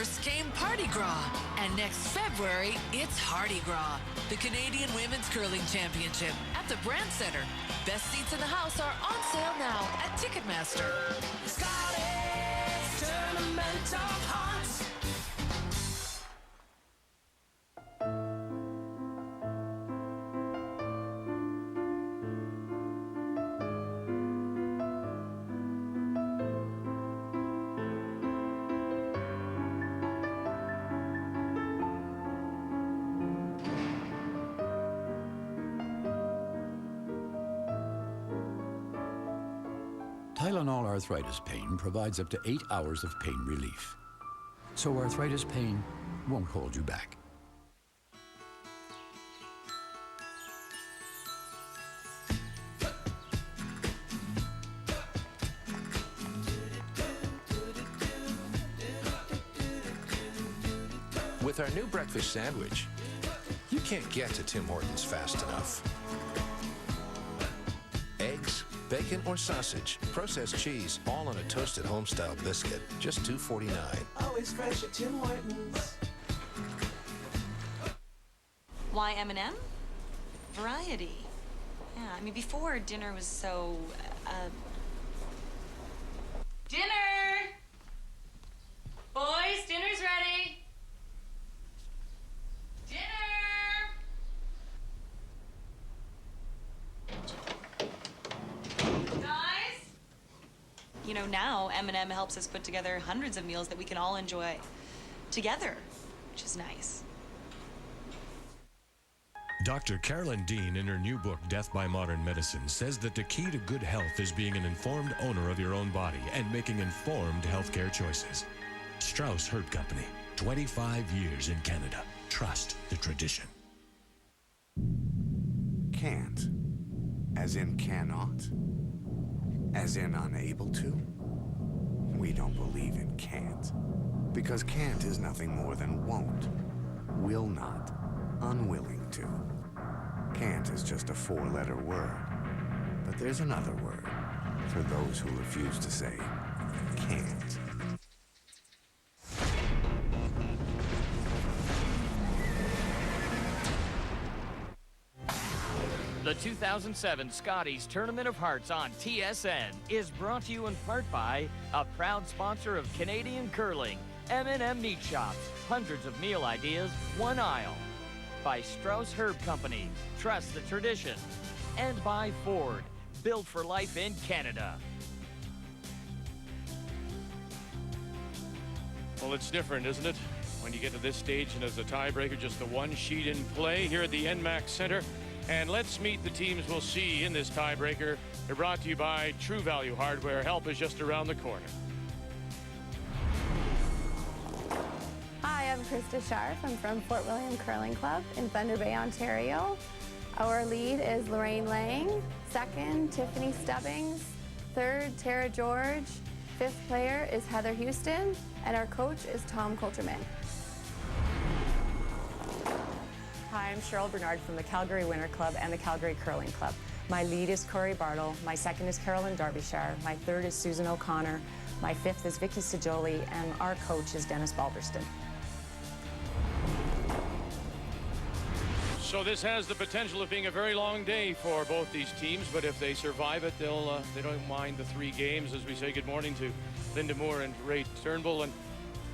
first came Party Gras, and next February, it's Hardy Gras, the Canadian Women's Curling Championship at the Brand Center. Best seats in the house are on sale now at Ticketmaster. Scotties Tournament of Hearts. Tylenol arthritis pain provides up to 8 hours of pain relief. So arthritis pain won't hold you back. With our new breakfast sandwich, you can't get to Tim Hortons fast enough. Eggs, bacon, or sausage, processed cheese, all on a toasted home-style biscuit, just $2.49. Always fresh at Tim Hortons. Why M&M? Variety. Yeah, I mean, before dinner was so, Dinner! Boys, dinner's ready! You know, now M&M helps us put together hundreds of meals that we can all enjoy together, which is nice. Dr. Carolyn Dean, in her new book, Death by Modern Medicine, says that the key to good health is being an informed owner of your own body and making informed healthcare choices. Strauss Herb Company, 25 years in Canada. Trust the tradition. Can't. As in cannot. As in unable to? We don't believe in can't. Because can't is nothing more than won't, will not, unwilling to. Can't is just a four-letter word. But there's another word for those who refuse to say can't. The 2007 Scotties Tournament of Hearts on TSN is brought to you in part by a proud sponsor of Canadian curling, M&M Meat Shops, hundreds of meal ideas, one aisle. By Strauss Herb Company, trust the tradition. And by Ford, built for life in Canada. Well, it's different, isn't it? When you get to this stage and as a tiebreaker, just the one sheet in play here at the ENMAX Center. And let's meet the teams we'll see in this tiebreaker. They're brought to you by True Value Hardware. Help is just around the corner. Hi, I'm Krista Scharf. I'm from Fort William Curling Club in Thunder Bay, Ontario. Our lead is Lorraine Lang. Second, Tiffany Stubbings. Third, Tara George. Fifth player is Heather Houston. And our coach is Tom Coulterman. Hi, I'm Cheryl Bernard from the Calgary Winter Club and the Calgary Curling Club. My lead is Corey Bartle, my second is Carolyn Derbyshire, my third is Susan O'Connor, my fifth is Vicky Sajoli, and our coach is Dennis Balderston. So this has the potential of being a very long day for both these teams, but if they survive it, they don't mind the 3 games. As we say good morning to Linda Moore and Ray Turnbull. And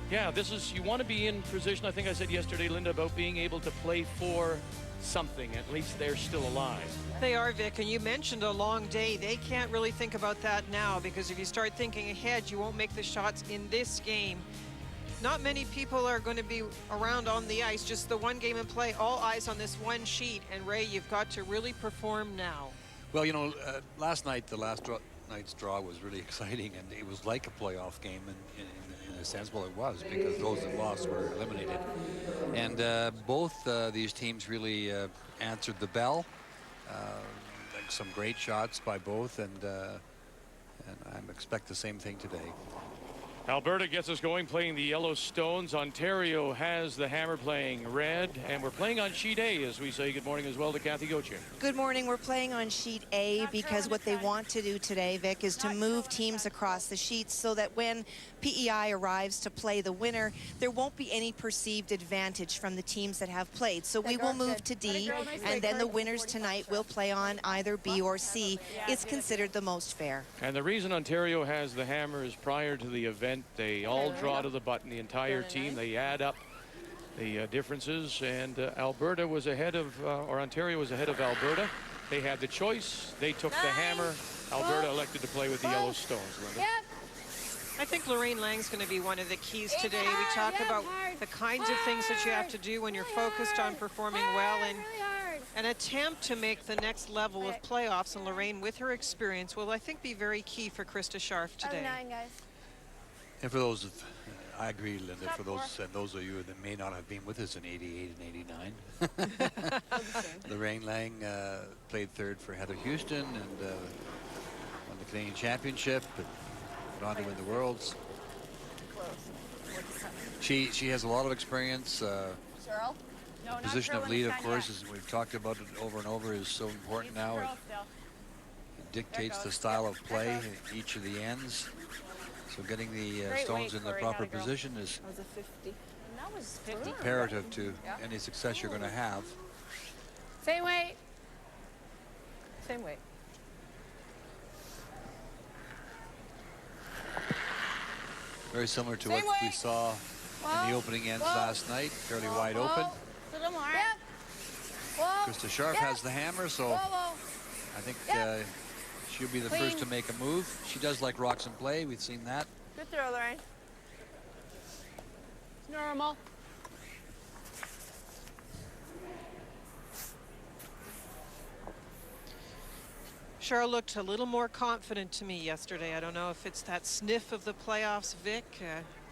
yeah, you want to be in position. I think I said yesterday, Linda, about being able to play for something. At least they're still alive. They are, Vic, and you mentioned a long day. They can't really think about that now, because if you start thinking ahead, you won't make the shots in this game. Not many people are going to be around on the ice, just the one game in play, all eyes on this one sheet. And Ray, you've got to really perform now. Well, you know, last night's draw was really exciting, and it was like a playoff game in a sense. Well, it was, because those that lost were eliminated. And both these teams really answered the bell. Like some great shots by both, and I expect the same thing today. Alberta gets us going playing the yellow stones. Ontario has the hammer playing red. And we're playing on sheet A as we say good morning as well to Kathy Gauthier. Good morning. We're playing on sheet A because what they want to do today, Vic, is to move teams across the sheets so that when PEI arrives to play the winner, there won't be any perceived advantage from the teams that have played. So we will move to D, and then the winners tonight will play on either B or C. It's considered the most fair. And the reason Ontario has the hammer is prior to the event, they all draw to the button, the entire team. They add up the differences, and Alberta was ahead of, or Ontario was ahead of Alberta. They had the choice. They took the hammer. Alberta elected to play with the yellow stones. Linda. I think Lorraine Lang's going to be one of the keys today. We talk about the kinds of things that you have to do when you're focused on performing well, and an attempt to make the next level of playoffs. And Lorraine, with her experience, will I think be very key for Krista Scharf today. And for those, I agree, Linda, for those of you that may not have been with us in 88 and 89. Lorraine Lang played third for Heather Houston and won the Canadian Championship and went on to win the Worlds. She has a lot of experience. Cheryl? No, position of lead, of course, yet. as we've talked about it over and over, is so important now. It dictates the style of play at each of the ends. So getting the stones in the proper position is imperative to any success you're going to have. Same weight. Same weight. Very similar to what we saw in the opening ends last night, fairly wide open. Krista Scharf has the hammer, so I think she'll be the first to make a move. She does like rocks in play. We've seen that. Good throw, Lorraine. Normal. Cheryl looked a little more confident to me yesterday. I don't know if it's that sniff of the playoffs, Vic.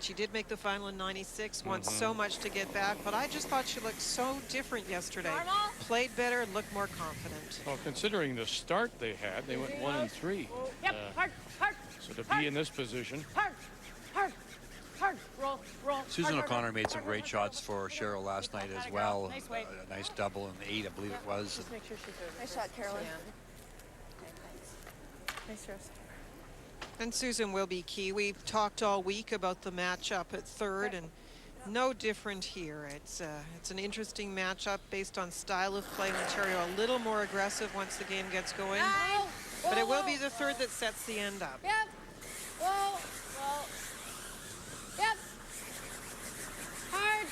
She did make the final in 96, wants so much to get back, but I just thought she looked so different yesterday. Played better, looked more confident. Well, considering the start they had, they went 1 and 3. Yep, hard. So to be in this position. Hard. Roll. Susan O'Connor made some great shots for Cheryl last night as well. A nice double in the 8, I believe it was. Just make sure she's over. Nice shot, Carolyn. Nice throws. And Susan will be key. We've talked all week about the matchup at third, and no different here. It's an interesting matchup based on style of play. Ontario a little more aggressive once the game gets going. But it will be the third that sets the end up. Yep. Whoa. Yep. Hard.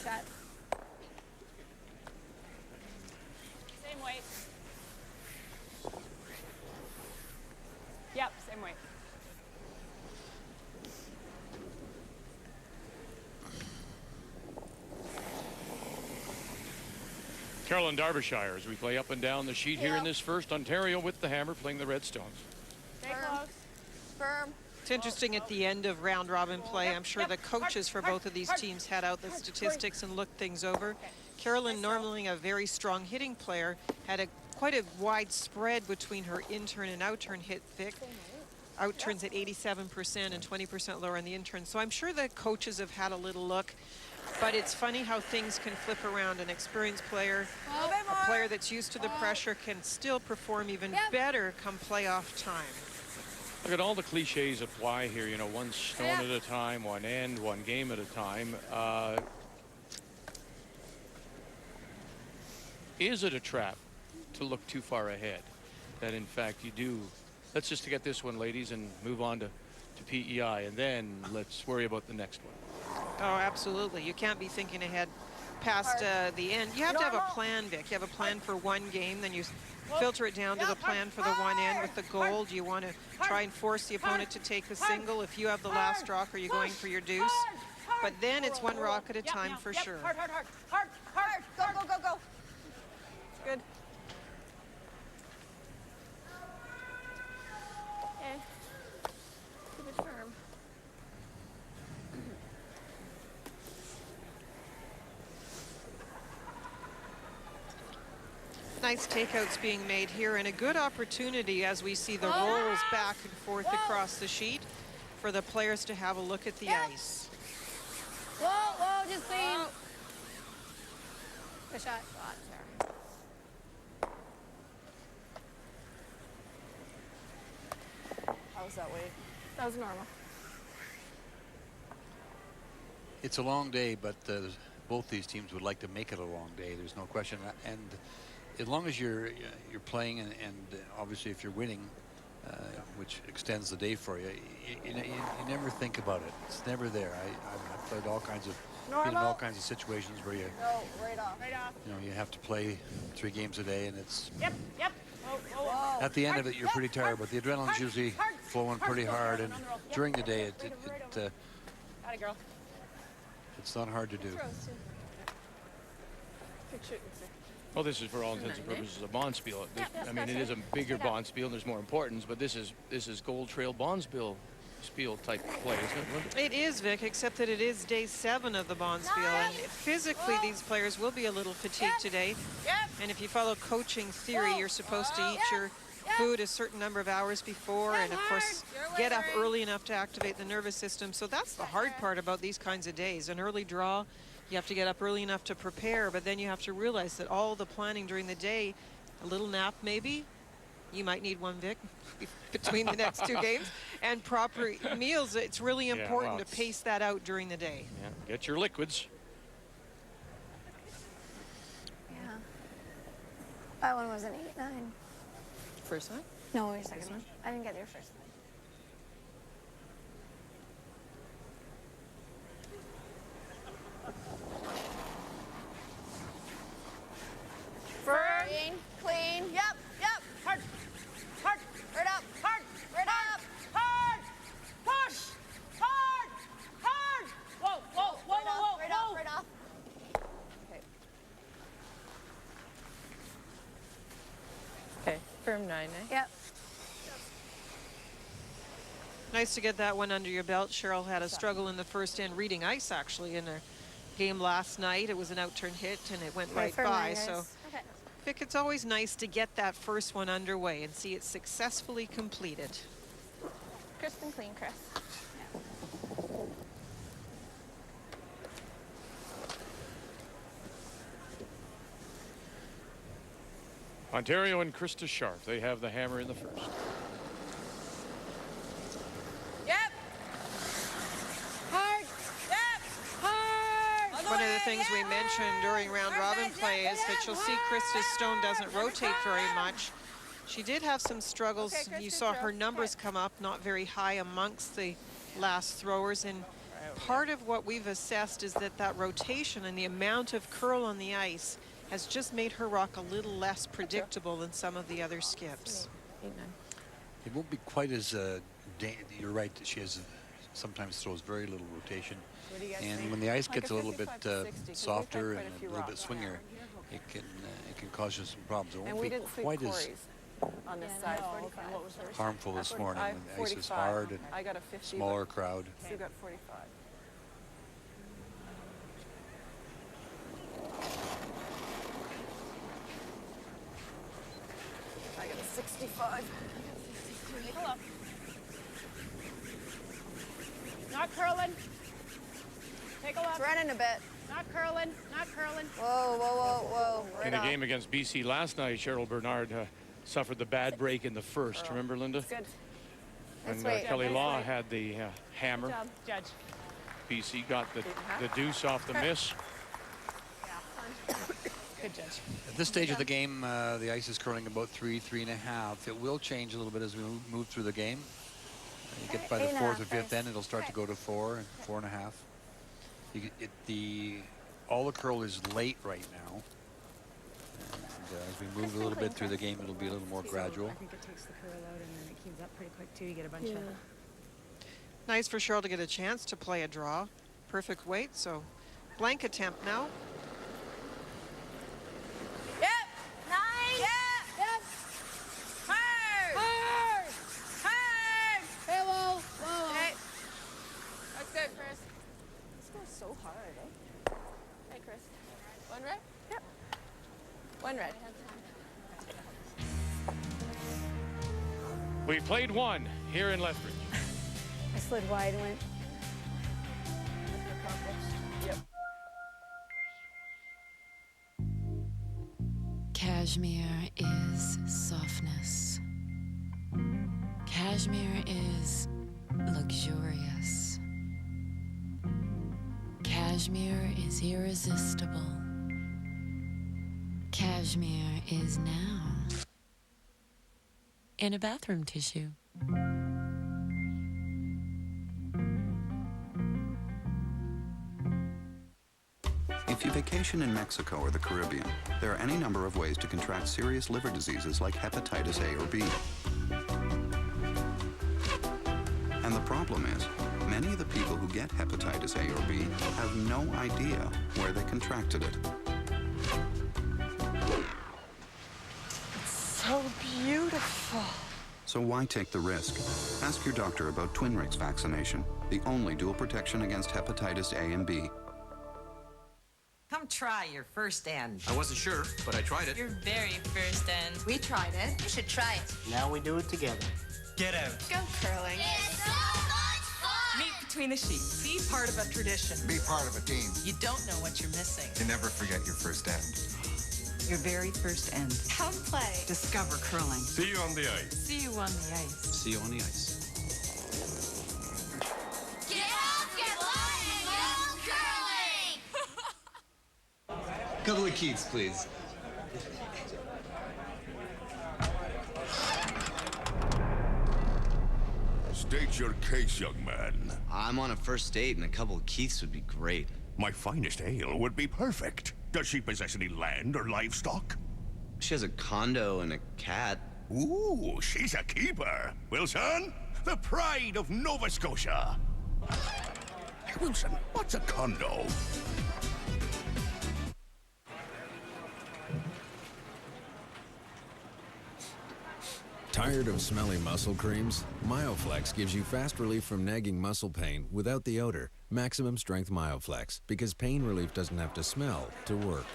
Shot. Same weight. Yep, same weight. Carolyn Derbyshire as we play up and down the sheet here in this first. Ontario with the hammer playing the red stones. Stay close. Firm. It's interesting at the end of round robin play. I'm sure the coaches for both of these teams had out the statistics and looked things over. Carolyn, normally a very strong hitting player, had quite a wide spread between her in-turn and out-turn hit, Vic. Out-turns at 87% and 20% lower on the in-turn. So I'm sure the coaches have had a little look. But it's funny how things can flip around. An experienced player, a player that's used to the pressure, can still perform even better come playoff time. Look at all the cliches apply here. You know, one stone at a time, one end, one game at a time. Is it a trap to look too far ahead? That in fact you do. Let's just get this one, ladies, and move on to PEI, and then let's worry about the next one. Oh, absolutely. You can't be thinking ahead past the end. You have to have a plan, Vic. You have a plan for one game, then you filter it down to the plan for the one end with the goal. Do you want to try and force the opponent to take a single? If you have the last rock, are you going for your deuce? But then it's one rock at a time for sure. Hard. Go. It's good. Okay. Keep it firm. Nice takeouts being made here, and a good opportunity as we see the rolls back and forth across the sheet for the players to have a look at the ice. Whoa, just clean. Good shot. How was that weight? That was normal. It's a long day, but both these teams would like to make it a long day. There's no question. And as long as you're playing, and obviously if you're winning, which extends the day for you, you never think about it. It's never there. I've played all kinds of been in all kinds of situations where you Right off. you know, you have to play 3 games a day, and it's Yep. at the end of it you're pretty tired, but the adrenaline's usually flowing pretty hard, and during the day it's not hard to do. Well, this is for all intents and purposes a bonspiel. I mean, it is a bigger bonspiel, and there's more importance, but this is Gold Trail bonspiel type play, isn't it, Linda? It is, Vic, except that it is day 7 of the bonspiel, and physically these players will be a little fatigued today. And if you follow coaching theory, you're supposed to eat your food a certain number of hours before, and of course get up early enough to activate the nervous system. So that's the hard part about these kinds of days. An early draw, you have to get up early enough to prepare, but then you have to realize that all the planning during the day, a little nap maybe, you might need one, Vic, between the next 2 games, and proper meals. It's really important to pace that out during the day. Yeah, get your liquids. Yeah. That one was an 8-9. First one? No, your second one. I didn't get your first one. Clean. Yep. Hard. Right up. Hard. Push. Hard. Whoa. Right off. Okay, firm 9, eh? Yep. Nice to get that one under your belt. Cheryl had a struggle in the first end reading ice, actually, in a game last night. It was an out-turn hit, and it went right by. So, Vic, it's always nice to get that first one underway and see it successfully completed. Crisp and clean, Chris. Ontario and Krista Scharf, they have the hammer in the first. One of the things we mentioned during round robin play is that you'll see Krista's stone doesn't rotate very much. She did have some struggles. You saw her numbers come up, not very high amongst the last throwers. And part of what we've assessed is that rotation and the amount of curl on the ice has just made her rock a little less predictable than some of the other skips. It won't be quite as you're right, she has sometimes throws very little rotation, and when the ice gets a little bit softer and a little bit swingier, it can cause you some problems. It won't be quite as on this side. harmful this morning when the ice is hard and I got a 50, smaller crowd. Sue got 45. I got a 65. Hello. Not curling. Take a look. It's running a bit. Not curling. Whoa. Right In a game against BC last night, Cheryl Bernard suffered the bad break in the first. Remember, Linda? Good. And Kelly Law had the hammer. Good job, Judge. BC got the deuce off the miss. Good, Judge. At this stage of the game, the ice is curling about 3.5. It will change a little bit as we move through the game. You get by the 4th or 5th end, it'll start to go to 4 and 4.5. All the curl is late right now. And as we move a little bit through the game, it'll be a little more gradual. I think it takes the curl out and then it cleans up pretty quick too. You get a bunch of. Nice for Cheryl to get a chance to play a draw. Perfect weight, so blank attempt now. Yep. 9. Yep. Hard. Hey, whoa. Okay. That's good, Chris. This goes so hard, eh? Hey, Chris. One red? Yep. One red. We played one here in Lethbridge. I slid wide and went. Yep. Cashmere is softness. Cashmere is luxurious. Cashmere is irresistible. Cashmere is now in a bathroom tissue. If you vacation in Mexico or the Caribbean, there are any number of ways to contract serious liver diseases like hepatitis A or B. And the problem is, many of the people who get hepatitis A or B have no idea where they contracted it. So beautiful. So why take the risk? Ask your doctor about Twinrix vaccination, the only dual protection against hepatitis A and B. Come try your first end. I wasn't sure, but I tried it. Your very first end. We tried it. You should try it. Now we do it together. Get out. Go curling. It's so much fun! Meet between the sheets. Be part of a tradition. Be part of a team. You don't know what you're missing. You never forget your first end. Your very first end. Come play. Discover curling. See you on the ice. See you on the ice. See you on the ice. Get out, get lost, and go curling! Couple of Keats, please. State your case, young man. I'm on a first date, and a couple of Keiths would be great. My finest ale would be perfect. Does she possess any land or livestock? She has a condo and a cat. Ooh, she's a keeper. Wilson, the pride of Nova Scotia. Hey, Wilson, what's a condo? Tired of smelly muscle creams? Myoflex gives you fast relief from nagging muscle pain without the odor. Maximum strength Myoflex, because pain relief doesn't have to smell to work.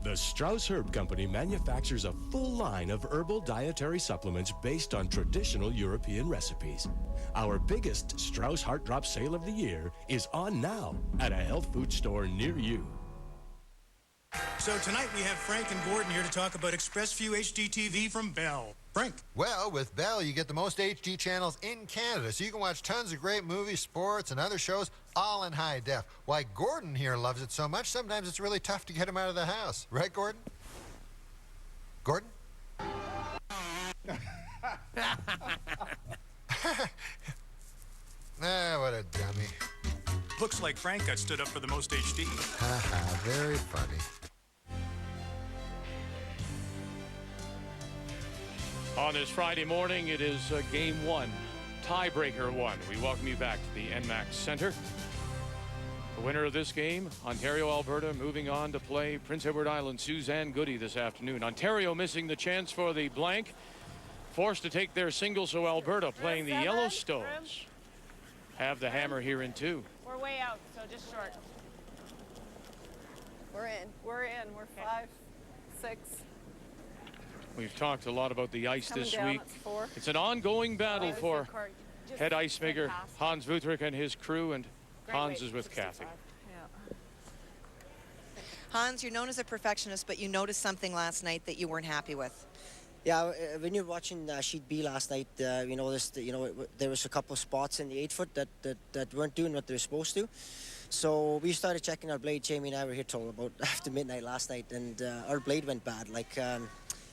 The Strauss Herb Company manufactures a full line of herbal dietary supplements based on traditional European recipes. Our biggest Strauss Heart Drop sale of the year is on now at a health food store near you. So tonight we have Frank and Gordon here to talk about ExpressView HD TV from Bell. Frank. Well, with Bell, you get the most HD channels in Canada, so you can watch tons of great movies, sports, and other shows, all in high def. Why, Gordon here loves it so much, sometimes it's really tough to get him out of the house. Right, Gordon? Gordon? What a dummy. Looks like Frank got stood up for the most HD. Haha, very funny. On this Friday morning, it is Game 1, Tiebreaker 1. We welcome you back to the ENMAX Center. The winner of this game, Ontario, Alberta, moving on to play Prince Edward Island, Suzanne Goody this afternoon. Ontario missing the chance for the blank, forced to take their single, so Alberta playing the Yellowstones have the hammer here in 2. We're way out, so just short. We're in. We're in. We're 5, 6. We've talked a lot about the ice Coming this down, week. it's 4. It's an ongoing battle for Just head ice maker past. Hans Vutrick and his crew, and Great Hans weight, is with 65. Kathy. Hans, you're known as a perfectionist, but you noticed something last night that you weren't happy with. Yeah, when you're watching Sheet B last night, we noticed that, there was a couple of spots in the 8-foot that weren't doing what they were supposed to. So we started checking our blade. Jamie and I were here till about after midnight last night, and our blade went bad.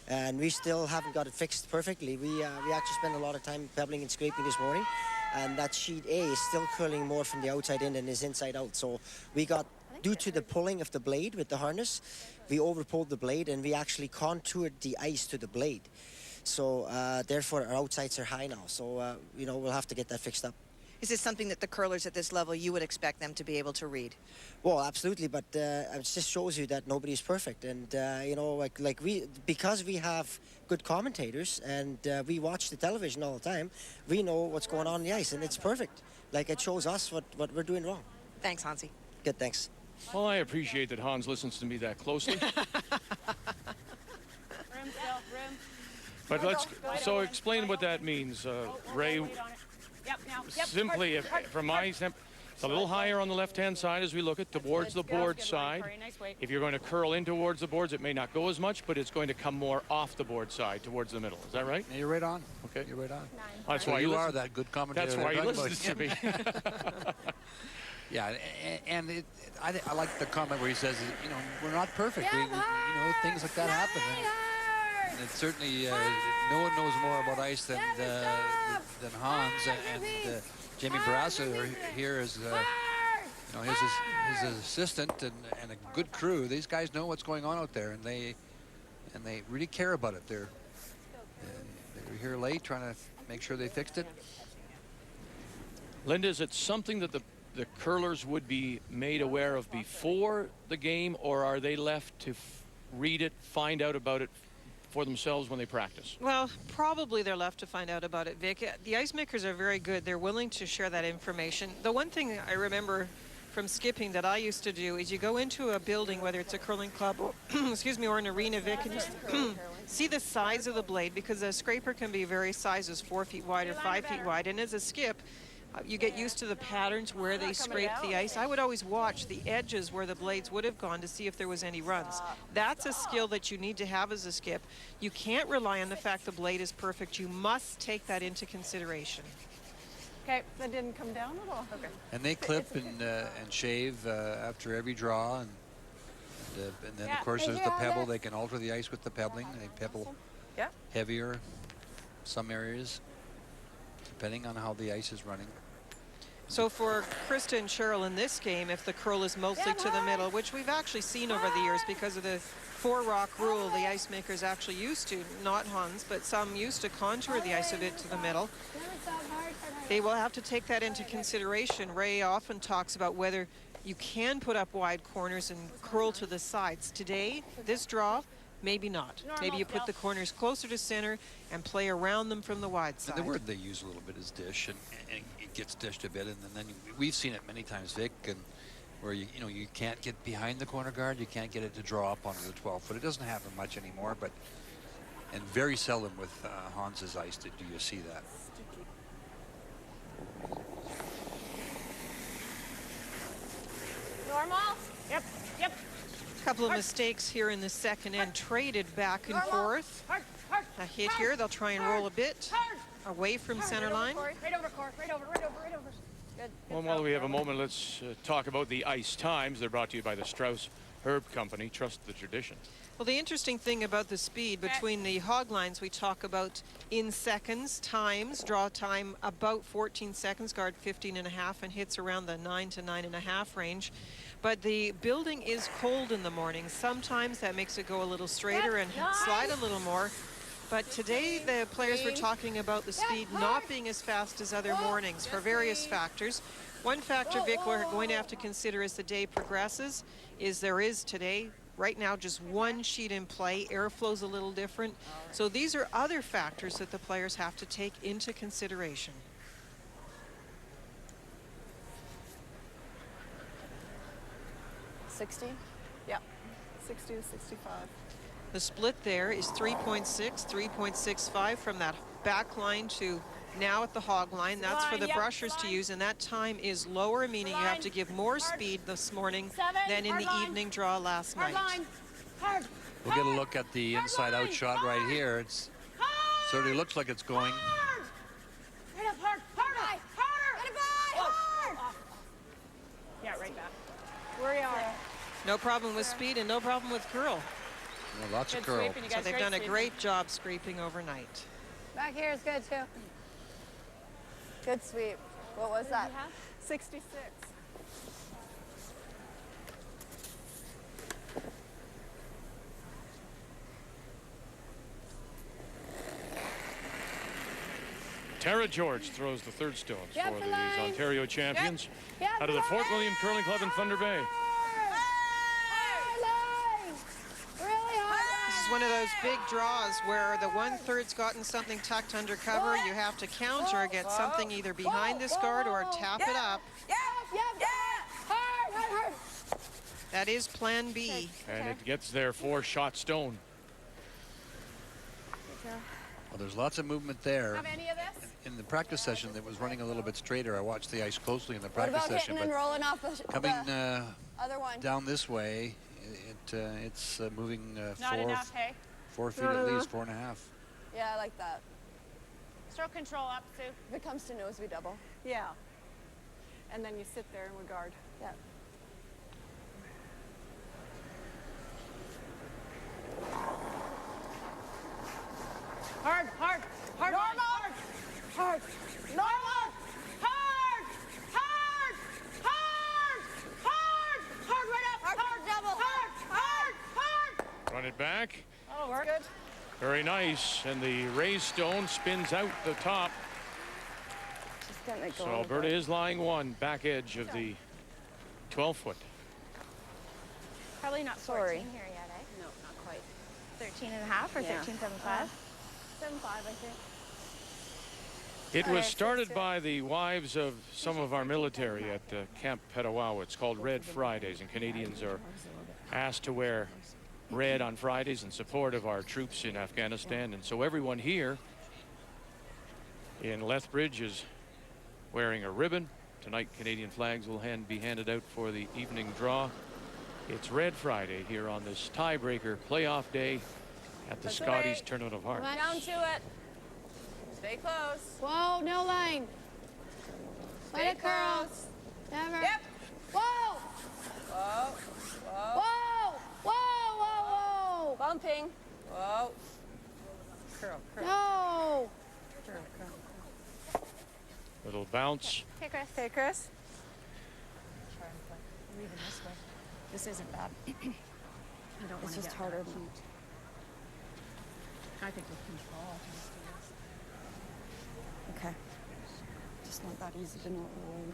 And we still haven't got it fixed perfectly. We actually spent a lot of time pebbling and scraping this morning, and that sheet A is still curling more from the outside in than is inside out. So we got, due to the pulling of the blade with the harness, we overpulled the blade and we actually contoured the ice to the blade. So therefore our outsides are high now. So we'll have to get that fixed up. Is this something that the curlers at this level, you would expect them to be able to read? Well, absolutely, but it just shows you that nobody's perfect. And, because we have good commentators and we watch the television all the time, we know what's going on the ice, and it's perfect. It shows us what we're doing wrong. Thanks, Hansi. Good, thanks. Well, I appreciate that Hans listens to me that closely. Rim still, rim. But let's, so explain what that means, Ray. Yep, now. Yep, Simply, from my standpoint, it's a little higher on the left-hand side as we look at towards the board side. If you're going to curl in towards the boards, it may not go as much, but it's going to come more off the board side towards the middle. Is that right? Yeah, you're right on. Okay. You're right on. That's So why you are that good commentator. That's why he listens to me. Yeah, and I like the comment where he says, you know, we're not perfect. You know, things like that happen. And it certainly, no one knows more about ice than Hans and Jamie Barrasso here is, you know, his assistant and a good crew. These guys know what's going on out there, and they really care about it. They were here late trying to make sure they fixed it. Linda, is it something that the curlers would be made aware of before the game, or are they left to read it, find out about it for themselves when they practice? Well, probably they're left to find out about it, Vic. The ice makers are very good. They're willing to share that information. The one thing I remember from skipping that I used to do is you go into a building, whether it's a curling club or, excuse me, or an arena, Vic, and you see the size of the blade, because a scraper can be various sizes, 4 feet wide or 5 feet wide. And as a skip, you get used to the patterns where they scrape the ice. I would always watch the edges where the blades would have gone to see if there was any runs. That's a skill that you need to have as a skip. You can't rely on the fact the blade is perfect. You must take that into consideration. Okay, that didn't come down at all. Okay. And they clip and shave after every draw, and then of course there's the pebble. They can alter the ice with the pebbling. They pebble heavier some areas, depending on how the ice is running. So for Krista and Cheryl in this game, if the curl is mostly to the middle, which we've actually seen over the years because of the 4-rock rule, the ice makers actually used to, not Hans, but some used to contour the ice a bit to the middle. They will have to take that into consideration. Ray often talks about whether you can put up wide corners and curl to the sides. Today, this draw, maybe not. Maybe you put the corners closer to center and play around them from the wide side. And the word they use a little bit is dish, and it gets dished a bit, and then we've seen it many times, Vic, and where you know you can't get behind the corner guard, you can't get it to draw up onto the 12-foot. It doesn't happen much anymore, but and very seldom with Hans's ice do you see that. Normal? Yep, yep. A couple of mistakes here in the second end, traded back and forth. A hit here, they'll try and roll a bit away from center line. Right over, Corey. Right over. Good. Well, while we have a moment, let's talk about the ice times. They're brought to you by the Strauss Herb Company. Trust the tradition. Well, the interesting thing about the speed between the hog lines, we talk about in seconds, times, draw time about 14 seconds, guard 15.5, and hits around the 9 to 9.5 range. But the building is cold in the morning. Sometimes that makes it go a little straighter and slide a little more. But today the players were talking about the speed not being as fast as other mornings for various factors. One factor, Vic, we're going to have to consider as the day progresses is there is today, right now, just one sheet in play. Airflow's a little different. So these are other factors that the players have to take into consideration. Yeah, 60 to 65. The split there is 3.6, 3.65 from that back line to now at the hog line. That's for the brushers to use, and that time is lower, meaning you have to give more speed this morning than in the evening draw last night. We'll get a look at the inside-out shot right here. It certainly looks like it's going. Yeah, right back. Where you are. No problem with speed and no problem with curl. Well, lots of curl. So they've done a great job scraping overnight. Back here is good too. Good sweep. What was that? 66. Tara George throws the third stones Yep, for the these line. Ontario champions Yep, out of the Fort William Curling Club in Thunder Bay. This is one of those big draws where the 1/3's gotten something tucked under cover. You have to counter, get something either behind this guard or tap it up. That is plan B. And it gets there for shot stone. Well, there's lots of movement there. Have any of this? In the practice session, that was running a little bit straighter. I watched the ice closely in the What practice about session, hitting and rolling off the coming other one? down this way, it's moving Not enough, hey? 4 feet at least, 4.5. Yeah, I like that. Stroke control up, Sue. If it comes to nose, we double. Yeah. And then you sit there and regard. Yeah. Hard, hard, hard, Normal. hard, hard, Normal. hard, hard, hard, hard, hard, right up, Hard, double. hard. Run it back. Oh, we're good. Very nice. And the raised stone spins out the top. Just gonna go So Alberta is lying one, back edge of the 12-foot. Probably not Sorry. 14 here yet, eh? No, not quite. 13 and a half or Yeah. 13.75? 7.5, I think. It was started by the wives of some of our military at Camp Petawawa. It's called Red Fridays, and Canadians are asked to wear red on Fridays in support of our troops in Afghanistan. And so everyone here in Lethbridge is wearing a ribbon. Tonight, Canadian flags will be handed out for the evening draw. It's Red Friday here on this tiebreaker playoff day at the Scotties Tournament of Hearts. Down to it. Stay close. Whoa, no line. Let it curl. Never. Yep. Whoa. Whoa. Whoa. Whoa. Whoa, whoa, whoa. Bumping. Whoa. Curl, curl. No. Curl, curl. Little bounce. Hey, Chris. Hey, Chris. Leaving this way. This isn't bad. I don't It's want just get harder that than heat. I think with control, Okay. Just not that easy to not roll.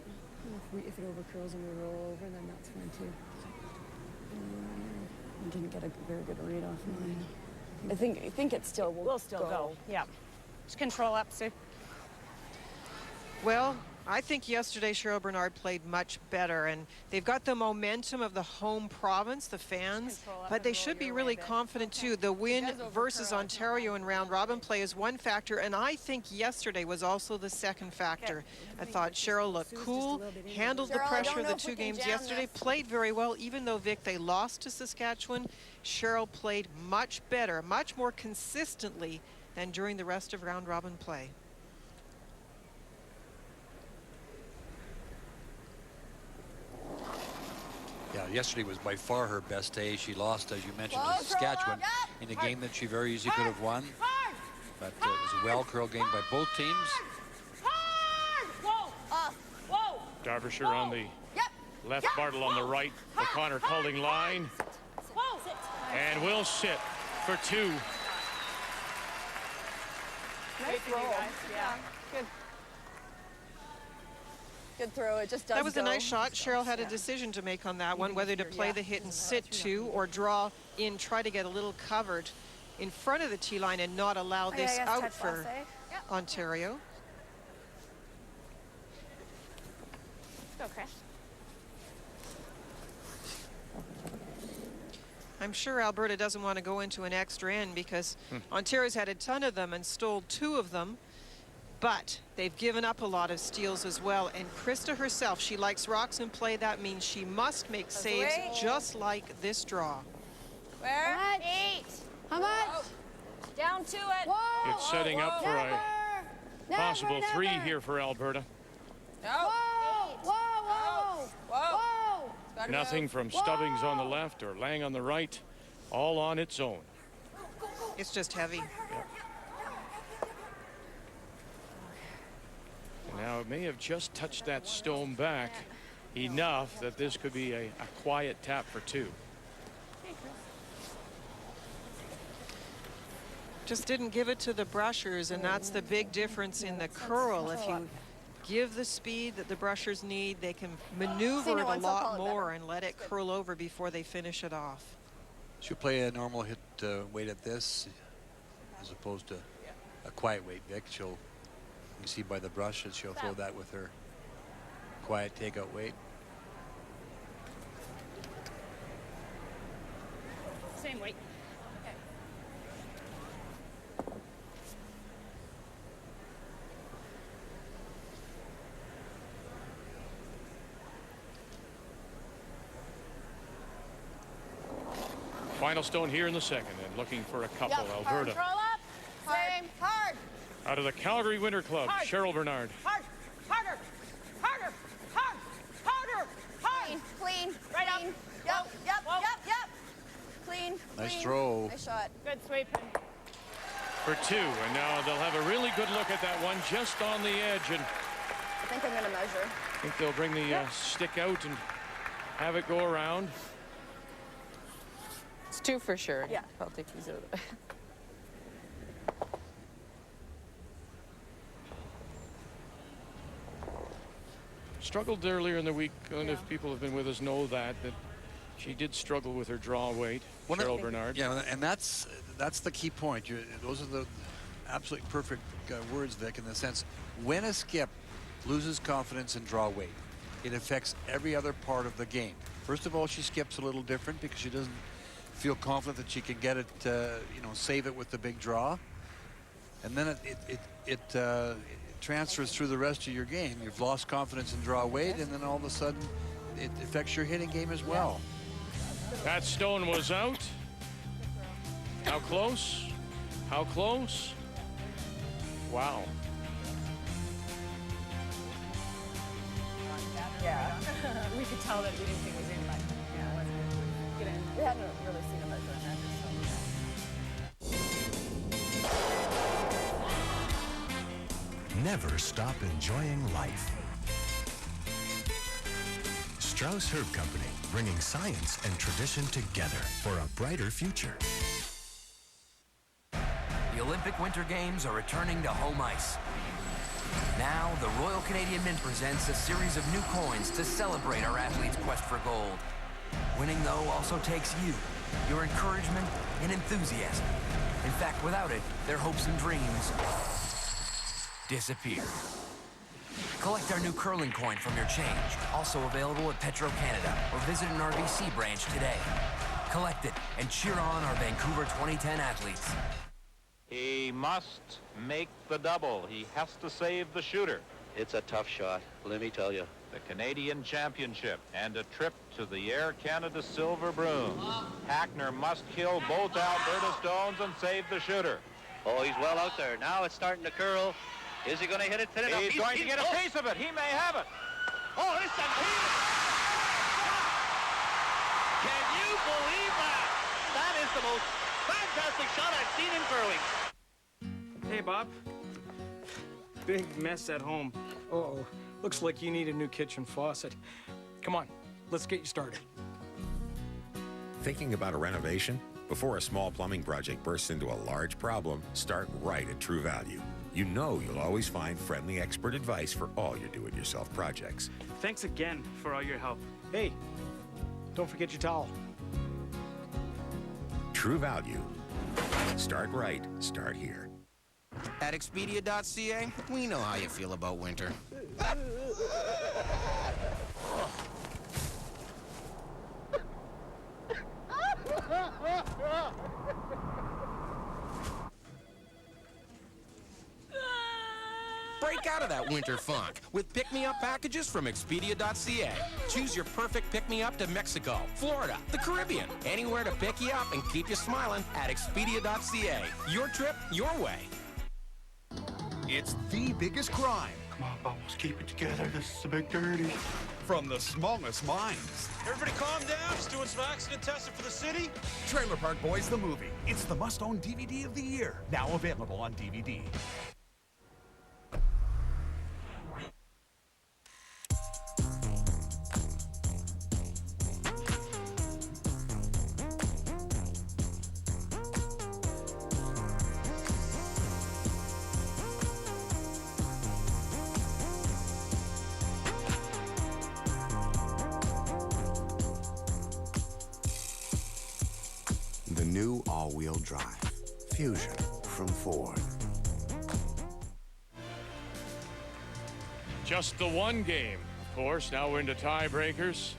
If it overcurls and we roll over, then that's fine too. I didn't get a very good read off mine. I think it still will. we'll still go. Yeah. Just control up, Sue. Well, I think yesterday Cheryl Bernard played much better, and they've got the momentum of the home province, the fans, but they should be really confident too. The win versus Ontario in round robin play is one factor, and I think yesterday was also the second factor. I thought Cheryl looked cool, handled the pressure of the two games yesterday, played very well, even though, Vic, they lost to Saskatchewan. Cheryl played much better, much more consistently than during the rest of round robin play. Yeah, yesterday was by far her best day. She lost, as you mentioned, Whoa, to Saskatchewan curl up. in a game that she very easily could have won. But it was a well-curled game by both teams. Hard! Whoa! Whoa! Derbyshire on the left, Bartle on the right. O'Connor holding line. Whoa! And will sit for two. Nice roll. Yeah. Good. Good throw. It just does. That was a go. nice shot. Cheryl had a decision to make on that one, whether to play the hit and sit to or draw in, try to get a little covered in front of the tee line and not allow this out for Ontario. Go, Chris. I'm sure Alberta doesn't want to go into an extra end because Ontario's had a ton of them and stole 2 of them. But they've given up a lot of steals as well. And Krista herself, she likes rocks in play. That means she must make saves just like this draw. Where? 8. How much? Down to it. Whoa. It's setting up for a possible 3 here for Alberta. No. Whoa. Whoa. Whoa. Whoa. Nothing from Stubbings on the left or Lang on the right, all on its own. It's just heavy. Now it may have just touched that stone back enough that this could be a quiet tap for 2. Just didn't give it to the brushers, and that's the big difference in the curl. If you give the speed that the brushers need, they can maneuver it a lot more and let it curl over before they finish it off. She'll play a normal hit weight at this as opposed to a quiet weight, Vic. You can see by the brush that she'll throw that with her quiet takeout weight. Same weight. Final stone here in the second, and looking for a couple. Alberta. Control up. Same. Hard. Out of the Calgary Winter Club, Hard. Cheryl Bernard. Hard. Harder. Harder. Hard. Harder. Hard. Clean. Right up. Yep. Clean. Nice clean. throw. Nice shot. Good sweeping. For two, and now they'll have a really good look at that one just on the edge, and I think I'm gonna measure. I think they'll bring the stick out and have it go around. It's 2 for sure. Yeah. I'll take these out. Struggled earlier in the week, and if people have been with us know that she did struggle with her draw weight, Cheryl Bernard. Yeah, and that's the key point. Those are the absolutely perfect words, Vic, in the sense when a skip loses confidence in draw weight, it affects every other part of the game. First of all, she skips a little different because she doesn't feel confident that she can get it, save it with the big draw. And then it transfers through the rest of your game. You've lost confidence in draw weight, and then all of a sudden it affects your hitting game as well. That stone was out. How close? How close? Wow. Yeah. We could tell that we didn't think it was in, but yeah, it wasn't. Get in. We hadn't really seen a measure on that. Never stop enjoying life. Strauss Herb Company, bringing science and tradition together for a brighter future. The Olympic Winter Games are returning to home ice. Now, the Royal Canadian Mint presents a series of new coins to celebrate our athletes' quest for gold. Winning, though, also takes you, your encouragement and enthusiasm. In fact, without it, their hopes and dreams disappear. Collect our new curling coin from your change, also available at Petro Canada, or visit an RBC branch today. Collect it and cheer on our Vancouver 2010 athletes. He must make the double. He has to save the shooter. It's a tough shot, let me tell you. The Canadian Championship and a trip to the Air Canada Silver Broom. Hackner must kill both Alberta stones and save the shooter. Oh, he's well out there. Now it's starting to curl. Is he going to hit it today? He's going to get a piece of it. He may have it. Oh, listen. Can you believe that? That is the most fantastic shot I've seen in curling. Hey, Bob. Big mess at home. Uh-oh. Looks like you need a new kitchen faucet. Come on, let's get you started. Thinking about a renovation? Before a small plumbing project bursts into a large problem, start right at True Value. You know you'll always find friendly expert advice for all your do-it-yourself projects. Thanks again for all your help. Hey, don't forget your towel. True Value. Start right, start here. At Expedia.ca, we know how you feel about winter. Break out of that winter funk with pick-me-up packages from Expedia.ca. Choose your perfect pick-me-up to Mexico, Florida, the Caribbean, anywhere to pick you up and keep you smiling at Expedia.ca. Your trip, your way. It's the biggest crime. Come on, Bubbles, keep it together. This is a big dirty. From the smallest minds. Everybody calm down. Just doing some accident testing for the city. Trailer Park Boys, the movie. It's the must-own DVD of the year. Now available on DVD. The new all-wheel drive, Fusion from Ford. Just the one game, of course. Now we're into tiebreakers.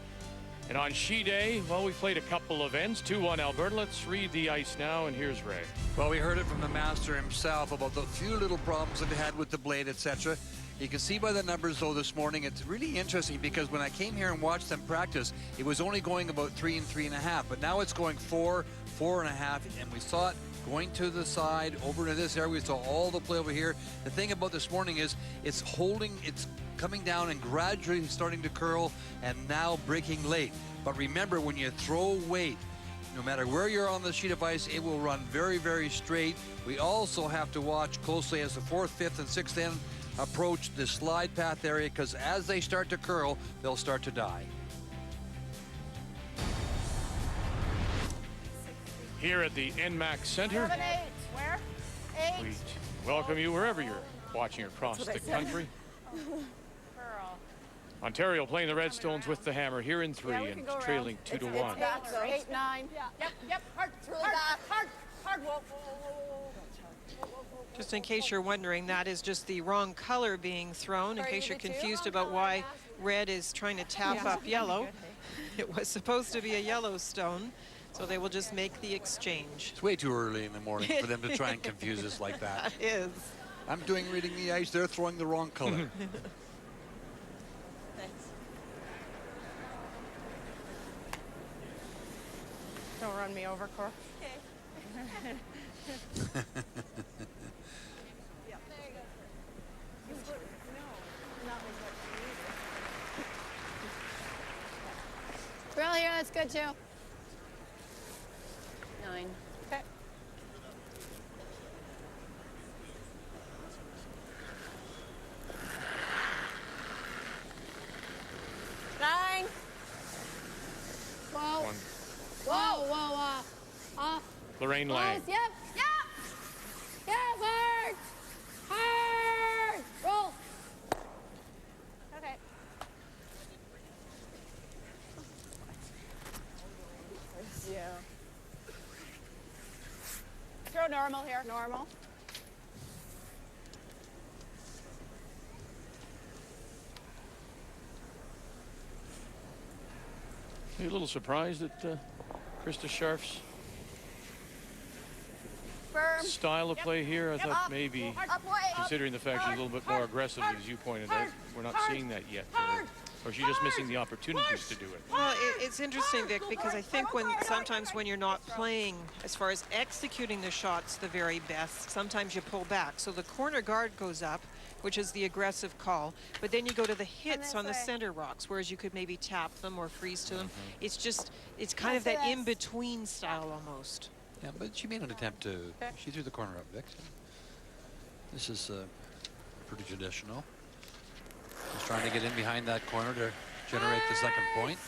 And on sheet A, well, we played a couple events. 2-1 Alberta. Let's read the ice now, and here's Ray. Well, we heard it from the master himself about the few little problems that they had with the blade, etc. You can see by the numbers, though, this morning, it's really interesting because when I came here and watched them practice, it was only going about 3 and 3.5, but now it's going 4, 4.5, and we saw it going to the side, over to this area. We saw all the play over here. The thing about this morning is it's coming down and gradually starting to curl and now breaking late. But remember, when you throw weight, no matter where you're on the sheet of ice, it will run very, very straight. We also have to watch closely as the 4th, 5th, and 6th end approach the slide path area, because as they start to curl, they'll start to die. Here at the ENMAX Center, 7-8. Where? 8. we welcome you wherever you're watching across the country. Ontario playing the Redstones with the hammer here in 3 and trailing 2-1. 8, 9. Yep. Hard. It's really hard. Whoa. Just in case you're wondering, that is just the wrong color being thrown, in case you're confused about why red is trying to tap up yellow. It was supposed to be a yellow stone, so they will just make the exchange. It's way too early in the morning for them to try and confuse us like that. It is. I'm reading the ice, they're throwing the wrong color. Don't run me over, Cor. Okay. Well, here, that's good too. 9. Okay. Nine. Whoa. Whoa. Off. Lorraine Lang. Yep. Hard. Roll. Okay. Yeah. Throw normal here. Normal. Are you a little surprised at Krista Scharf's style of play here? I thought maybe, considering the fact she's a little bit more aggressive, as you pointed out, we're not seeing that yet. Or is she just missing the opportunities to do it? Well, it's interesting, Vic, because I think sometimes when you're not playing, as far as executing the shots the very best, sometimes you pull back. So the corner guard goes up, which is the aggressive call, but then you go to the hits on the center rocks, whereas you could maybe tap them or freeze to them. It's kind of that in-between style almost. Yeah, but she made an attempt to, she threw the corner up, Vic. This is pretty traditional. Just trying to get in behind that corner to generate the second point.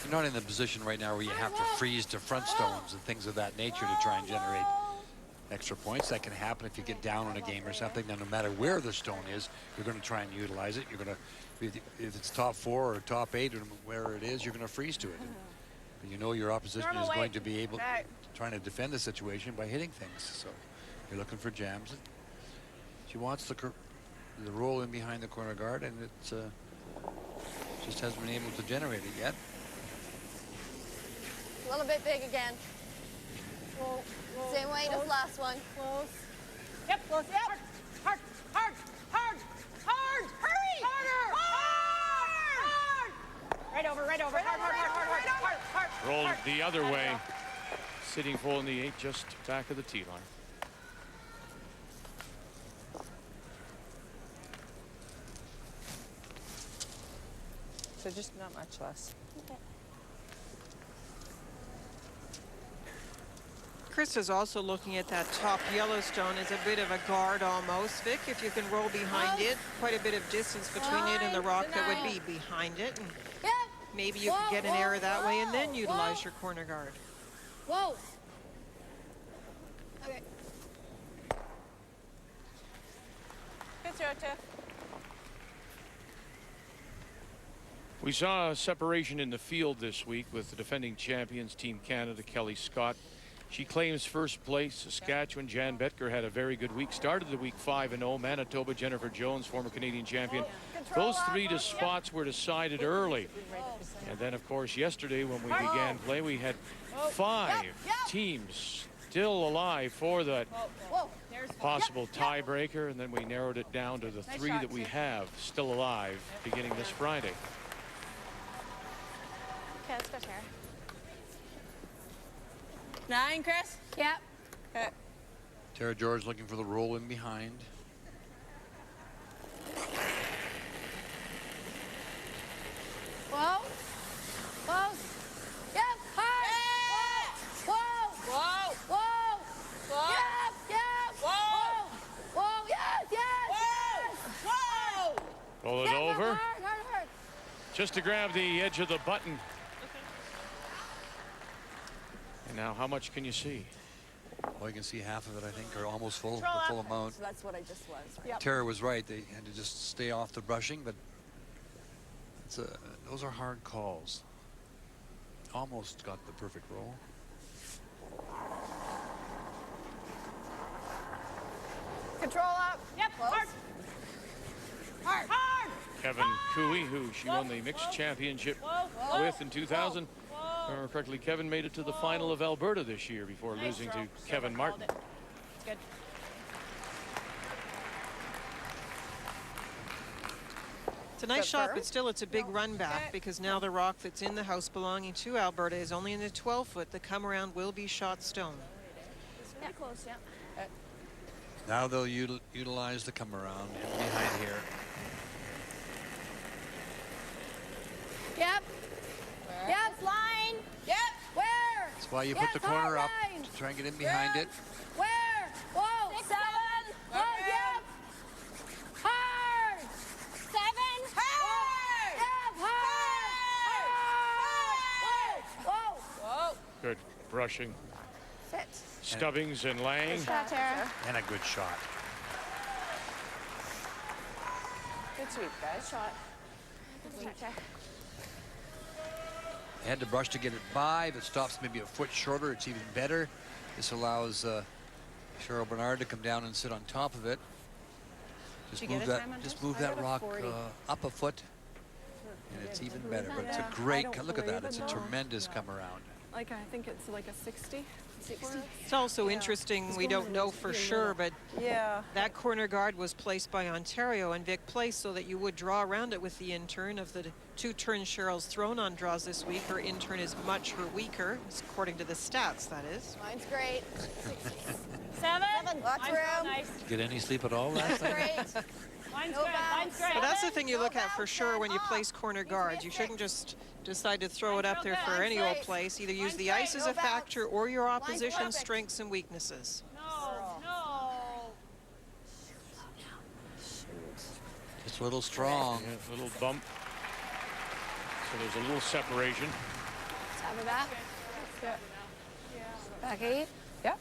You're not in the position right now where you have to freeze to front stones and things of that nature to try and generate extra points. That can happen if you get down on a game or something. Now, no matter where the stone is, you're going to try and utilize it. You're going to, if it's top 4 or top 8 or where it is, you're going to freeze to it. And you know your opposition is going to be able trying to defend the situation by hitting things. So you're looking for jams. She wants the roll in behind the corner guard, and it's just hasn't been able to generate it yet. A little bit big again. Whoa. Same way as last one. Close. Yep, close. Yep. Hard. Hurry! Harder! Right over. Hard. Rolled the other way. Sitting full in the 8, just back of the tee line. So just not much less. Okay. Krista's also looking at that top Yellowstone as a bit of a guard almost, Vic. If you can roll behind it, quite a bit of distance between it and the rock that would be behind it. And maybe you can get an error that way and then utilize your corner guard. Whoa. Okay. Good throw, Tiff. We saw a separation in the field this week with the defending champions, Team Canada, Kelly Scott. She claims first place. Saskatchewan, Jan Betker had a very good week. Started the week 5-0. Manitoba, Jennifer Jones, former Canadian champion. Those 3 spots were decided early. And then, of course, yesterday when we began play, we had 5 teams still alive for that possible tiebreaker. And then we narrowed it down to the 3 that we have still alive beginning this Friday. let's go, Tara. 9, Chris? Yep. Okay. Tara George looking for the roll in behind. Whoa. Close. Yep. Hard. Whoa. Whoa. Whoa. Whoa. Yep. Yep. Whoa. Whoa. Yes. Yes. Whoa. Whoa. Roll it Yep, over. Hard. Just to grab the edge of the button. And now, how much can you see? Well, you can see half of it, I think, or almost full, Control the full up. amount. So that's what I just was. Yep. Tara was right. They had to just stay off the brushing, but it's those are hard calls. Almost got the perfect roll. Control up. Yep. Hard. Hard. Hard. Kevin Cooey, who she won the mixed championship with in 2000. If I remember correctly, Kevin made it to the final of Alberta this year before losing to Kevin Martin. Good. It's a nice shot, but still it's a big run back because now the rock that's in the house belonging to Alberta is only in the 12-foot. The come around will be shot stone. It's pretty close, yeah. Now they'll utilize the come around in behind here. Yep. Where? Yep. Line. Yep. Where? That's why you Yes, put the corner up hard line. to try and get in behind it. Where? Whoa. 6, 7. 7. Whoa. Yep. Hard. 7. Hard. Yep. Hard. Whoa. Whoa. Good brushing. Sit. Stubbings and Lang. Good shot, Tara. And a good shot. Good sweep, guys. Shot. Good sweep. They had to brush to get it by. If it stops maybe a foot shorter, it's even better. This allows Cheryl Bernard to come down and sit on top of it. Just move that rock up a foot, and it's even better. But it's a great, look at that. It's a tremendous come around. Like, I think it's like a 60. 60. It's also interesting, we don't know for sure, but that corner guard was placed by Ontario and Vic placed so that you would draw around it with the in-turn. Of the 2 turns Cheryl's thrown on draws this week, her in-turn is much weaker, according to the stats, that is. Mine's great. 7. Lots of room. Nice. Get any sleep at all last night? Great. Mine's good. Mine's great. But that's the thing you look at for sure when you place corner guards. You shouldn't just decide to throw it up there for any old place. Either use the ice as a factor or your opposition's strengths and weaknesses. No. Just a little strong. Yeah, a little bump. So there's a little separation. Have it back. Back 8. Yeah.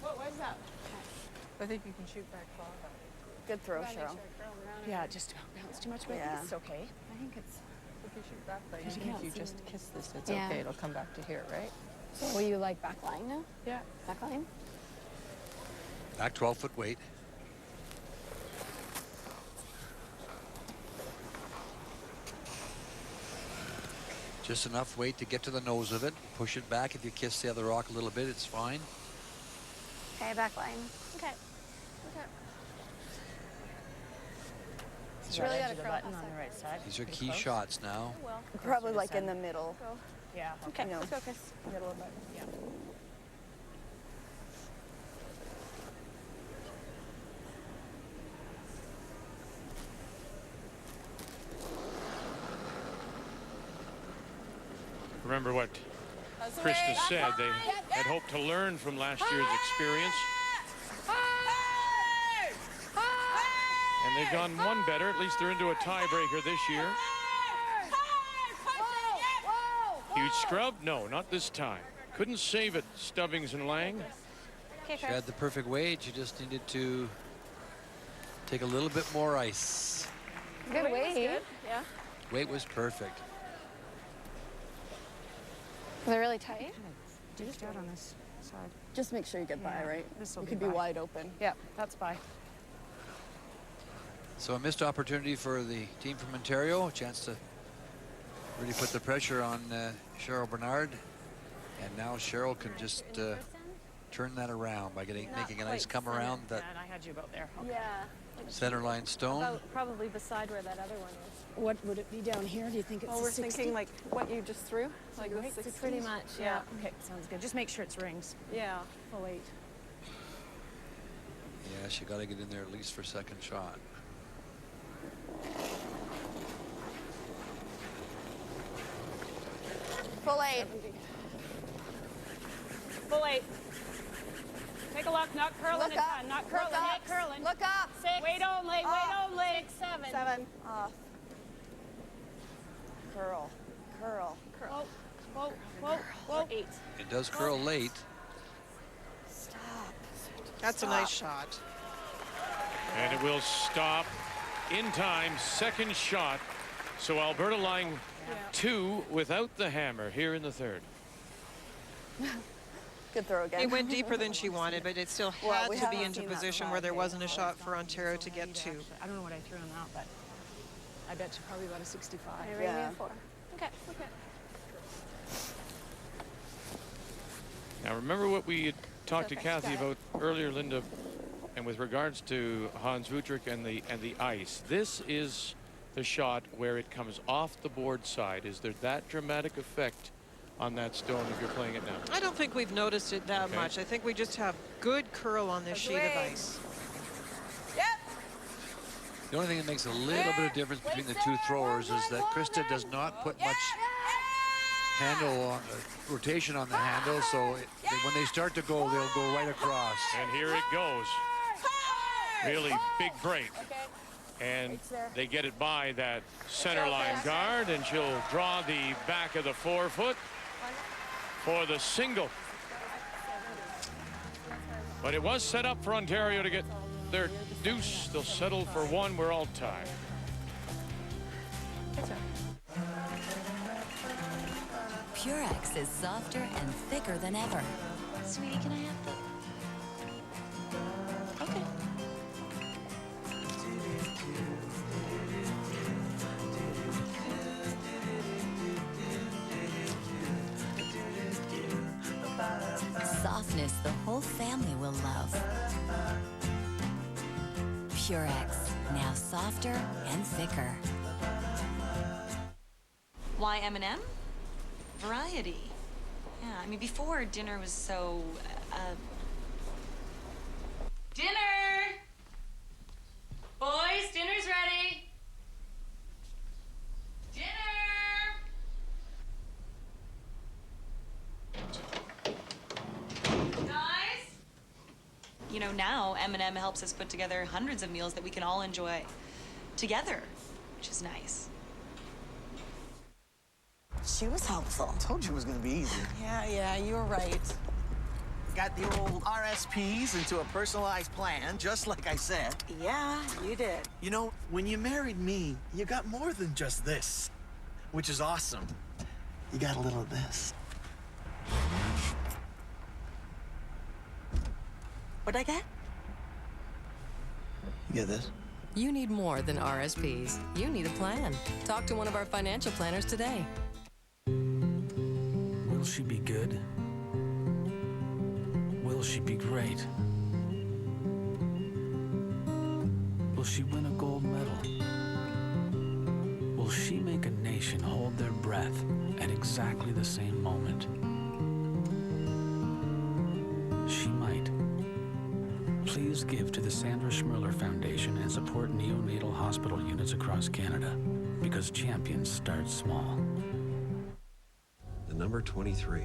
Where's that? I think you can shoot back far. Good throw, Cheryl. Yeah, just don't bounce too much, but I think it's okay. I think it's... If you shoot back, like, even if you just kiss this, it's okay. It'll come back to here, right? So will you like back line now? Yeah. Back line? Back 12-foot weight. Just enough weight to get to the nose of it. Push it back. If you kiss the other rock a little bit, it's fine. Okay, back line. Okay. It's really got a button on the right side. These are key shots now. Probably like in the middle. Yeah. Okay, let's go, Chris. Middle of it. Yeah. Remember what Krista said. They had hoped to learn from last year's experience. And they've gone one better. At least they're into a tiebreaker this year. Huge scrub? No, not this time. Couldn't save it, Stubbings and Lang. She had the perfect weight. She just needed to take a little bit more ice. Good weight. Yeah. Weight was perfect. Was it really tight? Just out on this side. Just make sure you get by, right? This will You could be wide open. Yep, that's by. So a missed opportunity for the team from Ontario. A chance to really put the pressure on Cheryl Bernard. And now Cheryl can just turn that around by making a nice come around. That And I had you about there. Okay. Yeah. Center line stone. Probably beside where that other one is. What would it be down here? Do you think it's Well, a we're 60? thinking like what you just threw, like the Right, 60s. pretty much. Yeah. Okay, sounds good. Just make sure it's rings. Yeah. Full 8. Yeah, she got to get in there at least for second shot. Full 8. Full 8. Take a look. Not curling Look in up. time. Not Look curling. up. Not curling. Look up. 6. Wait only. Wait only. 6, 7. 7. Off. Curl. Curl. Whoa. Whoa. Whoa. Whoa. 8. It does curl late. Stop. That's a nice shot. And it will stop in time. Second shot. So Alberta lying 2 without the hammer here in the third. Good throw again. It went deeper than she wanted, but it still Well, had we to be haven't into seen that position live where there yet. wasn't a shot for Ontario to get to. I don't know what I threw on that, but I bet you probably about a 65. Yeah. 4. Okay. Okay. Now remember what we had talked to Kathy about earlier, Linda, and with regards to Hans Vutrick and the ice. This is the shot where it comes off the board side. Is there that dramatic effect on that stone if you're playing it now? I don't think we've noticed it that Okay. much. I think we just have good curl on this sheet of ice. The only thing that makes a little bit of difference between the two throwers is that Krista does not put much handle on rotation on the handle, so when they start to go, they'll go right across. And here it goes. Really big break. And they get it by that center line guard, and she'll draw the back of the 4-foot for the single. But it was set up for Ontario to get their deuce. They'll settle for 1. We're all tied. Purex is softer and thicker than ever. Sweetie, can I have the... Okay. Softness the whole family will love. Purex, now softer and thicker. Why M&M? Variety. Yeah, I mean, before dinner was so, Dinner! Boys, dinner's ready! Dinner! Guys? You know, now M&M helps us put together hundreds of meals that we can all enjoy together, which is nice. She was helpful. Told you it was gonna be easy. Yeah, you were right. Got the old RSPs into a personalized plan, just like I said. Yeah, you did. You know, when you married me, you got more than just this, which is awesome. You got a little of this. What'd I get? You get this? You need more than RSPs. You need a plan. Talk to one of our financial planners today. Will she be good? Will she be great? Will she win a gold medal? Will she make a nation hold their breath at exactly the same moment? She might. Please give to the Sandra Schmirler Foundation and support neonatal hospital units across Canada, because champions start small. The number 23,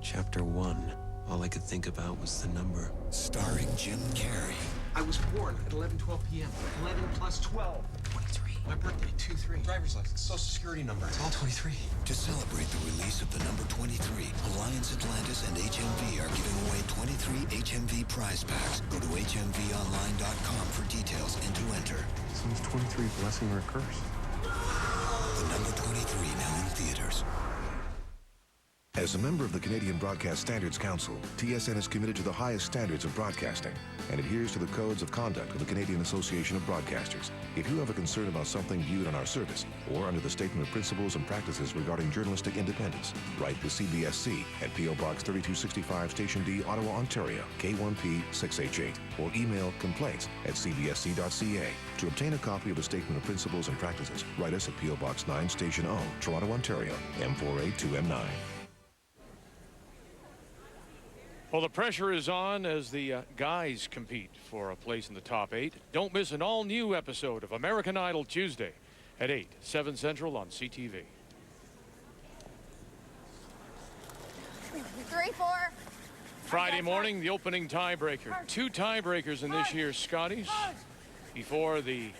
chapter 1. All I could think about was the number. Starring Jim Carrey. I was born at 11:12 p.m. 11 plus 12. 23. My birthday, 2-3. Driver's license, social security number. It's all 23. To celebrate the release of the number 23, Alliance Atlantis and HMV are giving away 23 HMV prize packs. Go to hmvonline.com for details and to enter. So is 23 a blessing or a curse? The number 23 now in theaters. As a member of the Canadian Broadcast Standards Council, TSN is committed to the highest standards of broadcasting and adheres to the codes of conduct of the Canadian Association of Broadcasters. If you have a concern about something viewed on our service or under the Statement of Principles and Practices regarding journalistic independence, write to CBSC at P.O. Box 3265, Station D, Ottawa, Ontario, K1P 6H8, or email complaints@cbsc.ca. To obtain a copy of the Statement of Principles and Practices, write us at P.O. Box 9, Station O, Toronto, Ontario, M482M9. Well, the pressure is on as the guys compete for a place in the top 8. Don't miss an all-new episode of American Idol Tuesday at 8, 7 Central on CTV. 3, 4. Friday morning, the opening tiebreaker. 2 tiebreakers in this year's Scotties before the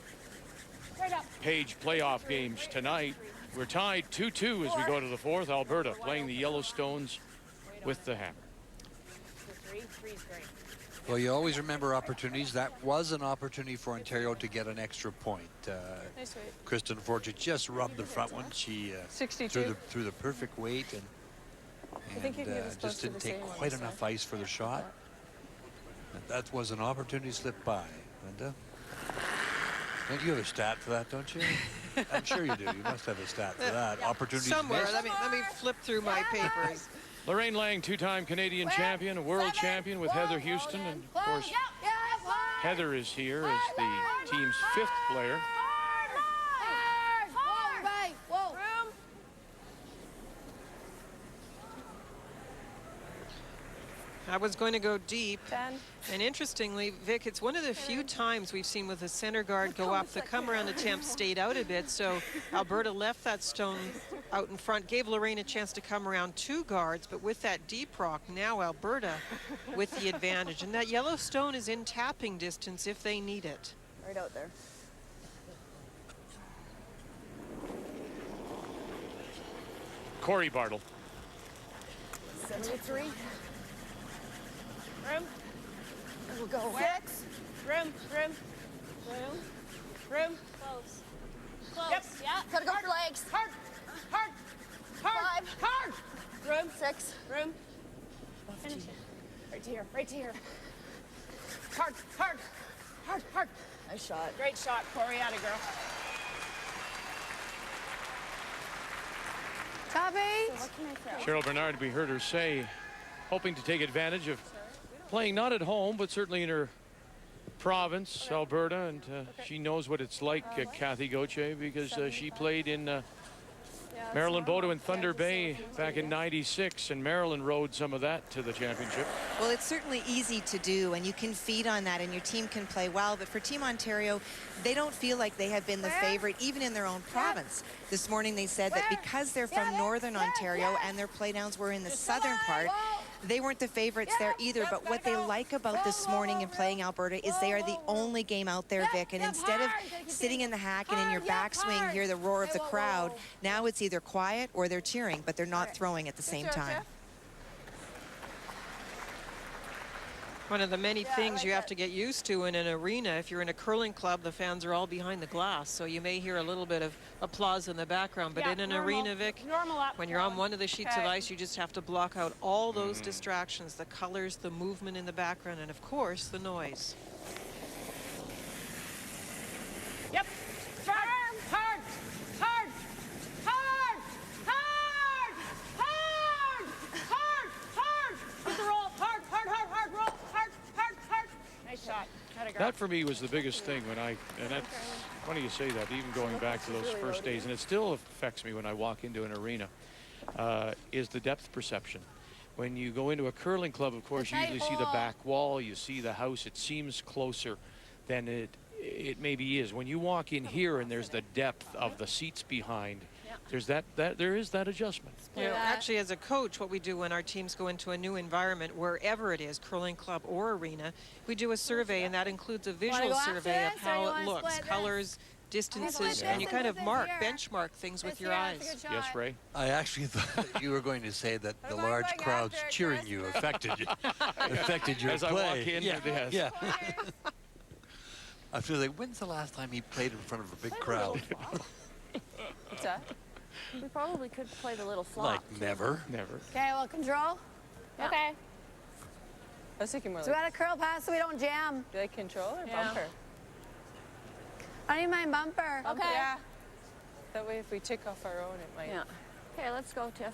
Page playoff games tonight. We're tied 2-2 as we go to the 4th. Alberta playing the Yellowstones with the hammer. Well, you always remember opportunities. That was an opportunity for Ontario to get an extra point. Krista, unfortunately, just rubbed the front one. She threw the perfect weight and just didn't take quite enough ice for the shot. And that was an opportunity slipped by. Linda, don't you have a stat for that, don't you? I'm sure you do. You must have a stat for that. Opportunities somewhere. missed. Let me flip through my papers. Lorraine Lang, 2-time Canadian champion, a world champion with Heather Houston. And, of course, Heather is here as the team's 5th player. I was going to go deep. And interestingly, Vic, it's one of the few times we've seen with the center guard go up. The come-around attempt stayed out a bit, so Alberta left that stone out in front, gave Lorraine a chance to come around 2 guards, but with that deep rock, now Alberta with the advantage. And that yellow stone is in tapping distance if they need it. Right out there. Corey Bartle. 73. Room. We'll go 6. Room. Close. Yep. Yeah. Gotta go for legs. Hard. 5. Room. 6. Room. Finish it. Right to here. Hard. Nice shot. Great shot, Corey. Atta girl. Top 8. So what can I throw? Cheryl Bernard, we heard her say, hoping to take advantage of playing not at home, but certainly in her province, Alberta, and she knows what it's like, Kathy Gauthier, because she played in Maryland Bodo and Thunder Bay back in '96, and Maryland rode some of that to the championship. Well, it's certainly easy to do, and you can feed on that, and your team can play well. But for Team Ontario, they don't feel like they have been the favorite, even in their own province. This morning they said that because they're from Northern Ontario and their playdowns were in the southern part, they weren't the favorites there either. But what they like about this morning in playing Alberta is they are the only game out there, Vic. And instead of sitting in the hack and in your backswing hear the roar of the crowd, now it's either quiet or they're cheering, but they're not throwing at the same time. One of the many things you have to get used to in an arena. If you're in a curling club, the fans are all behind the glass, so you may hear a little bit of applause in the background. But in an arena, Vic, when you're on one of the sheets of ice, you just have to block out all those distractions, the colors, the movement in the background, and of course, the noise. Yep. Hard. Put the roll. Hard. Roll. Hard. Nice shot. That for me was the biggest thing when and that's funny you say that, even going back to those first days, and it still affects me when I walk into an arena, is the depth perception. When you go into a curling club, of course, you usually see the back wall, you see the house, it seems closer than it maybe is. When you walk in here and there's the depth of the seats behind, there is that adjustment. You know, actually, as a coach, what we do when our teams go into a new environment, wherever it is, curling club or arena, we do a survey, and that includes a visual survey of how it looks, colors, distances, and you kind of benchmark things with your eyes. Yes, Ray? I actually thought you were going to say that the large crowds cheering you affected your As play. I walk in, yeah. I feel like, when's the last time he played in front of a big crowd? What's that? We probably could play the little flop. Like never. Never. Okay, well, control. Yeah. Okay. I was thinking more So we like, got a curl pass so we don't jam. do they control or Yeah. bumper? I don't even mind bumper. Bumper, yeah. That way if we tick off our own, it might. Yeah. Okay, let's go, Tiff.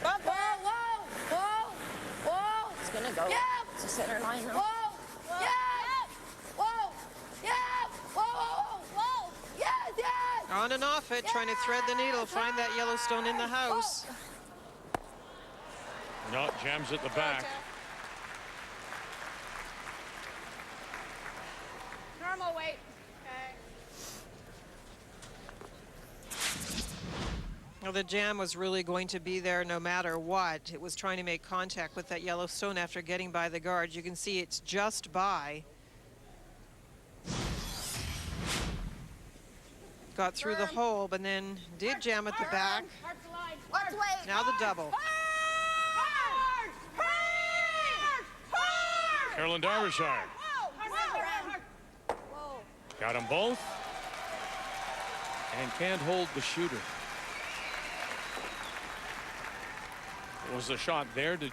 Bumper! Whoa, whoa, whoa, whoa. It's gonna go. Yep. It's a center line now. Whoa, whoa. Yep. Whoa, yep. Whoa, whoa, whoa, whoa. Yes, yes. On and off it, trying to thread the needle, find that Yellowstone in the house. No, jams at the back. Normal weight. Well, the jam was really going to be there no matter what. It was trying to make contact with that Yellowstone after getting by the guard. You can see it's just by. Got through the hole, but then did jam at the back. Now the double. Carolyn Derbyshire. Got them both. And can't hold the shooter. Was the shot there to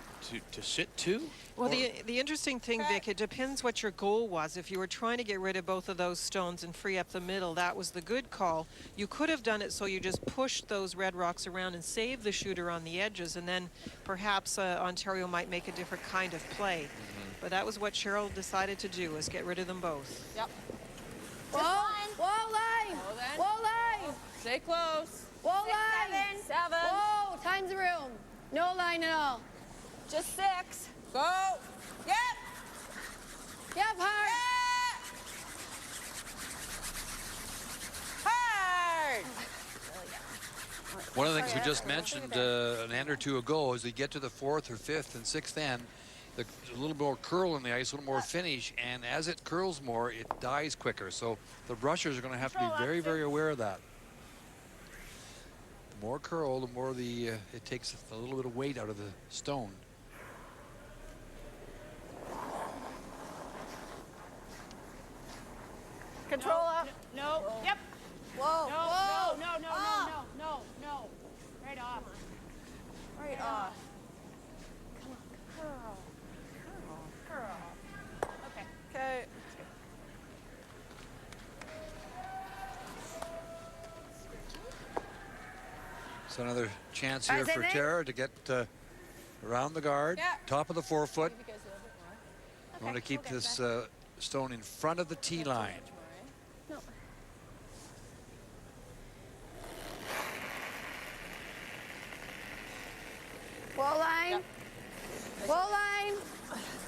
sit to? Well, the interesting thing, Vic, it depends what your goal was. If you were trying to get rid of both of those stones and free up the middle, that was the good call. You could have done it so you just pushed those red rocks around and saved the shooter on the edges, and then perhaps Ontario might make a different kind of play. But that was what Cheryl decided to do, was get rid of them both. Yep. Whoa, whoa line. Whoa line. Stay close. Whoa line. 7. Whoa, time's the room. No line at all. Just 6. Go. Yep. Yep, hard. Hard. One of the things we just mentioned an end or two ago is we get to the 4th or 5th and 6th end, there's a little more curl in the ice, a little more finish, and as it curls more, it dies quicker. So the brushers are going to have to be very, very aware of that. The more curl, the more it takes a little bit of weight out of the stone. Control up. No. Yep. Whoa. No, Whoa. no, no, no, Ah. no, no, no. Right off. Right off. Come on, curl. Curl. Okay. Okay. So another chance here Guys, for in it? Tara to get around the guard, Yeah. top of the forefoot. Give you guys a little bit more. We want to keep this stone in front of the tee line. No. Whoa line. Whoa line.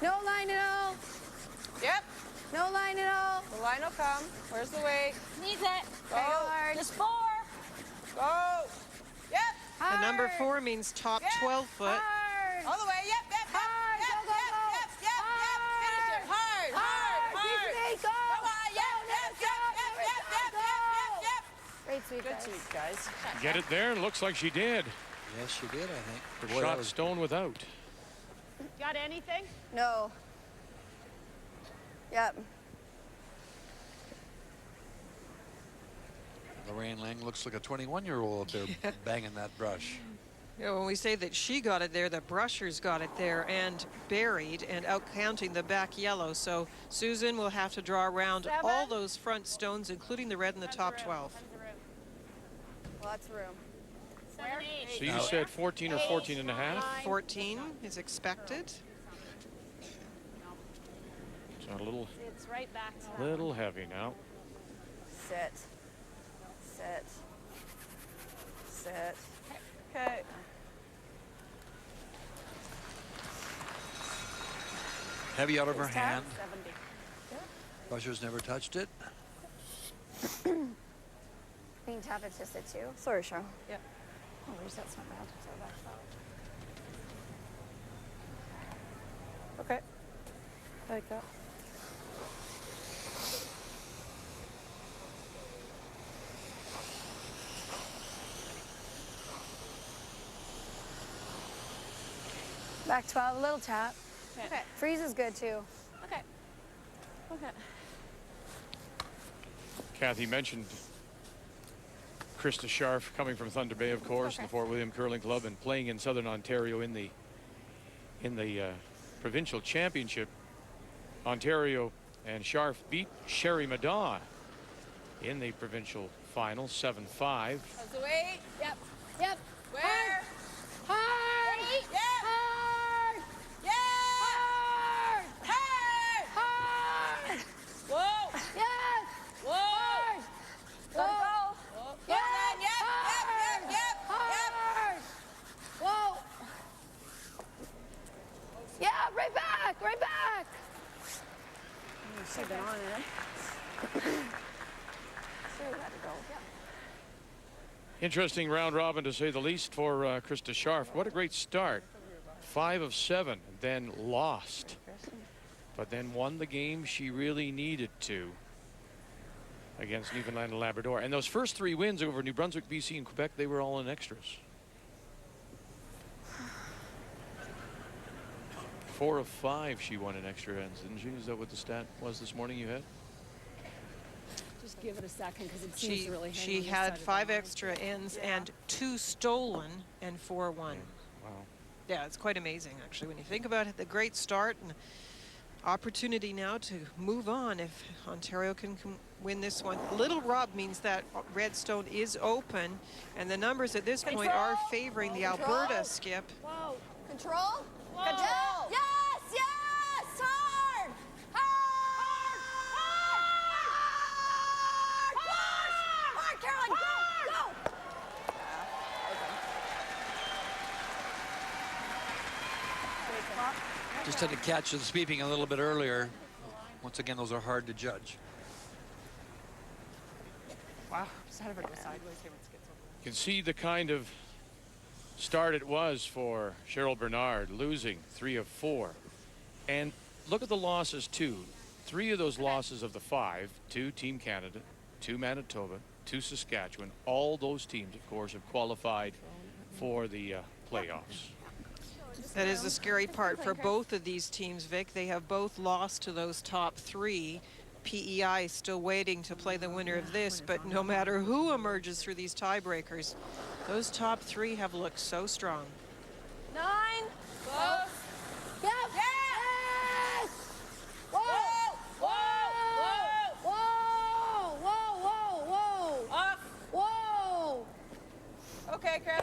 No line at all. Yep. No line at all. The line will come. Where's the weight? Needs it. Go. Hard. Just 4. Go. Yep. The number Hard. 4 means top Yeah. 12 foot. Hard. All the way. Yep. Yep. Yep. Hard. Yep. Go, go, Yep. go. Yep. Yep. Yep. Finish it. Hard. Hard. Hard. Keep Hard. me, go. Come on. Yep. Yep. Yep. Yep. Yep. Yep. Yep. Yep. Yep. Great sweep, Good guys. sweep, guys. Get it there. Looks like she did. Yes, she did, I think. Her Boy, that shot was- stone without. Got anything? No. Yep. Lorraine Lang looks like a 21-year-old up there banging that brush. Yeah, when we say that she got it there, the brushers got it there and buried and out counting the back yellow. So Susan will have to draw around all those front stones, including the red in the top 12. Lots of room. Where? 8. So you said 14 or 14 and a half? 14 is expected. So a little, It's right back to that. little heavy now. Sit. Sit. Sit. Okay. Heavy out of her It's 10, hand. 70. Brushers never touched it. Being tough, it's just a 2. Sorry, Cheryl. Yep. Oh, where's that's not bad. So that's not. Okay. I like that. Back 12, a little tap. Okay. Freeze is good too. Okay. Okay. Kathy mentioned Krista Scharf coming from Thunder Bay, of course, in the Fort William Curling Club, and playing in Southern Ontario in the provincial championship. Ontario and Scharf beat Sherry Madonna in the provincial final, 7-5. How's the weight? Yep. Yep. Where? Hard. Yep. Hard. Yeah. Hard. Hard. Hard. Whoa. Yes. Whoa. Hard. Let it Whoa. go. Yes. Yep. Hard. Whoa. Yeah, right back. Right back. She's been on it. Sure, let it go. Yep. Interesting round robin, to say the least, for Krista Scharf. What a great start. 5 of 7, then lost. But then won the game she really needed to against Newfoundland and Labrador. And those first 3 wins over New Brunswick, BC, and Quebec, they were all in extras. 4 of 5 she won in extra ends, didn't she? Is that what the stat was this morning you had? Just give it a second, because it seems to really hang on She this had side of the 5 line. extra ends and 2 stolen and 4 won. Wow. Yeah, it's quite amazing, actually, when you think about it. The great start and opportunity now to move on if Ontario can win this one. Little rub means that Redstone is open, and the numbers at this point are favoring the Alberta skip. Whoa. Control. Whoa. Control. Yes. Yes. Hard. Hard. Hard. Hard. Caroline. Go. Go. Just had to catch the sweeping a little bit earlier. Once again, those are hard to judge. Wow. Just had her go sideways here when it gets over. You can see the kind of start it was for Cheryl Bernard, losing 3 of 4. And look at the losses, too. 3 of those losses of the 5 to Team Canada, to Manitoba, to Saskatchewan. All those teams, of course, have qualified for the playoffs. That is the scary part for both of these teams, Vic. They have both lost to those top 3. PEI is still waiting to play the winner of this, but no matter who emerges through these tiebreakers, those top 3 have looked so strong. 9. Close. Yep. Yes. Whoa. Whoa. Whoa. Whoa. Whoa. Whoa. Whoa. Off. Whoa. Okay, Chris.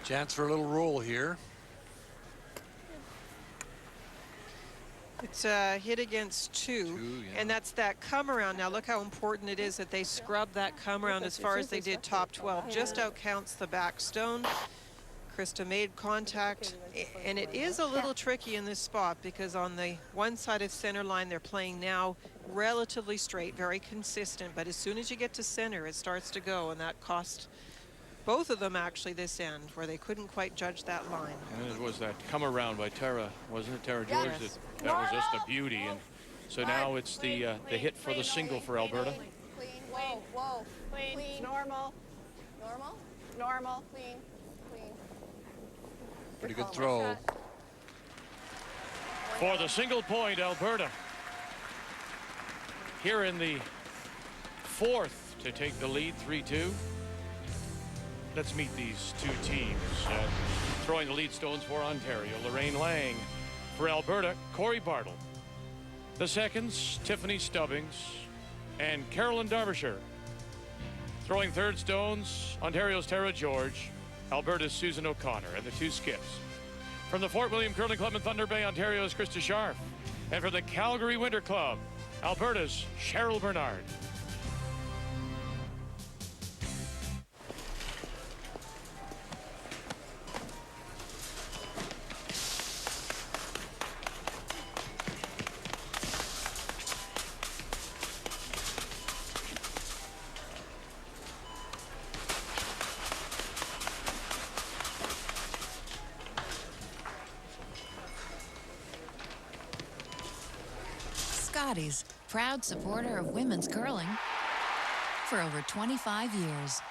Chance for a little roll here. It's a hit against 2, and that's that come around. Now look how important it is that they scrub that come around as far as they did top 12. Just outcounts the back stone. Krista made contact, and it is a little tricky in this spot because on the one side of center line they're playing now relatively straight, very consistent, but as soon as you get to center it starts to go, and that cost both of them actually this end where they couldn't quite judge that line. And it was that come around by Tara, wasn't it, Tara George? Yes. That was just a beauty. And so now it's the hit for the single for Alberta. Clean. Whoa. Whoa. Clean. Normal. Normal. Normal. Clean. Clean. Pretty good throw. For the single point, Alberta. Here in the 4th to take the lead, 3-2. Let's meet these 2 teams. Throwing the lead stones for Ontario, Lorraine Lang. For Alberta, Corey Bartle. The seconds, Tiffany Stubbings and Carolyn Derbyshire. Throwing third stones, Ontario's Tara George, Alberta's Susan O'Connor, and the 2 skips. From the Fort William Curling Club in Thunder Bay, Ontario's Krista Scharf. And from the Calgary Winter Club, Alberta's Cheryl Bernard. Scotties, proud supporter of women's curling for over 25 years.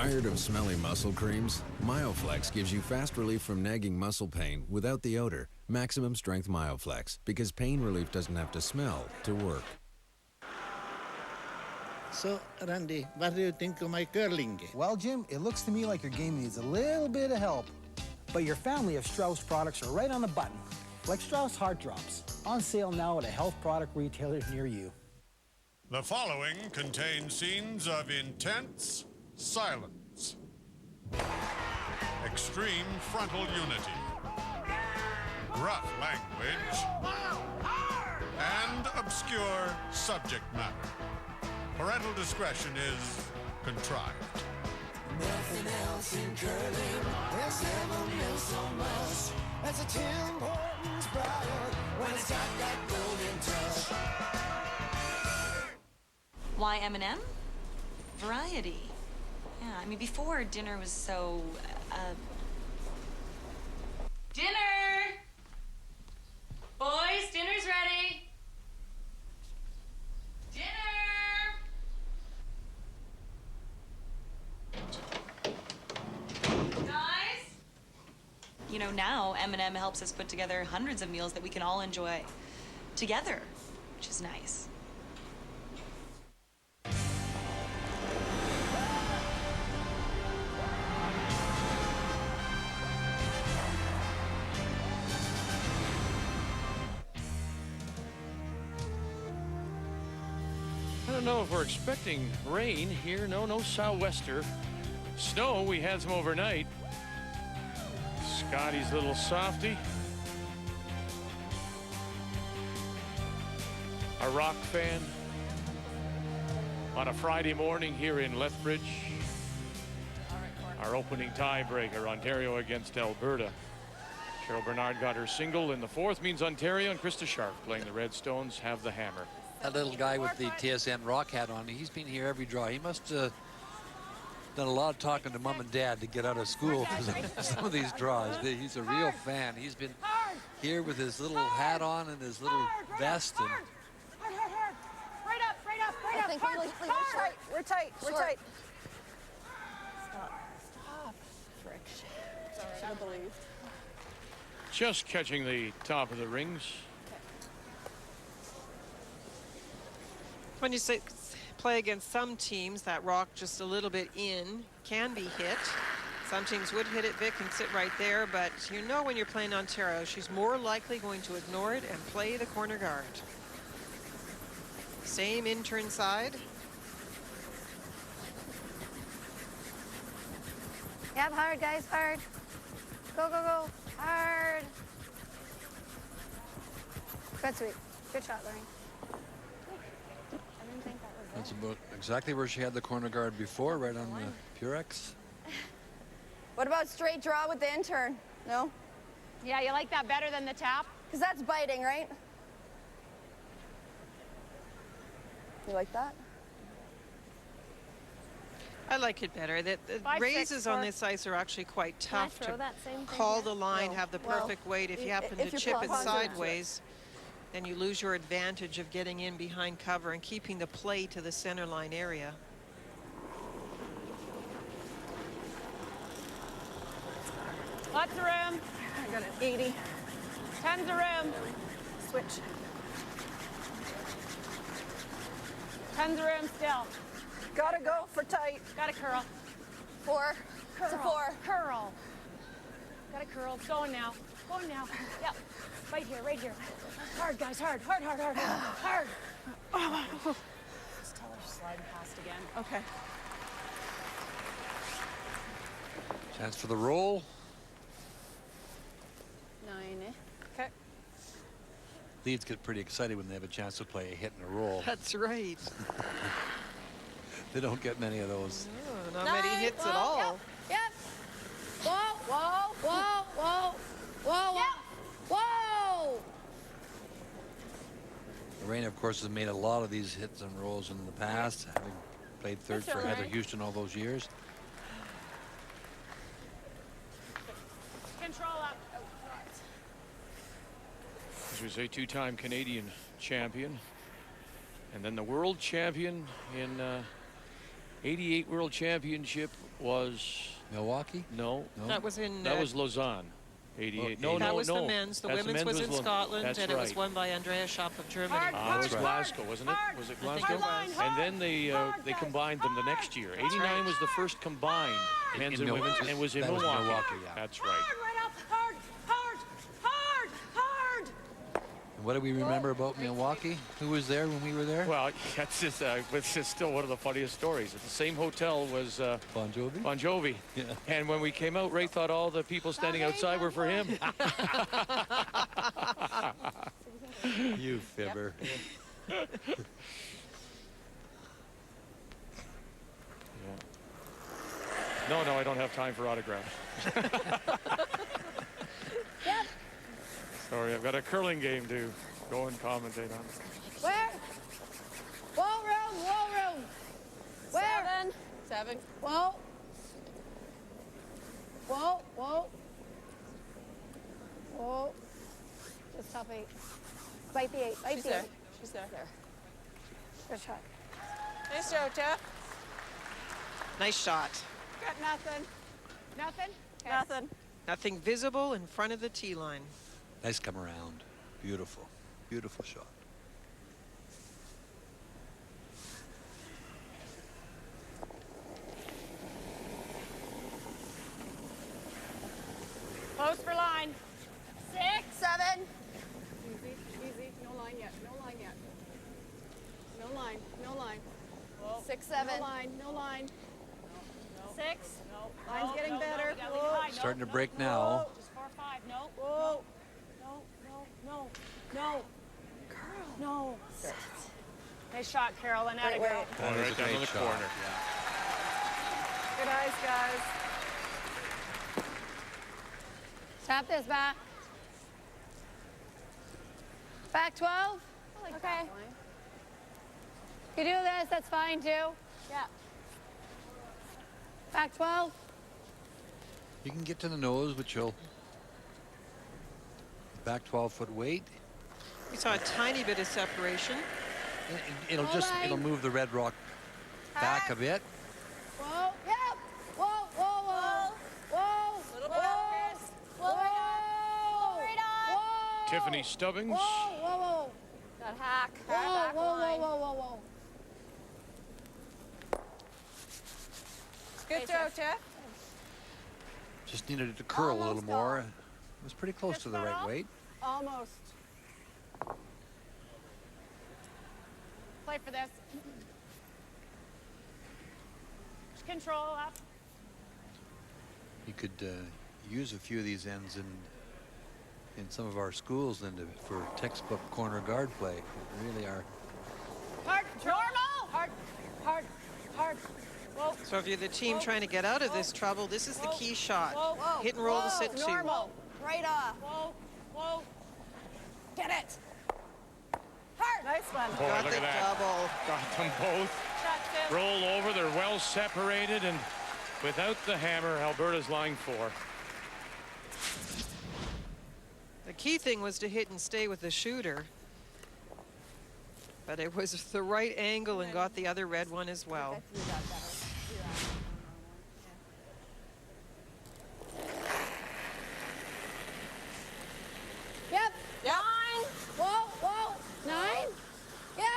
Tired of smelly muscle creams? Myoflex gives you fast relief from nagging muscle pain without the odor. Maximum strength Myoflex, because pain relief doesn't have to smell to work. So, Randy, what do you think of my curling game? Well, Jim, it looks to me like your game needs a little bit of help. But your family of Strauss products are right on the button. Like Strauss Heart Drops, on sale now at a health product retailer near you. The following contains scenes of intense silence, extreme frontal unity, gruff language, and obscure subject matter. Parental discretion is contrived. Nothing else in curling has ever meant so much as a Tim Hortons bride when it's got that golden touch. Why M&M? Variety. Yeah, I mean, before dinner was so, Dinner! Boys, dinner's ready! Dinner! Guys? You know, now M&M helps us put together hundreds of meals that we can all enjoy together, which is nice. I don't know if we're expecting rain here. No sou'wester. Snow, we had some overnight. Scotty's little softy. A rock fan on a Friday morning here in Lethbridge. Our opening tiebreaker, Ontario against Alberta. Cheryl Bernard got her single in the fourth, means Ontario and Krista Scharf playing the Redstones have the hammer. That little guy with the TSN rock hat on, he's been here every draw. He must have done a lot of talking to mom and dad to get out of school for some of these draws. He's a real fan. He's been here with his little hat on and his little vest. And Right up. I think we're tight. We're tight. Short. Stop. Frick. Should have believed. Just catching the top of the rings. When you say play against some teams, that rock just a little bit in can be hit. Some teams would hit it, Vic, and sit right there, but you know when you're playing Ontario, she's more likely going to ignore it and play the corner guard. Same intern side. Yep, hard, guys, hard. Go. Hard. Good sweep. Good shot, Lorraine. that's about exactly where she had the corner guard before, right on the Purex. What about straight draw with the intern? No? Yeah, you like that better than the tap? Because that's biting, right? You like that? I like it better. The raises on this ice are actually quite tough to call the line, have the perfect weight. If you happen to chip it sideways, then you lose your advantage of getting in behind cover and keeping the play to the center line area. Lots of room. I got an 80. Tons of room. Switch. Tons of room still. Gotta go for tight. Gotta curl. 4. Curl. It's a 4. Curl. Gotta curl. Going now. Yep. Right here. Hard, guys. Hard. Just tell her she's sliding past again. Okay. Chance for the roll. 9. Okay. Leads get pretty excited when they have a chance to play a hit and a roll. That's right. They don't get many of those. No, not many hits at all. Yep. Whoa. Lorraine, of course, has made a lot of these hits and rolls in the past, having played third for Heather Houston all those years. Control up. As we say, two-time Canadian champion. And then the world champion in 88 World Championship was Milwaukee. No, That was in. that was Lausanne, 88. No, that no, was no. the men's. The That's women's was in Scotland, That's and right. it was won by Andrea Schopp of Germany. It was Glasgow, wasn't it? Was it Glasgow? And then they combined them the next year. 89 was the first combined men's and women's, and was in That was Milwaukee. Milwaukee, yeah. That's right. Right up, hard, hard, hard, hard. And what do we remember about Milwaukee? Who was there when we were there? Well, that's just, it's just still one of the funniest stories. At the same hotel was Bon Jovi. Bon Jovi. Yeah. And when we came out, Ray thought all the people standing outside were for him. You fibber. Yeah. No, I don't have time for autographs. Sorry, I've got a curling game to go and commentate on. Where? Wall room. Where? 7. Whoa. Whoa. Just top 8. Bite the 8. Bite She's the there. 8. She's there. Good shot. Nice show, Jeff. Nice shot. Got nothing. Nothing? Nothing. Nothing visible in front of the tee line. Nice come around. Beautiful. Beautiful shot. Close for line. 6. 7. Easy. No line yet. No line yet. No line. Whoa. 6, 7. No line. 6. No. Line's getting better. Starting to break now. Just 4 or 5. No. Whoa. No. Girl. No. Nice shot, Carolyn. Atta girl. Going right down in the corner. Good eyes, guys. Tap this back. Back 12. Okay. You do this, that's fine too. Yeah. Back 12. You can get to the nose, which you'll back 12-foot weight. We saw a tiny bit of separation. It'll move the red rock back a bit. Whoa. Yep. Whoa. Little bit up, Chris. Whoa. Tiffany Stubbings. Whoa. That hack. Whoa. Good throw, Jeff. Just needed it to curl a little more. It was pretty close to the right weight. Almost. Play for this. Just control up. You could use a few of these ends in some of our schools for textbook corner guard play. They really are. Hard. Normal. Hard. Whoa. So if you're the team trying to get out of this trouble, this is the key shot. Whoa. Hit and roll to sit 2. Normal. Right off. Whoa. Get it. Hard. Nice one. Boy, Got look the at that. double. Got them both. Shot 2. Roll over. They're well separated, and without the hammer, Alberta's line 4. The key thing was to hit and stay with the shooter. But it was the right angle and got the other red one as well. Yep. 9. Whoa. 9. Yes.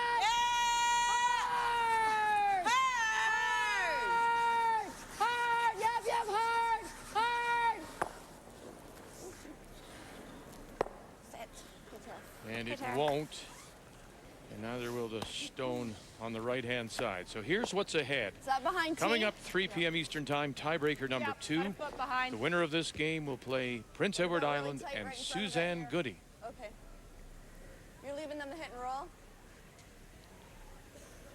Hard. Yep. Hard. Sit. And it won't. And neither will the stone on the right-hand side. So here's what's ahead. Is that behind Coming team? up 3 p.m. Eastern Time, tiebreaker number 2. Foot behind. The winner of this game will play Prince Edward really Island tight and right in front of that Suzanne here. Goody. Okay. You're leaving them to hit and roll?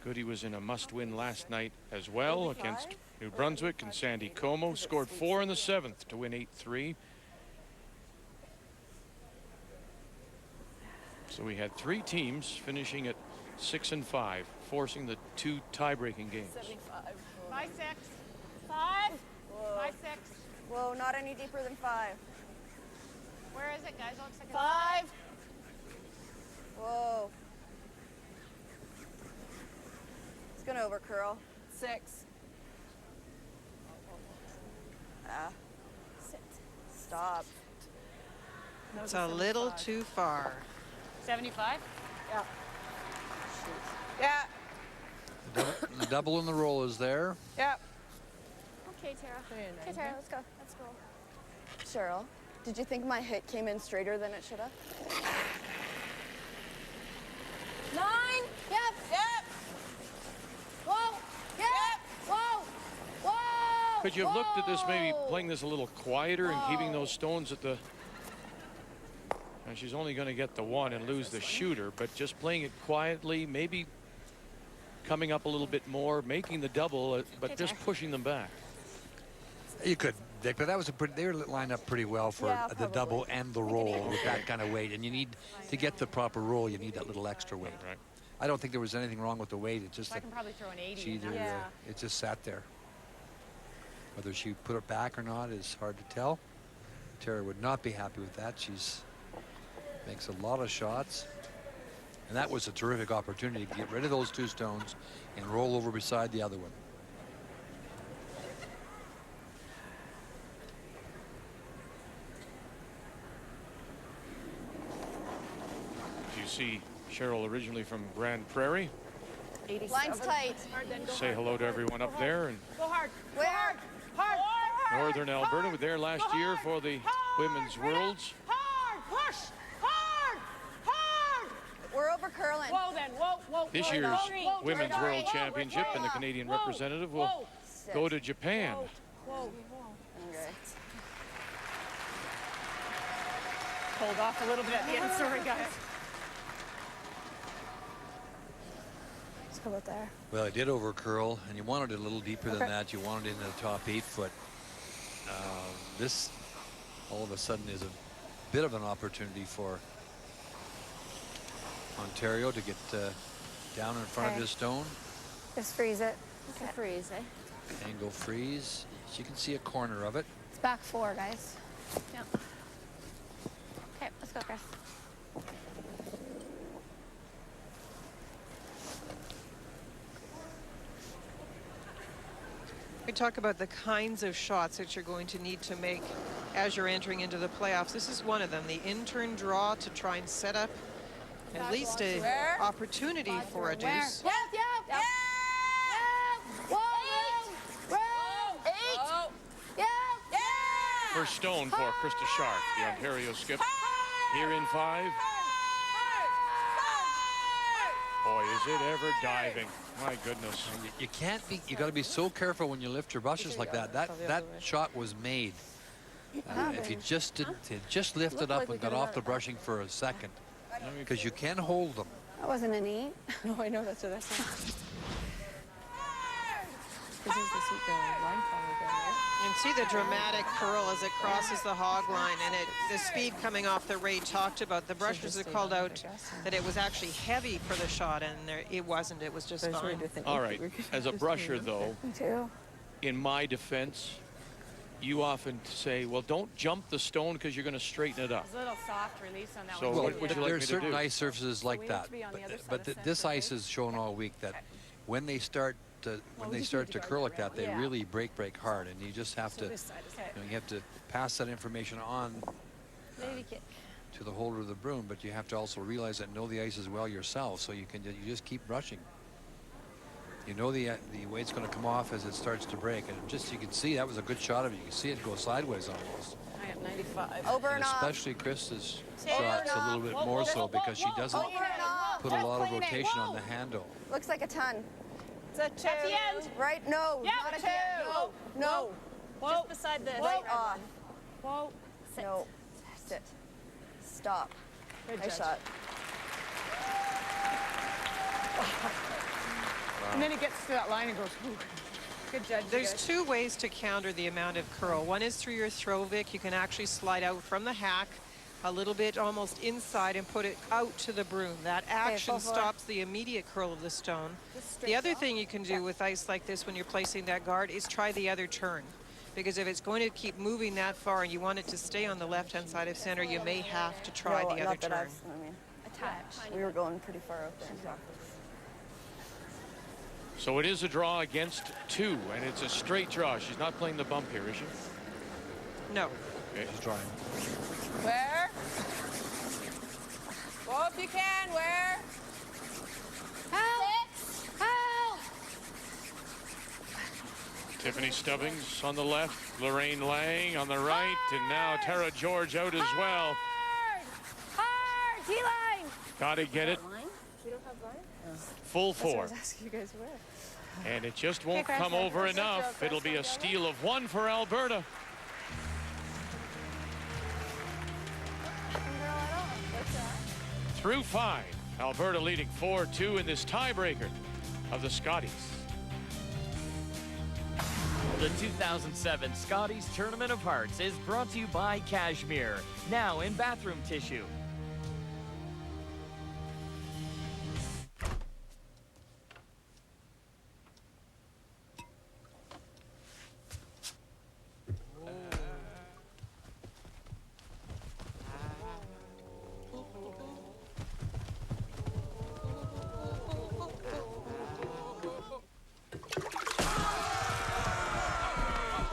Goody was in a must-win last night as well against New Brunswick, and Sandy Como scored 4 in the 7th to win 8-3. So we had 3 teams finishing at 6 and 5, forcing the 2 tie-breaking games. 75. 5, 6. 5. 5, 6. Whoa, not any deeper than 5. Where is it, guys? It looks like 5. Whoa. It's gonna overcurl. 6. Sit. Stop. It's a little too far. 75? Yeah. Yeah. The double in the roll is there. Yeah. Okay, Tara. Okay, Tara, let's go. Let's go. Cheryl, did you think my hit came in straighter than it should have? 9. Yep. Yep. Whoa. Yep. Whoa. Whoa. Could you have looked at this, maybe playing this a little quieter and keeping those stones at the... And she's only going to get the 1 and lose the shooter, but just playing it quietly, maybe coming up a little bit more, making the double, but just pushing them back. You could, Dick, but that was a pretty, they were lined up pretty well for the double and the roll with that kind of weight. And you need, to get the proper roll, you need that little extra weight. Right. I don't think there was anything wrong with the weight. It's just So I that can probably throw an 80. she either, it just sat there. Whether she put it back or not is hard to tell. Tara would not be happy with that. She's makes a lot of shots. And that was a terrific opportunity to get rid of those 2 stones and roll over beside the other one. You see Cheryl originally from Grand Prairie. Line's tight. Say hello to everyone up there. And Go hard. Where? Hard. Hard. Northern Alberta were there last year for the Women's Worlds. Hard. Push. Hard. Hard. We're over curling. Whoa, then. Whoa, whoa. This whoa, year's whoa, Women's whoa, World whoa, Championship whoa, and the Canadian whoa, representative will whoa. go to Japan. Whoa. Okay. Hold off a little bit at the end. Sorry, guys. Let's go about there. Well, it did over curl, and you wanted it a little deeper than that. You wanted it in the top 8 foot. This, all of a sudden, is a bit of an opportunity for Ontario to get down in front of this stone. Just freeze it. Okay. Freeze, eh? Angle freeze. So you can see a corner of it. It's back 4, guys. Yep. Okay, let's go, Chris. We talk about the kinds of shots that you're going to need to make as you're entering into the playoffs. This is one of them, the intern draw to try and set up at least an opportunity for a deuce. Yep, yep, yep. Whoa, 8. Yep, yeah. First stone for Krista Scharf, the Ontario skip. Here in 5. Boy, is it ever diving. My goodness. You can't be, you got to be so careful when you lift your brushes like that. That shot was made. If you just didn't, just lifted up and got off the brushing for a second, because you can hold them. That wasn't an 8. No, I know that's what that's not. This is the line follow again, right? You can see the dramatic curl as it crosses the hog line, and the speed coming off that Ray talked about. The brushers had called out that it was actually heavy for the shot, and it wasn't. It was just fine. All right, as a brusher, though, in my defense, you often say, well, don't jump the stone because you're going to straighten it up. There's a little soft release on that So one. what would you like There me are to certain do? ice surfaces like that, but this ice has shown all week that when they start to curl like that, they really break hard, and you just have to, you have to pass that information on to the holder of the broom, but you have to also realize that know the ice as well yourself, so you just keep brushing. You know the way it's going to come off as it starts to break, and just you can see that was a good shot of it. You can see it go sideways almost. I have 95. Over And and off. especially Krista's shots a little bit more so because she doesn't put a lot of rotation on the handle. Looks like a ton. It's a 2. At the end. Right? No. Yeah, not at 2. the end. No. No. Whoa. Just beside this. Right off. Whoa. Sit. No. Sit. Stop. Good Nice judge. shot. And then it gets to that line and goes, ooh. Good judge. There's 2 ways to counter the amount of curl. One is through your throw, Vic. You can actually slide out from the hack a little bit almost inside and put it out to the broom. That action stops the immediate curl of the stone. The other thing you can do with ice like this when you're placing that guard is try the other turn. Because if it's going to keep moving that far and you want it to stay on the left-hand side of center, you may have to try the other turn. A touch. We were going pretty far out there. So it is a draw against 2, and it's a straight draw. She's not playing the bump here, is she? No. Okay. She's trying. Where? Go if you can, where? Help! Help! Tiffany Stubbings on the left, Lorraine Lang on the right, and now Tara George out as well. Hard! T-line! Gotta get it. We don't have line? Full That's what I four. was asking you guys where. And it just won't Okay, come Krista. over Krista, enough. Krista, It'll be a Krista. steal of one for Alberta. Through 5, Alberta leading 4-2 in this tiebreaker of the Scotties. The 2007 Scotties Tournament of Hearts is brought to you by Cashmere, now in bathroom tissue.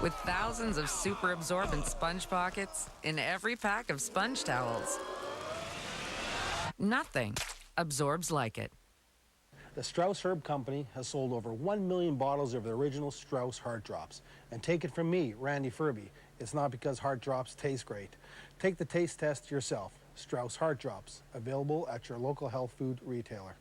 With thousands of super absorbent sponge pockets in every pack of sponge towels. Nothing absorbs like it. The Strauss Herb Company has sold over 1 million bottles of the original Strauss Heart Drops. And take it from me, Randy Furby, it's not because Heart Drops taste great. Take the taste test yourself. Strauss Heart Drops, available at your local health food retailer.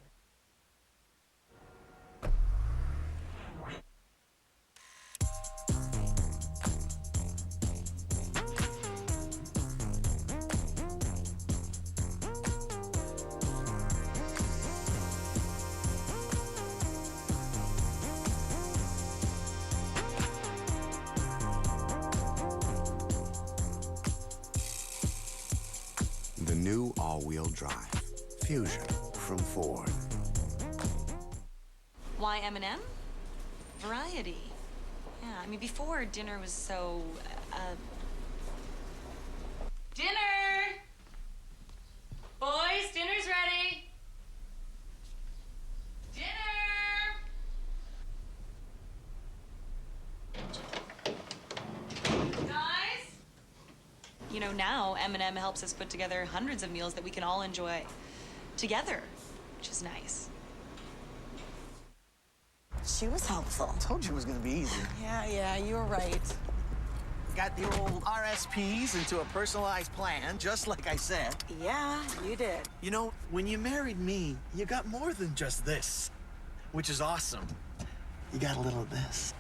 The new all-wheel drive Fusion from Ford. Why M&M? Variety. Yeah, I mean, before dinner was so, Dinner! Boys, dinner's ready! Dinner! Guys? You know, now M&M helps us put together hundreds of meals that we can all enjoy together, which is nice. She was helpful. I told you it was going to be easy. Yeah, you were right. Got the old RSPs into a personalized plan, just like I said. Yeah, you did. You know, when you married me, you got more than just this, which is awesome. You got a little of this.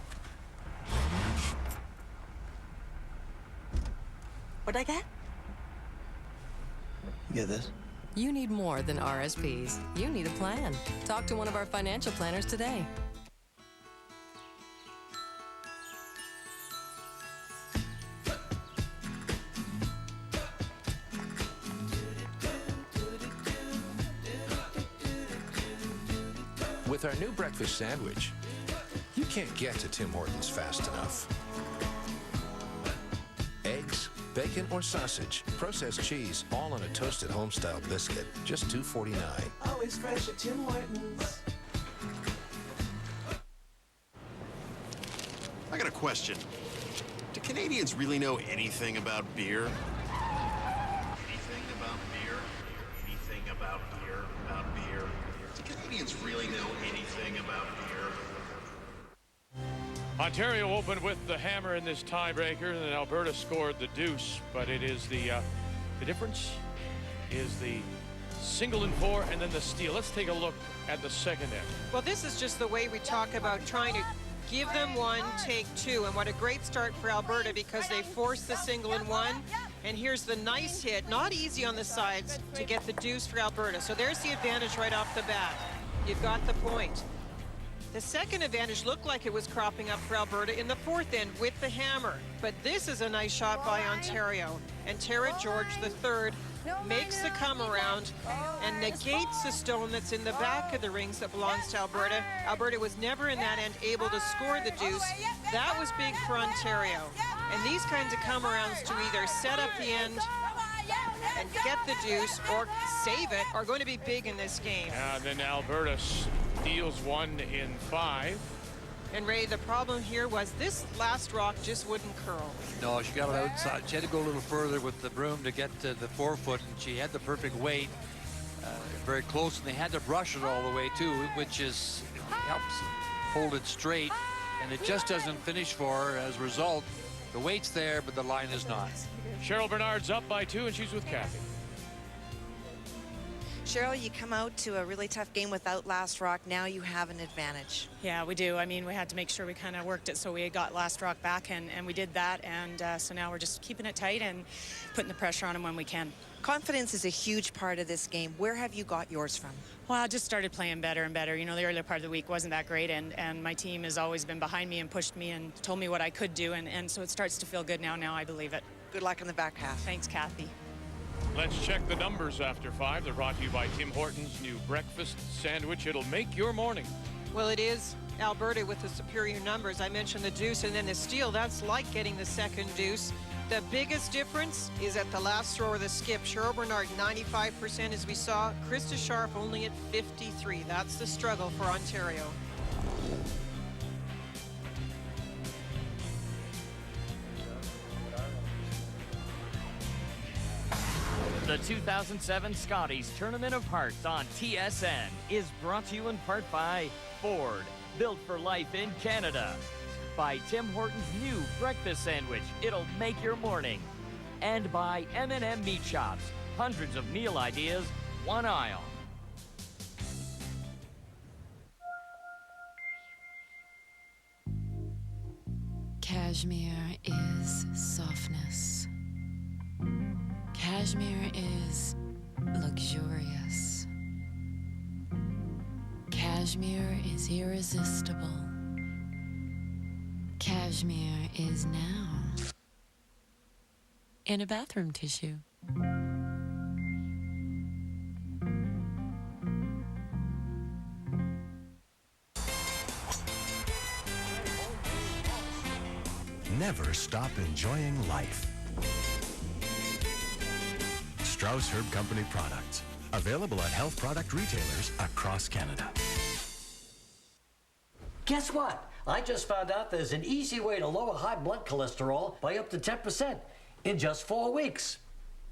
What'd I get? You get this? You need more than RSPs. You need a plan. Talk to one of our financial planners today. With our new breakfast sandwich, you can't get to Tim Hortons fast enough. Eggs, bacon, or sausage, processed cheese, all on a toasted home-style biscuit, just $2.49. Always fresh at Tim Hortons. I got a question. Do Canadians really know anything about beer? Anything about beer? Anything about beer? About beer? Do Canadians really know anything about beer? Ontario opened with the hammer in this tiebreaker, and then Alberta scored the deuce. But it is the difference is the single and 4, and then the steal. Let's take a look at the second end. Well, this is just the way we talk about trying to give them one, take two, and what a great start for Alberta because they forced the single and 1. And here's the nice hit, not easy on the sides, to get the deuce for Alberta. So there's the advantage right off the bat. You've got the point. The second advantage looked like it was cropping up for Alberta in the fourth end with the hammer. But this is a nice shot by Ontario. And Tara George III makes the come around and negates the stone that's in the back of the rings that belongs to Alberta. Alberta was never in that end able to score the deuce. That was big for Ontario. And these kinds of come arounds to either set up the end and get the deuce or save it are going to be big in this game. And then Alberta steals one in 5. And Ray, the problem here was this last rock just wouldn't curl. No, she got it outside. She had to go a little further with the broom to get to the forefoot, and she had the perfect weight, very close, and they had to brush it all the way too, which helps hold it straight, and it just doesn't finish for her. As a result, the weight's there, but the line is not. Cheryl Bernard's up by 2, and she's with Kathy. Cheryl, you come out to a really tough game without last rock. Now you have an advantage. Yeah, we do. I mean, we had to make sure we kind of worked it so we got last rock back, and we did that. And so now we're just keeping it tight and putting the pressure on them when we can. Confidence is a huge part of this game. Where have you got yours from? Well, I just started playing better and better. You know, the earlier part of the week wasn't that great, and my team has always been behind me and pushed me and told me what I could do, and so it starts to feel good now. Now I believe it. Good luck in the back half. Thanks, Kathy. Let's check the numbers after 5. They're brought to you by Tim Hortons' new breakfast sandwich. It'll make your morning. Well, it is Alberta with the superior numbers. I mentioned the deuce and then the steal. That's like getting the second deuce. The biggest difference is at the last throw or the skip. Cheryl Bernard, 95% as we saw. Krista Scharf only at 53. That's the struggle for Ontario. The 2007 Scotties Tournament of Hearts on TSN is brought to you in part by Ford, built for life in Canada. By Tim Hortons' new breakfast sandwich, it'll make your morning. And by M&M Meat Shops, hundreds of meal ideas, one aisle. Cashmere is softness. Cashmere is luxurious. Cashmere is irresistible. Cashmere is now in a bathroom tissue. Never stop enjoying life. Strauss Herb Company products. Available at health product retailers across Canada. Guess what? I just found out there's an easy way to lower high blood cholesterol by up to 10% in just 4 weeks.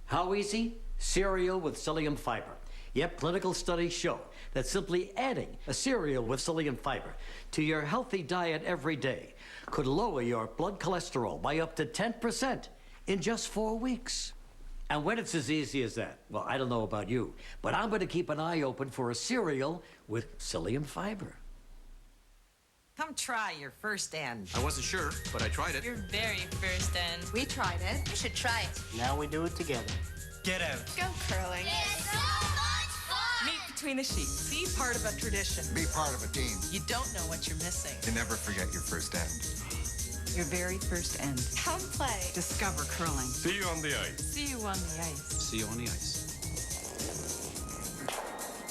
How easy? Cereal with psyllium fiber. Yep, clinical studies show that simply adding a cereal with psyllium fiber to your healthy diet every day could lower your blood cholesterol by up to 10% in just 4 weeks. And when it's as easy as that, well, I don't know about you, but I'm going to keep an eye open for a cereal with psyllium fiber. Come try your first end. I wasn't sure, but I tried it. Your very first end. We tried it. You should try it. Now we do it together. Get out. Go curling. It's so much fun! Meet between the sheets. Be part of a tradition. Be part of a team. You don't know what you're missing. You never forget your first end. Your very first end. Come play. Discover curling. See you on the ice. See you on the ice. See you on the ice.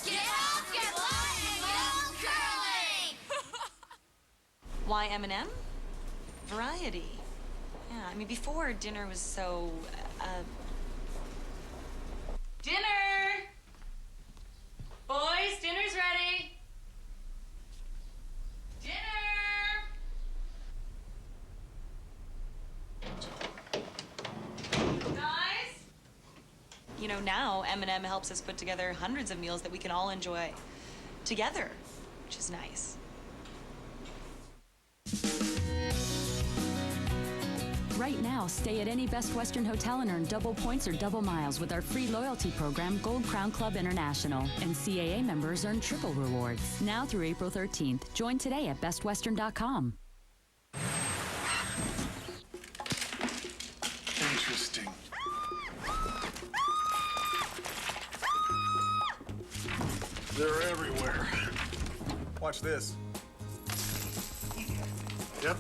Get off your butt and go curling! Why M&M? Variety. Yeah, I mean, before dinner was so, Dinner! Boys, dinner's ready. Dinner! Guys? You know, now M&M helps us put together hundreds of meals that we can all enjoy together, which is nice. Right now, stay at any Best Western hotel and earn double points or double miles with our free loyalty program, Gold Crown Club International. And CAA members earn triple rewards. Now through April 13th. Join today at bestwestern.com. Interesting. They're everywhere. Watch this. Yep,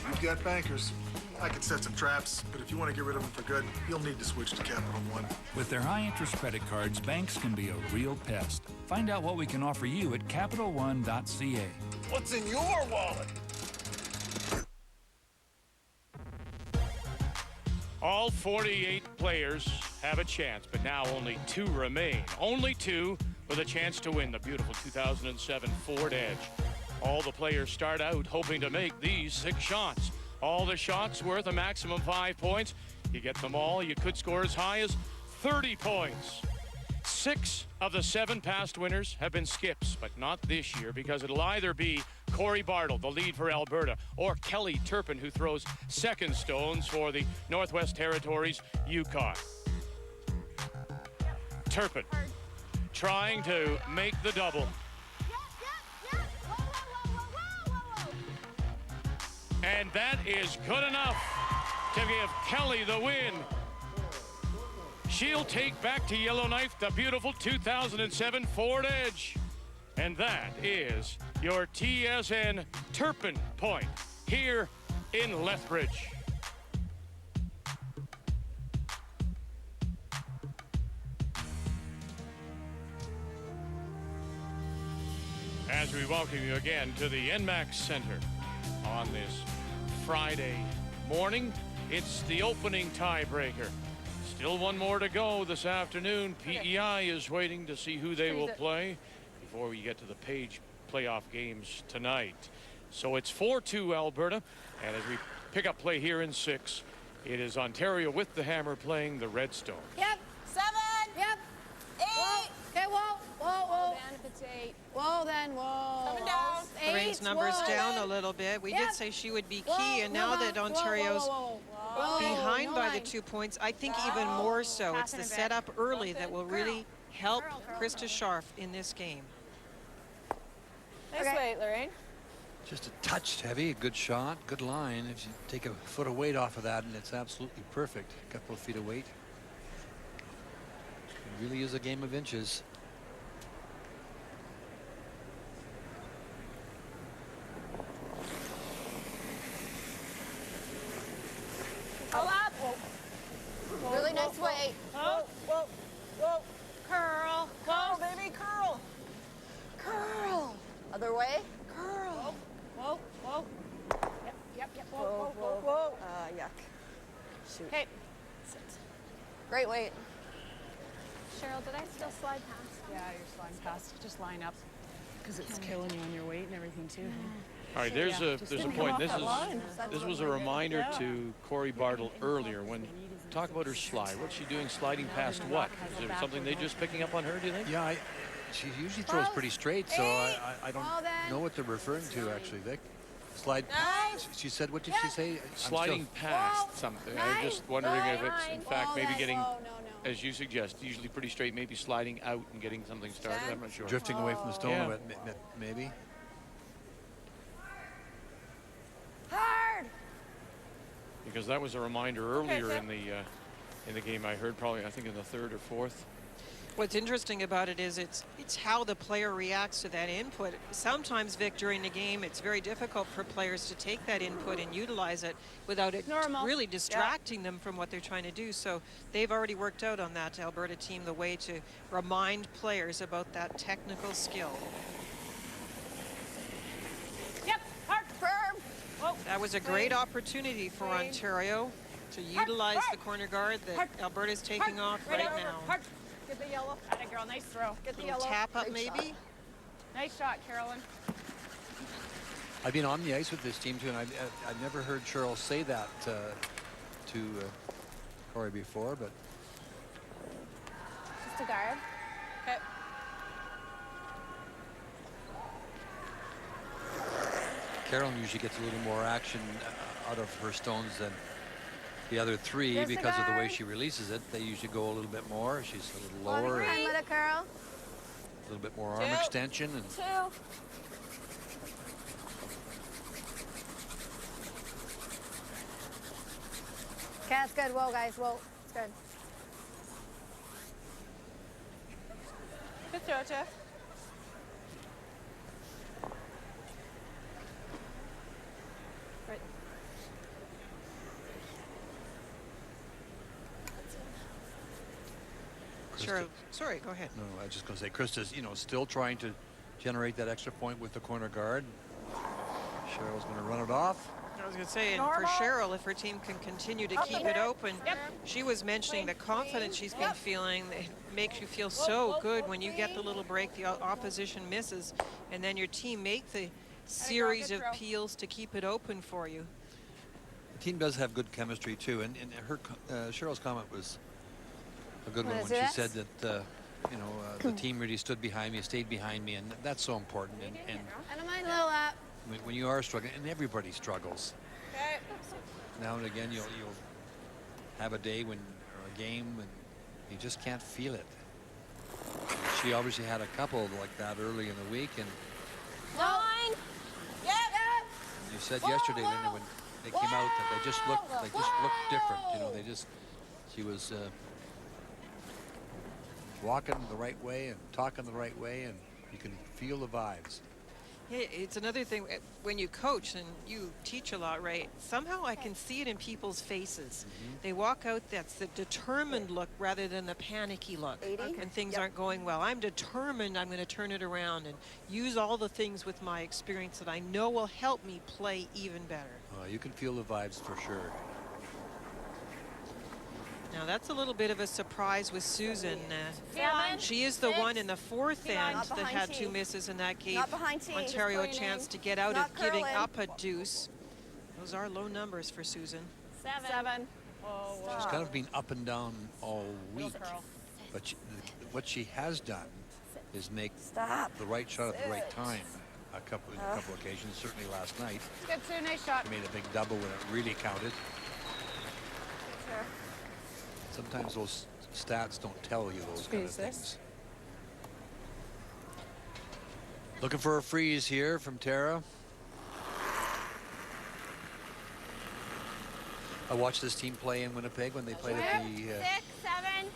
you've got bankers. I could set some traps, but if you want to get rid of them for good, you'll need to switch to Capital One. With their high-interest credit cards, banks can be a real pest. Find out what we can offer you at CapitalOne.ca. What's in your wallet? All 48 players have a chance, but now only 2 remain. Only 2 with a chance to win the beautiful 2007 Ford Edge. All the players start out hoping to make these 6 shots. All the shots worth a maximum 5 points. You get them all, you could score as high as 30 points. 6 of the 7 past winners have been skips, but not this year, because it'll either be Corey Bartle, the lead for Alberta, or Kelly Turpin, who throws second stones for the Northwest Territories Yukon. Turpin trying to make the double. And that is good enough to give Kelly the win. She'll take back to Yellowknife the beautiful 2007 Ford Edge. And that is your TSN Turpin point here in Lethbridge. As we welcome you again to the ENMAX Center on this Friday morning, it's the opening tiebreaker. Still one more to go this afternoon. PEI is waiting to see who they will play before we get to the Page playoff games tonight. So it's 4-2 Alberta, and as we pick up play here in 6, it is Ontario with the hammer playing the Redstone. Yep. 7. Yep. 8. Whoa. Okay, whoa, whoa, whoa. Then if it's 8. Whoa, then, whoa. 7 down. 8. Brings numbers down a little bit. We did say she would be key, and now that Ontario's behind by the 2 points, I think even more so. It's the setup early that will really help Krista Scharf in this game. Nice weight, Lorraine. Just a touch heavy, good shot, good line. If you take a foot of weight off of that, and it's absolutely perfect. A couple of feet of weight. It really is a game of inches. Pull up. Whoa. Really nice weight. Whoa, whoa, whoa. Curl. Curl, baby, curl. Curl. Other way. Curl. Whoa, whoa. Yep. Whoa, whoa, whoa. Yuck. Shoot. Okay. Sit. Great weight. Cheryl, did I still slide past? Yeah, you're sliding past. Just line up, because it's killing you on your weight and everything too. All right, there's a point. This was a reminder to Corey Bartle earlier when talk about her slide. What's she doing sliding past what? Is there something they just picking up on her, do you think? Yeah, she usually throws pretty straight, so I don't know what they're referring to actually, Vic. Slide. She said, what did she say? Sliding past something. I'm just wondering if it's in fact maybe getting, as you suggest, usually pretty straight, maybe sliding out and getting something started. I'm not sure. Drifting away from the stone a bit, maybe. Hard. Because that was a reminder earlier in the game. I heard probably I think in the 3rd or 4th. What's interesting about it is it's how the player reacts to that input. Sometimes, Vic, during the game, it's very difficult for players to take that input and utilize it without it really distracting them from what they're trying to do. So they've already worked out on that Alberta team the way to remind players about that technical skill. Yep. Hard. Firm. Whoa. That was a great opportunity for Ontario to utilize the corner guard that Alberta's taking off right now. Get the yellow. Atta girl, nice throw. Get the yellow. Tap up maybe. Nice shot, Carolyn. I've been on the ice with this team too, and I've never heard Cheryl say that to Corey before, but. Just a guard. Okay. Carolyn usually gets a little more action out of her stones than the other 3 because of the way she releases it. They usually go a little bit more. She's a little lower. And let it curl. A little bit more arm extension. And 2. Okay, that's good. Whoa, guys. Whoa. It's good. Good throw, Jeff. Right. Sure. Sorry, go ahead. No, I was just going to say, Krista's, still trying to generate that extra point with the corner guard. Cheryl's going to run it off. I was going to say, and for Cheryl, if her team can continue to keep it open, she was mentioning the confidence she's been feeling. It makes you feel so good when you get the little break, the opposition misses, and then your team make the series of peels to keep it open for you. The team does have good chemistry too, and her Cheryl's comment was a good one What when is she this? said that the team really stood behind me, stayed behind me, and that's so important. And I don't mind a little up. when you are struggling, and everybody struggles, Okay. now and again you'll have a day or a game when you just can't feel it. And she obviously had a couple like that early in the week, and Line. Yep. you said yesterday, Linda, when they came out, that they just looked different. You know, she was walking the right way and talking the right way, and you can feel the vibes. Yeah, it's another thing when you coach and you teach a lot, right? Somehow I can see it in people's faces. They walk out, that's the determined look rather than the panicky look. When things aren't going well. I'm determined I'm going to turn it around and use all the things with my experience that I know will help me play even better. You can feel the vibes for sure. Now that's a little bit of a surprise with Susan. She is the one in the fourth end that had two misses, and that gave Ontario a chance to get out of giving up a deuce. Those are low numbers for Susan. 7. She's kind of been up and down all week, but what she has done is make the right shot at the right time in a couple occasions, certainly last night. Good, Sue. Nice shot. She made a big double when it really counted. Sometimes those stats don't tell you those kind of things. Looking for a freeze here from Tara. I watched this team play in Winnipeg when they played at the 6, 7.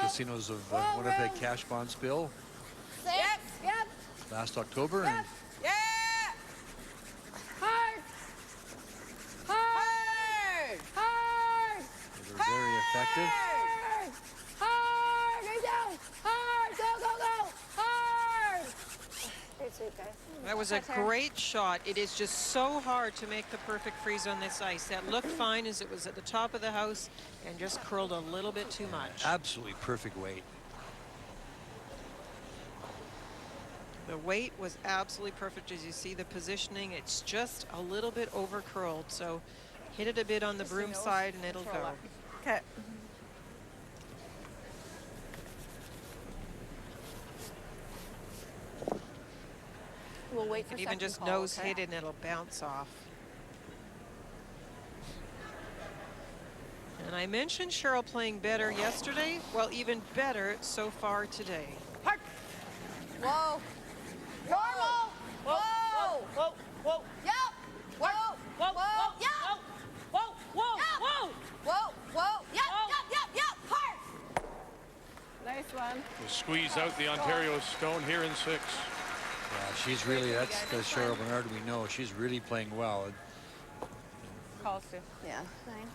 casinos of Winnipeg Cash Bond Spill 6. Yep. last October. And Yeah. Hard. Hard. Hard. they were very effective. Hard. Hard. Right down. Hard. Go, go, go. Hard. Good sweep, guys. That was a great shot. It is just so hard to make the perfect freeze on this ice. That looked fine as it was at the top of the house and just curled a little bit too much. Absolutely perfect weight. The weight was absolutely perfect. As you see the positioning, it's just a little bit over curled. So hit it a bit on the broom side and it'll go. Okay. We'll wait for You can even just nose hit it and it'll bounce off. And I mentioned Cheryl playing better yesterday. Well, even better so far today. Hard. Whoa. Normal. Whoa. Whoa. Whoa. Yep. Whoa. Whoa. Whoa. Yep. Whoa. Whoa. Whoa. Whoa. Whoa. Yep. Yep. Yep. Yep. Hard. Nice one. We'll squeeze out the Ontario Stone here in 6. Yeah, she's really, that's the Cheryl Bernard we know. She's really playing well. Calls too. Yeah.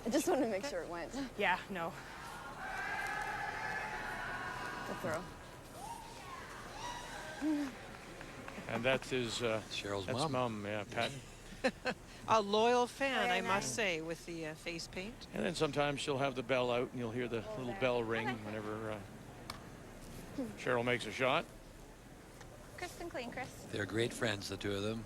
I just wanted to make sure it went. Yeah, no. The throw. And that's his Cheryl's that's mom. Yeah, Pat. A loyal fan, I must say, with the face paint. And then sometimes she'll have the bell out, and you'll hear the little bell ring whenever Cheryl makes a shot. Crisp and clean, Chris. They're great friends, the two of them.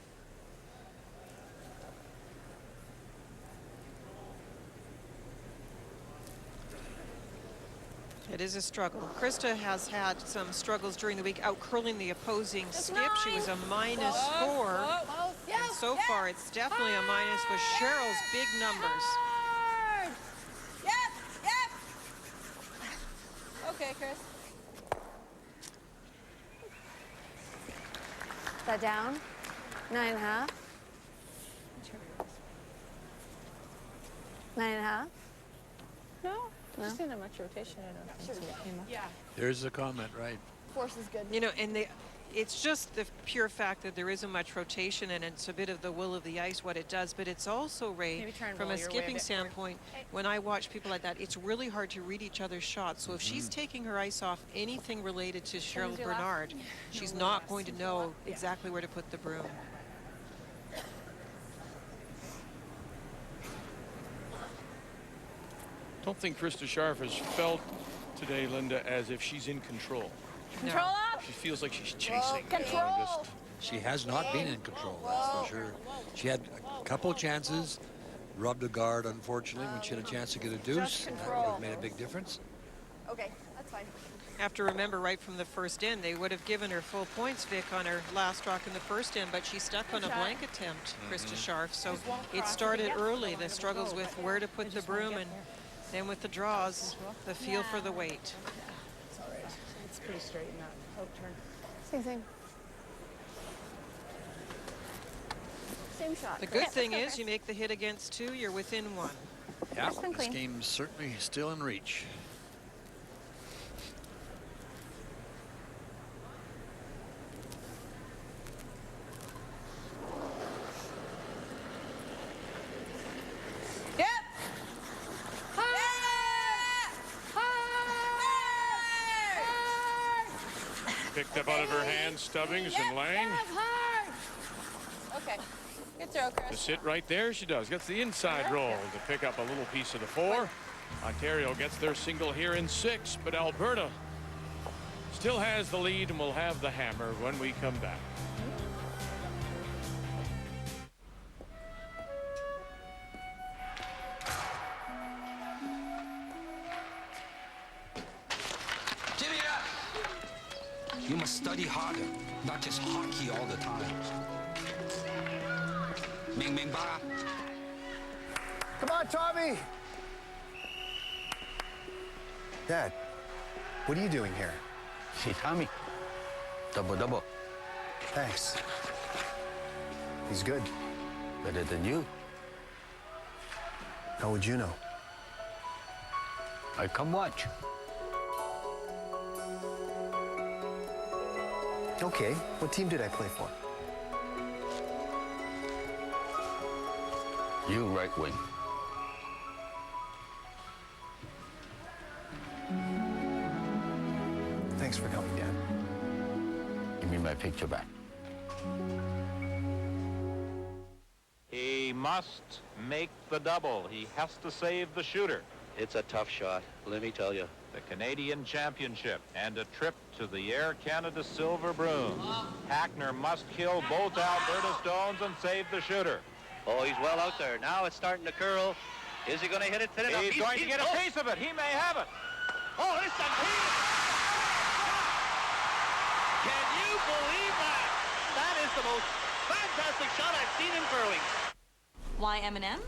It is a struggle. Krista has had some struggles during the week out curling the opposing skip. She was a -4. And so far, it's definitely a minus with Cheryl's big numbers. Yep. Yep. Okay, Chris. Is that down? 9.5. 9.5. No. Just didn't have much rotation. I don't think so. It came up. Yeah. There's the comment, right? Force is good. You know, and it's just the pure fact that there isn't much rotation and it's a bit of the will of the ice what it does, but it's also, Ray, Maybe try and from roll a your way a skipping bit standpoint, when I watch people like that, it's really hard to read each other's shots. So if she's taking her ice off anything related to Cheryl your last? Bernard, she's not going to know exactly where to put the broom. Don't think Krista Scharf has felt today, Linda, as if she's in control. Control up. She feels like she's chasing. Control. Just She has not been in control, that's for sure. She had a couple chances, rubbed a guard, unfortunately, when she had a chance to get a deuce, and that would have made a big difference. Okay, that's fine. Have to remember right from the first end, they would have given her full points, Vic, on her last rock in the first end, but she stuck on a blank attempt, Krista Scharf. So it started early, the struggles with where to put the broom, and then with the draws, the feel for the weight. It's all right. It's pretty straight in that out turn. Same. Same shot. The good thing is you make the hit against 2, you're within 1. Yeah, this game's certainly still in reach. Picked up out of her hand, Stubbings and Lang. Okay. Get through, Chris. To sit right there, she does. Gets the inside roll to pick up a little piece of the 4. Ontario gets their single here in 6, but Alberta still has the lead and will have the hammer when we come back. You must study harder, not just hockey all the time. Ming Ming Ba. Come on, Tommy! Dad, what are you doing here? See, Tommy. Double. Thanks. He's good. Better than you. How would you know? I come watch. Okay, what team did I play for? You right wing. Thanks for coming, Dad. Give me my picture back. He must make the double. He has to save the shooter. It's a tough shot, let me tell you. The Canadian Championship and a trip to the Air Canada Silver Broom. Hackner must kill both Alberta stones and save the shooter. Oh, he's well out there. Now it's starting to curl. Is he going to hit it today? He's going to get a piece of it. He may have it. Oh, listen. Can you believe that? That is the most fantastic shot I've seen in curling. Why M&M?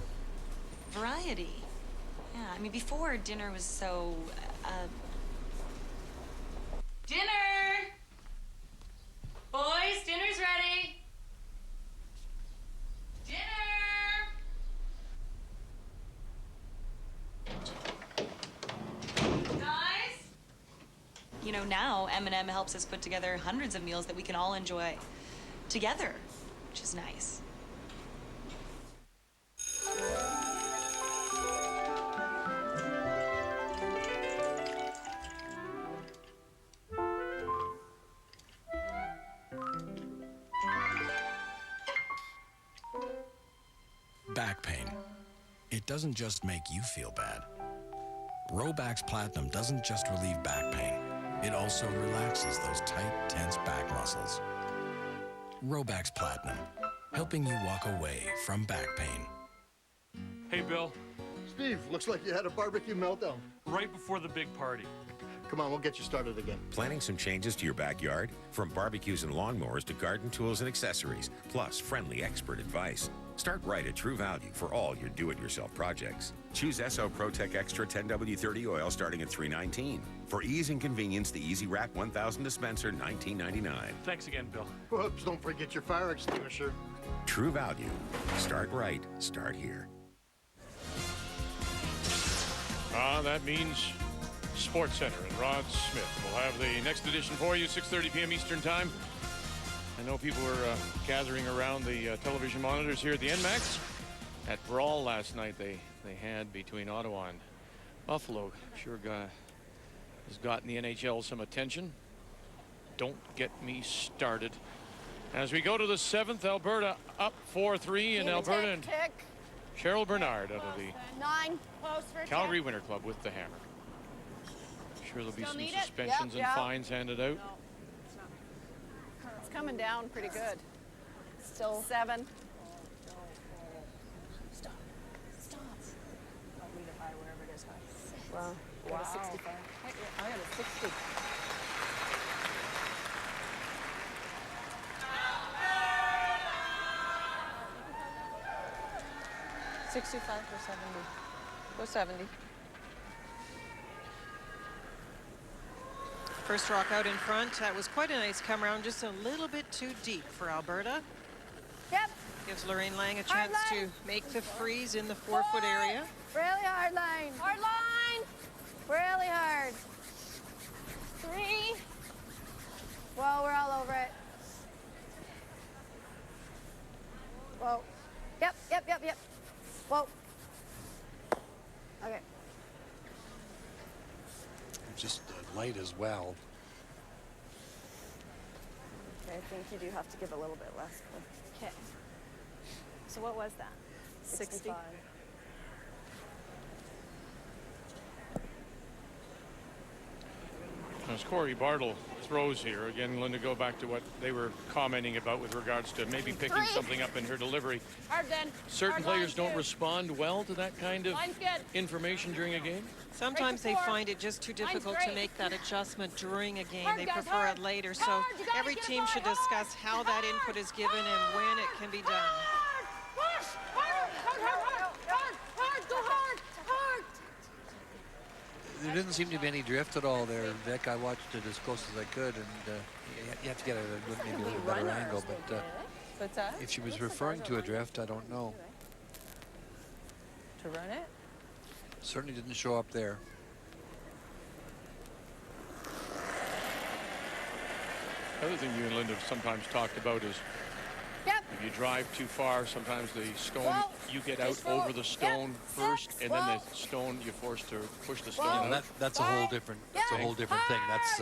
Variety. Yeah, I mean, before dinner was so, Dinner! Boys, dinner's ready. Dinner! Guys? You know, now M&M helps us put together hundreds of meals that we can all enjoy together, which is nice. Back pain. It doesn't just make you feel bad. Robax Platinum doesn't just relieve back pain. It also relaxes those tight, tense back muscles. Robax Platinum, helping you walk away from back pain. Hey, Bill. Steve, looks like you had a barbecue meltdown. Right before the big party. Come on, we'll get you started again. Planning some changes to your backyard? From barbecues and lawnmowers to garden tools and accessories, plus friendly expert advice. Start right at True Value for all your do-it-yourself projects. Choose SO ProTech Extra 10W30 oil starting at $3.19. For ease and convenience, the Easy Wrap 1000 dispenser, $19.99. Thanks again, Bill. Whoops, don't forget your fire extinguisher. True Value. Start right. Start here. That means Sports Center and Rod Smith will have the next edition for you, 6:30 p.m. Eastern Time. I know people were gathering around the television monitors here at the ENMAX. That brawl last night they had between Ottawa and Buffalo sure has gotten the NHL some attention. Don't get me started. As we go to the 7th, Alberta up 4-3 in Alberta, and Cheryl Bernard out of the 9. Close for Calgary Winter Club with the hammer. Sure there'll be some suspensions and fines handed out. coming down pretty good. Still 7. Stop. I'll leave it high wherever it is high. Wow. Got a 65. I got a 60. $65 or 70. Go 70. First rock out in front. That was quite a nice come around, just a little bit too deep for Alberta. Yep. Gives Lorraine Lang a chance to make the freeze in the 4-foot area. Really hard line. Hard line. Really hard. 3. Whoa, we're all over it. Whoa. Yep. Whoa. Okay. Just light as well. Okay, I think you do have to give a little bit less. Okay. So what was that? 60. As Corey Bartle throws here, again, Linda, go back to what they were commenting about with regards to maybe picking something up in her delivery. Hard then. Certain players don't respond well to that kind of information during a game. Sometimes they find it just too difficult to make that adjustment during a game. They prefer it later. So every team should discuss how that input is given and when it can be done. There didn't seem to be any drift at all there, Vic. I watched it as close as I could, and you have to get maybe a little better angle. But if she was referring to a drift, I don't know. To run it? Certainly didn't show up there. The other thing you and Linda have sometimes talked about is if you drive too far, sometimes the stone, you get out over the stone first, and then the stone, you're forced to push the stone out. That's a whole different. That's a whole different thing. That's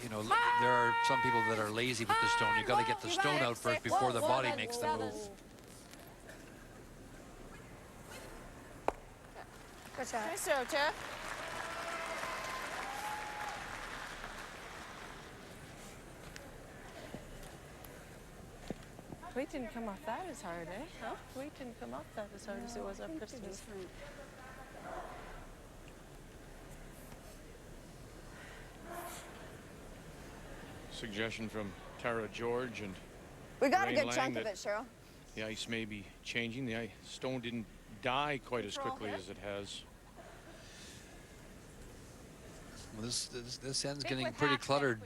you know, there are some people that are lazy with the stone. You got to get the stone out first before the body makes the move. Good shot. Nice throw, Jeff. Weight didn't come off that as hard, eh? Huh? Weight didn't come off that as hard as it was on Krista's. Suggestion from Tara George and We got Lorraine a good Lang chunk of that it, Cheryl. the ice may be changing. The stone didn't die quite as quickly as it has. Well, this end's getting pretty cluttered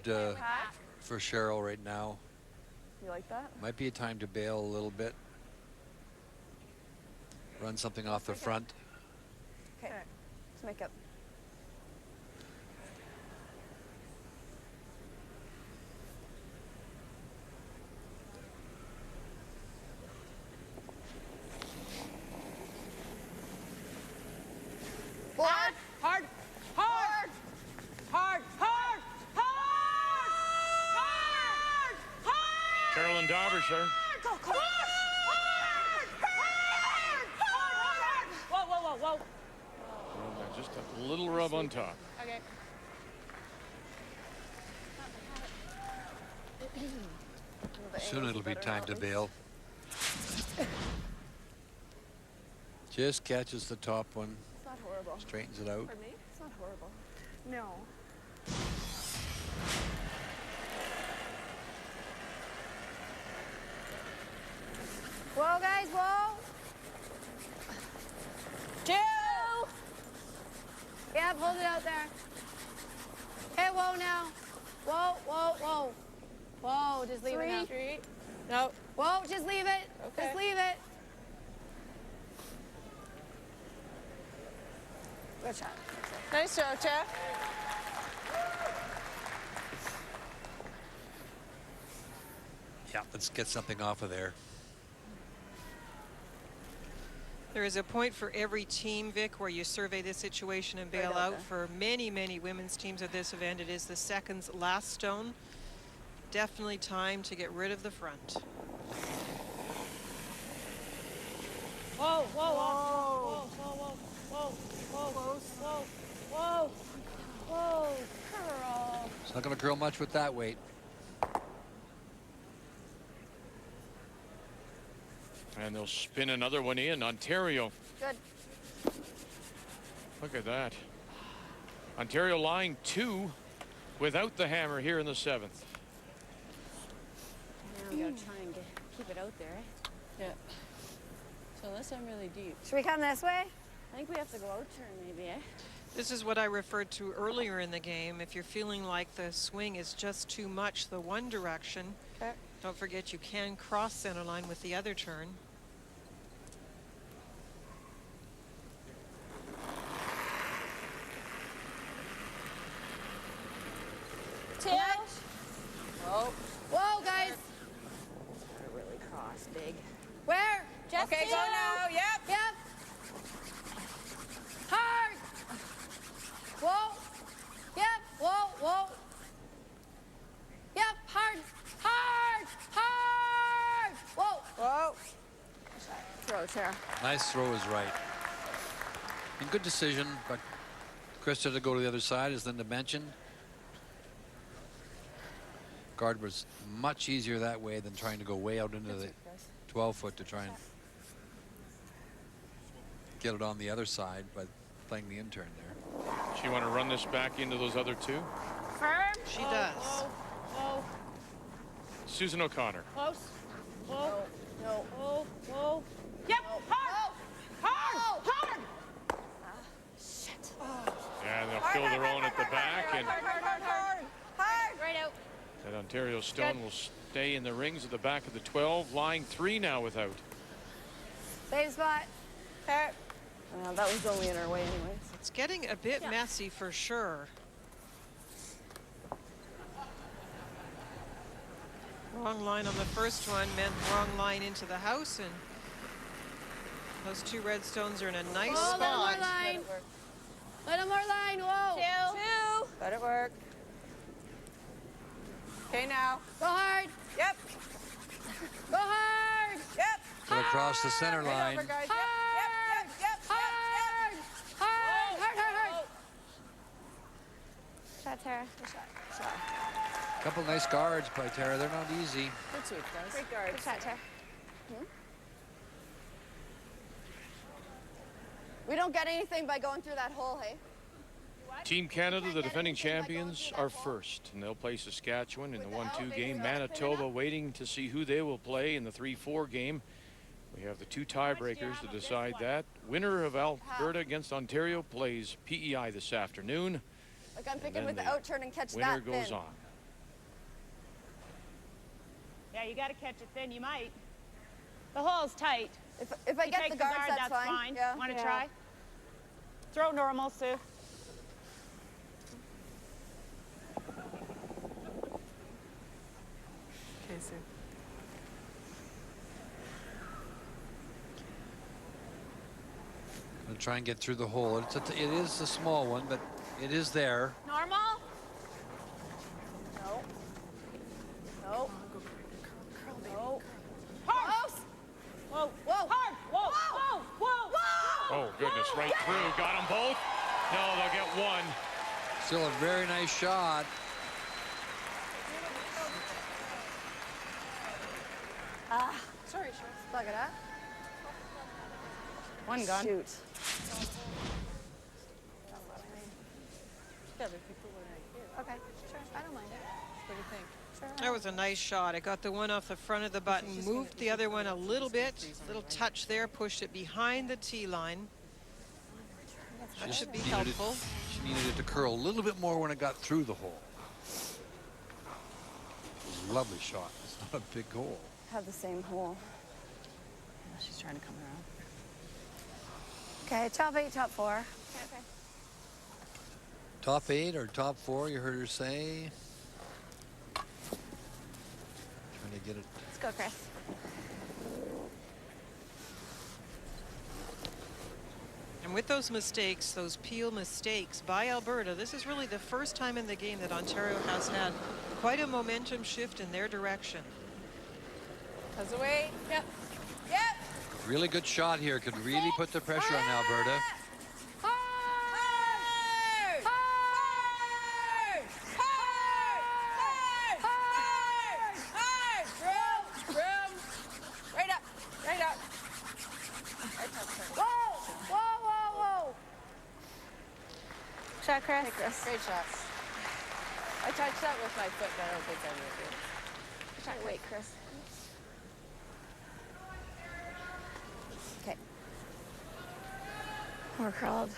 for Cheryl right now. You like that? Might be a time to bail a little bit. Run something off the front. Okay. Let's make up. Hard, hard, hard, hard, hard, hard, hard. Carolyn Derbyshire. Go, go. Whoa, whoa, whoa, whoa. Just a little rub on top. Okay. Soon it'll be time to bail. Just catches the top one. It's not horrible. Straightens it out. For me, it's not horrible. No. Whoa, guys, whoa. 2. Yep, hold it out there. Hey, whoa now. Whoa, whoa, whoa. Whoa, just leave it now. 3. No. Whoa, just leave it. Okay. Just leave it. Good shot. Nice throw, Jeff. Yeah, let's get something off of there. There is a point for every team, Vic, where you survey the situation and bail out. For many, many women's teams at this event, it is the seconds last stone. Definitely time to get rid of the front. Whoa, whoa, whoa, whoa, whoa, whoa, whoa, whoa, whoa, whoa, whoa, curl. It's not going to curl much with that weight. And they'll spin another one in. Ontario. Good. Look at that. Ontario lying 2 without the hammer here in the 7th. Now we gotta try and keep it out there, eh? Yeah. So unless I'm really deep. Should we come this way? I think we have to go out turn maybe, eh? This is what I referred to earlier in the game. If you're feeling like the swing is just too much the one direction, don't forget you can cross center line with the other turn. Two. Whoa. Whoa, guys. Gotta really cross big. Where? Just Okay, two. go now. Yep. Yep. Hard. Whoa. Yep. Whoa. Whoa. Yep. Hard. Hard. Hard. Whoa. Whoa. Throw, Cheryl. Nice throw is right. And good decision, but Krista to go to the other side, as Linda mentioned. Guard was much easier that way than trying to go way out into the 12-foot to try and get it on the other side by playing the in-turn there. She want to run this back into those other 2? Firm. She does. Whoa. Susan O'Connor. Close. Whoa. No. Whoa. Whoa. Yep. Hard. Hard. Hard. Shit. And they'll fill their own at the back. And Hard. Right out. that Ontario Stone will stay in the rings at the back of the 12, lying 3 now without. Same spot. That was only in our way anyways. It's getting a bit messy for sure. Wrong line on the first one meant wrong line into the house, and those 2 red stones are in a nice spot. Little more line. Little more line. Whoa. Two. Let it work. Okay, now. Go hard. Yep. Go hard. Yep. So across the center line. Over, guys. Hard. Yep. Hard. Hard. Shot, Tara. Shot. Couple nice guards by Tara. They're not easy. Good sweep, guys. Great guard. Good shot, Tara. We don't get anything by going through that hole, hey? Team Canada, the defending champions, are first, and they'll play Saskatchewan in the 1-2 game. Manitoba waiting to see who they will play in the 3-4 game. We have the 2 tiebreakers to decide that. Winner of Alberta against Ontario plays PEI this afternoon. Like I'm picking then with the the out turn and catch Winner that goes thin. on. Yeah, you got to catch it thin. You might. The hole's tight. If I You get take the guards, guard, that's fine. Yeah. Want to try? Throw normal, Sue. Okay, Sue. Gonna try and get through the hole. It is a small one, but it is there. Normal? No. No. No. Hard. Close. Whoa. Whoa. Hard. Whoa. Whoa. Whoa. Whoa. Oh, goodness, right through. Got them both. No, they'll get 1. Still a very nice shot. Sorry, Cheryl. Plug it up. One gone. Shoot. Okay. Sure. I don't mind it. What do you think? That was a nice shot. It got the one off the front of the button, moved the other one a little bit, little touch there, pushed it behind the tee line. That should be helpful. She needed it to curl a little bit more when it got through the hole. Lovely shot. It's not a big hole. Have the same hole. Yeah, she's trying to come around. Okay, top 8, top 4. Okay. Top 8 or top 4, you heard her say. Trying to get it. Let's go, Chris. And with those mistakes, those peel mistakes by Alberta, this is really the first time in the game that Ontario has had quite a momentum shift in their direction. Has away. Yep. Yep. Really good shot here. Could really put the pressure on Alberta. Hard. Hard. Hard. Hard. Hard. Hard. Hard. Room. Room. Right up. Right up. Chris. Hey, Chris. Great shot. I touched that with my foot, but I don't think I moved it. Good shot. Wait, Chris. Okay. We're curled.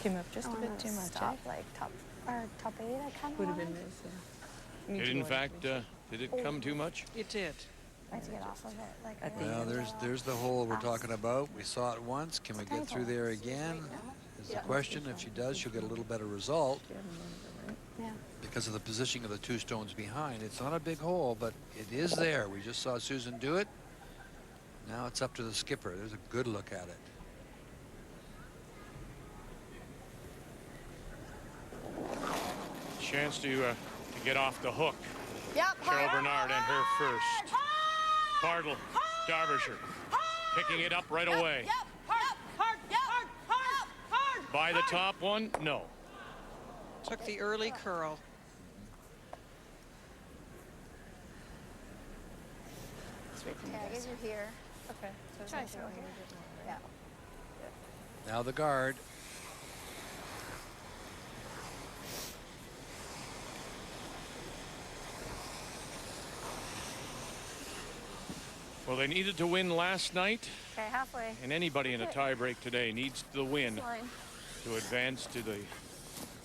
Came up just a bit too much. Stop, like top 8. I kind of Would have been nice. Yeah. It, in fact, did it come too much? It did. I had to get off of it. Like Well, there's the hole we're talking about. We saw it once. Can we get through there again? Is the question. If she does, she'll get a little better result. Yeah. Because of the positioning of the 2 stones behind. It's not a big hole, but it is there. We just saw Susan do it. Now it's up to the skipper. There's a good look at it. Chance to get off the hook. Yep. Cheryl Bernard and her first. Bartle, Derbyshire, picking it up right away. Yep. Hard. By the top one, no. Took the early curl. Tag is here. Okay. So Try to throw here. Yeah. Now the guard. Well, they needed to win last night, Okay, halfway. and anybody in a tiebreak today needs the win Line. to advance to the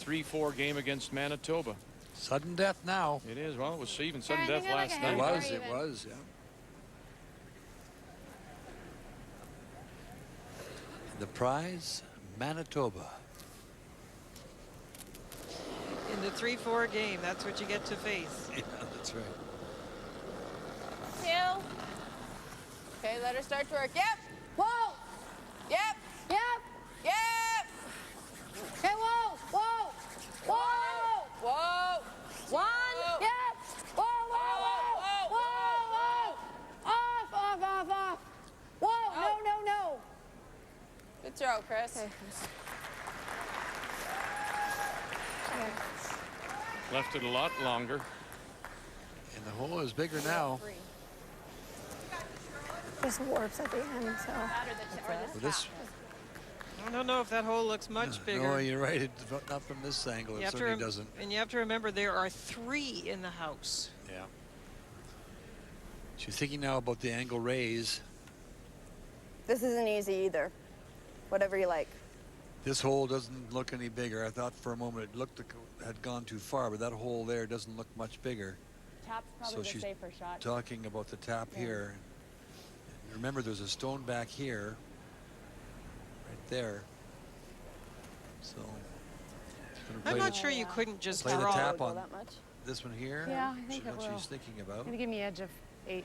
3-4 game against Manitoba. Sudden death now. It is. Well, it was even sudden Karen, death you're like last a night. It was, yeah. The prize, Manitoba. In the 3-4 game, that's what you get to face. Yeah, that's right. 2. Okay, let her start to work. Yep. Whoa. Yep. Yep. Yep. Okay, whoa. Whoa. 1. Yep. Whoa. Off. Whoa, no. Good throw, Chris. Okay. Left it a lot longer. And the hole is bigger now. Just warps at the end, so. Well, this, I don't know if that hole looks much bigger. no, you're right. It's not from this angle. It certainly doesn't. And you have to remember there are 3 in the house. Yeah. She's thinking now about the angle raise. This isn't easy either. Whatever you like. This hole doesn't look any bigger. I thought for a moment it looked like it had gone too far, but that hole there doesn't look much bigger. Tap's probably So the she's safer shot. talking about the tap here. Remember, there's a stone back here, right there. So I'm not sure you couldn't just play draw. the tap on this one here. Yeah, I think it what will. she's thinking about. Gonna give me edge of 8.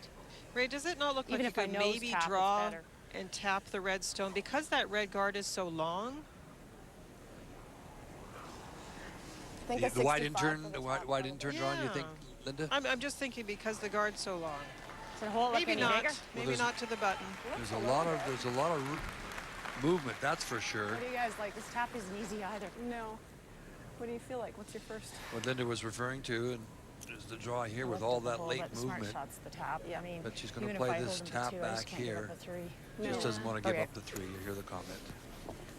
Ray, does it not look Even like if you I could nose maybe tap, it's draw better. and tap the red stone because that red guard is so long? I think The wide intern, wide intern drawing. You think, Linda? I'm just thinking because the guard's so long. Does the hole look Maybe any not. bigger? Maybe not to the button. There's a lot of movement. That's for sure. What do you guys like? This tap isn't easy either. No. What do you feel like? What's your first? What Linda was referring to, and is the draw here with all that late The smart movement. shot's the tap. Yeah. I mean, But she's going to even if play I this hold him to tap 2, I back just can't give here. up the 3. She just doesn't want to give Okay. up the 3. You hear the comment.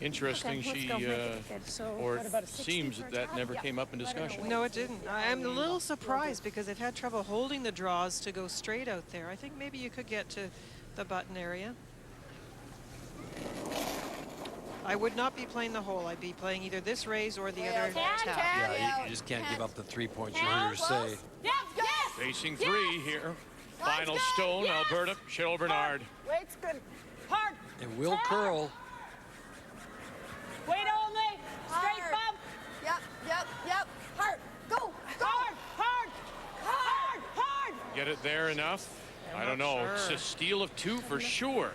Interesting. Okay, let's She, go. Make it good. So, or what about a it 60 seems for a that tap? never Yeah. came up in discussion. No, it didn't. I'm a little surprised because they've had trouble holding the draws to go straight out there. I think maybe you could get to the button area. I would not be playing the hole. I'd be playing either this raise or the other tap. Yeah, you just can't give up the 3 points. You heard her say. Facing 3 here. Final stone, Alberta, Cheryl Bernard. Weight's good. Hard. It will curl. Weight only. Straight bump. Yep. Hard. Go. Hard. Get it there enough? I don't know. It's a steal of 2 for sure.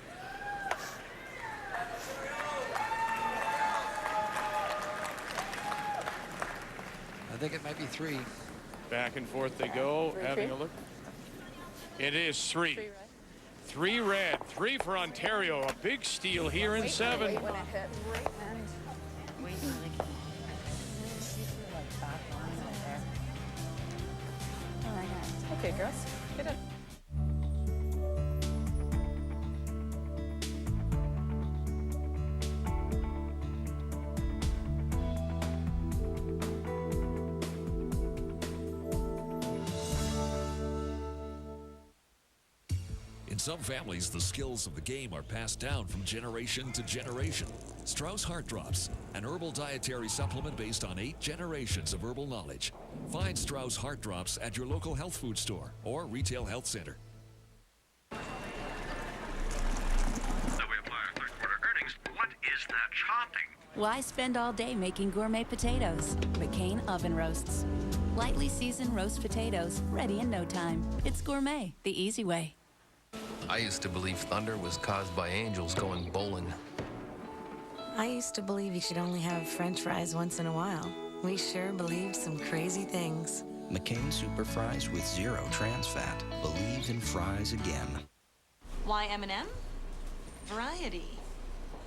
I think it might be 3. Back and forth they go, having a look. It is 3. 3 red, 3 for Ontario. A big steal here in 7. When it hit. Okay, girls. Get it. In some families, the skills of the game are passed down from generation to generation. Strauss Heart Drops, an herbal dietary supplement based on 8 generations of herbal knowledge. Find Strauss Heart Drops at your local health food store or retail health center. What is that chopping? Why spend all day making gourmet potatoes? McCain Oven Roasts. Lightly seasoned roast potatoes, ready in no time. It's gourmet, the easy way. I used to believe thunder was caused by angels going bowling. I used to believe you should only have French fries once in a while. We sure believed some crazy things. McCain Super Fries with 0 trans fat. Believe in fries again. Why M&M? Variety.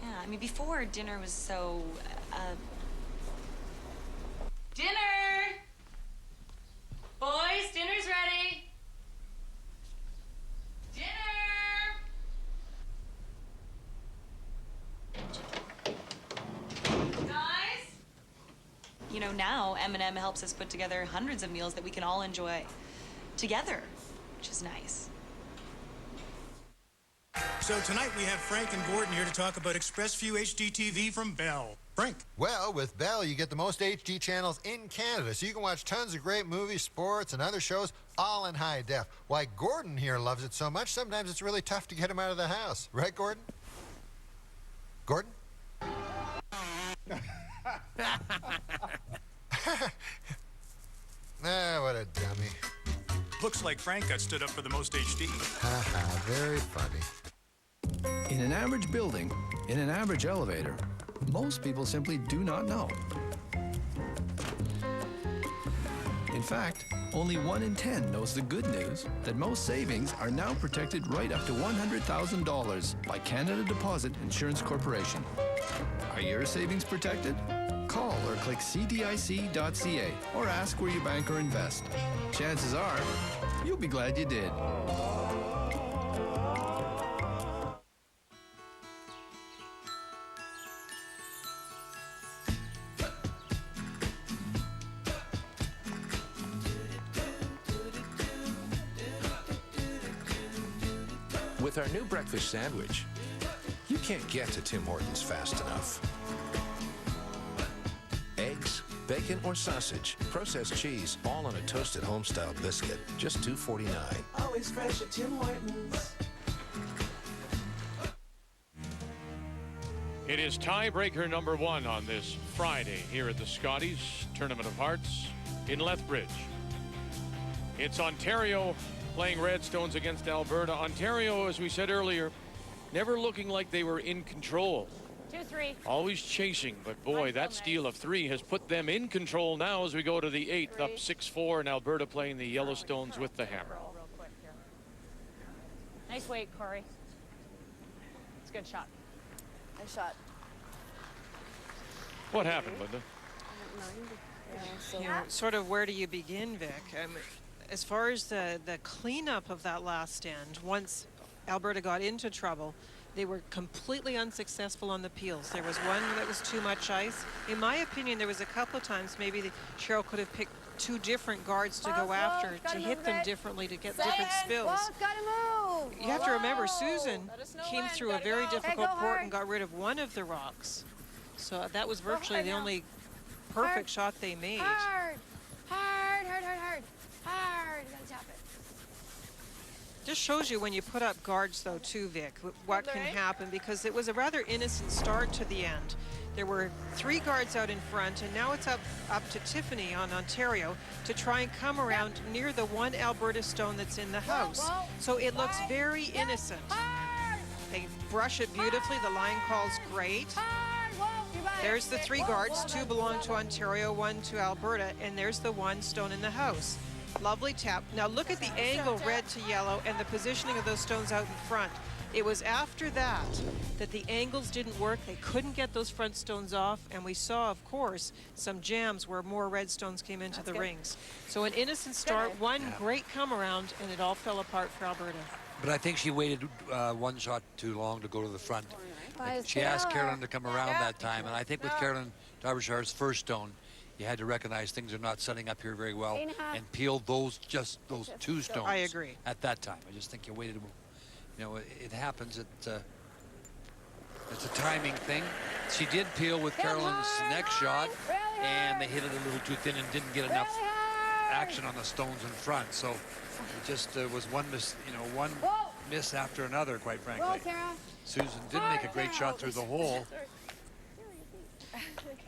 Yeah, I mean, before dinner was so, Dinner! Boys, dinner's ready! Dinner! Guys? You know, now M&M helps us put together hundreds of meals that we can all enjoy together, which is nice. So tonight we have Frank and Gordon here to talk about ExpressView HD TV from Bell. Frank. Well, with Bell, you get the most HD channels in Canada, so you can watch tons of great movies, sports, and other shows, all in high def. Why, Gordon here loves it so much, sometimes it's really tough to get him out of the house. Right, Gordon? Gordon? What a dummy. Looks like Frank got stood up for the most HD. Haha, very funny. In an average building, in an average elevator, most people simply do not know. In fact, only 1 in 10 knows the good news that most savings are now protected right up to $100,000 by Canada Deposit Insurance Corporation. Are your savings protected? Call or click cdic.ca or ask where you bank or invest. Chances are, you'll be glad you did. With our new breakfast sandwich, you can't get to Tim Hortons fast enough. Eggs, bacon, or sausage, processed cheese, all on a toasted home-style biscuit, just $2.49. Always fresh at Tim Hortons. It is tiebreaker number 1 on this Friday here at the Scotties Tournament of Hearts in Lethbridge. It's Ontario playing Redstones against Alberta. Ontario, as we said earlier, never looking like they were in control. 2-3. Always chasing, but boy, that steal of 3 has put them in control now as we go to the 8th, up 6-4, and Alberta playing the Yellowstones with the hammer. Real quick here. Nice weight, Corey. It's a good shot. Nice shot. What happened, Linda? Sort of where do you begin, Vic? As far as the cleanup of that last stand, once Alberta got into trouble, they were completely unsuccessful on the peels. There was one that was too much ice. In my opinion, there was a couple of times maybe Cheryl could have picked 2 different guards to go after to hit them differently to get different spills. You have to remember, Susan came through a very difficult port and got rid of one of the rocks. So that was virtually the only perfect shot they made. Hard, hard, hard, hard, hard, hard. You gotta tap it. Just shows you when you put up guards, though, too, Vic, what can happen, because it was a rather innocent start to the end. There were 3 guards out in front, and now it's up to Tiffany on Ontario to try and come around near the one Alberta stone that's in the house. So it looks very innocent. They brush it beautifully. The line call's great. There's the 3 guards. 2 belong to Ontario, 1 to Alberta, and there's the 1 stone in the house. Lovely tap. Now look at the angle, red to yellow, and the positioning of those stones out in front. It was after that the angles didn't work. They couldn't get those front stones off, and we saw, of course, some jams where more red stones came into the rings. So an innocent start, one great come around, and it all fell apart for Alberta. But I think she waited 1 shot too long to go to the front. She asked Carolyn to come around that time, and I think with Carolyn Darbishar's first stone, you had to recognize things are not setting up here very well and peel those 2 stones. I agree. At that time, I just think you waited you know, it happens. It's a timing thing. She did peel with Carolyn's next shot, and they hit it a little too thin and didn't get enough action on the stones in front. So it just was one miss, you know, one miss after another, quite frankly. Susan did make a great shot through the hole.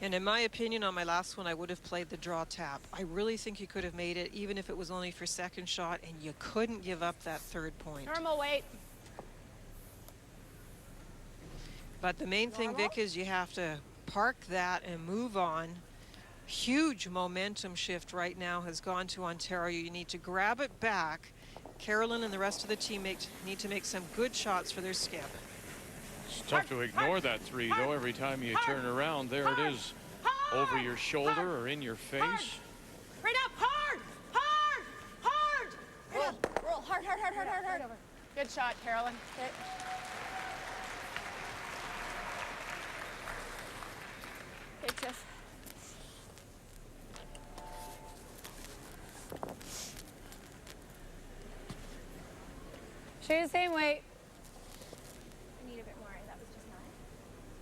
And in my opinion, on my last one, I would have played the draw tap. I really think you could have made it, even if it was only for second shot, and you couldn't give up that third point. Normal weight. But the main thing, Vic, is you have to park that and move on. Huge momentum shift right now has gone to Ontario. You need to grab it back. Carolyn and the rest of the team need to make some good shots for their skip. It's tough to ignore that three, though. Every time you turn around, there it is, over your shoulder or in your face. Right up, hard, hard, hard. Roll, hard, hard, hard, hard, hard, hard. Good shot, Carolyn. Okay. Okay, Tiff. Shoot the same weight. I need a bit more. That was just mine.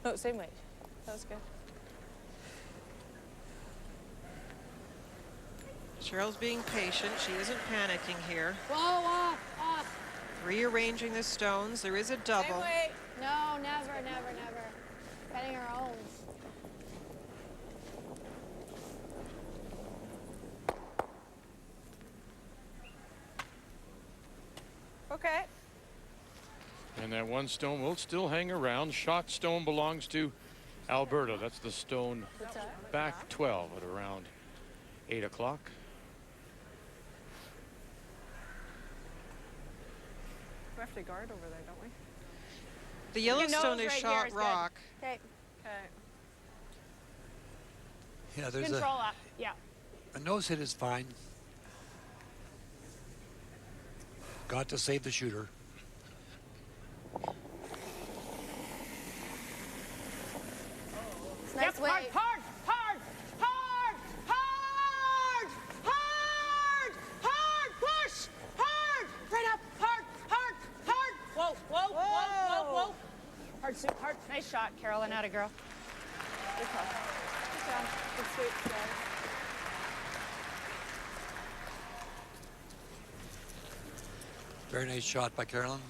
No, same weight. That was good. Cheryl's being patient. She isn't panicking here. Whoa, off, off. Rearranging the stones. There is a double. Same weight. No, never, never, never. Getting our own. Okay. And that one stone will still hang around. Shot stone belongs to Alberta. That's the stone back 12 at around 8 o'clock. We have to guard over there, don't we? The Yellowstone is shot rock. Okay. Okay. Yeah, there's Control up. Yeah. a nose hit is fine. Got to save the shooter. Nice weight. Hard, hard, hard, hard, hard, hard, hard, push, hard, right up, hard, hard, hard. Whoa, whoa, whoa, whoa, whoa. Hard suit, hard. Nice shot, Carolyn. Atta girl. Good call. Good job. Good sweep, guys. Very nice shot by Carolyn.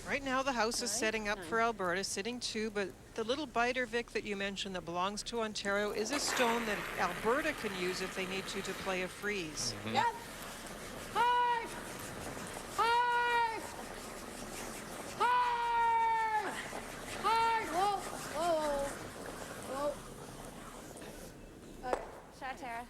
Right now the house is setting up for Alberta, sitting 2, but the little biter, Vic, that you mentioned that belongs to Ontario is a stone that Alberta can use if they need to play a freeze. Mm-hmm. Yep. Hard! Hard! Hard! Hard! Whoa! Whoa! Whoa! Whoa. Okay. Shot, Tara.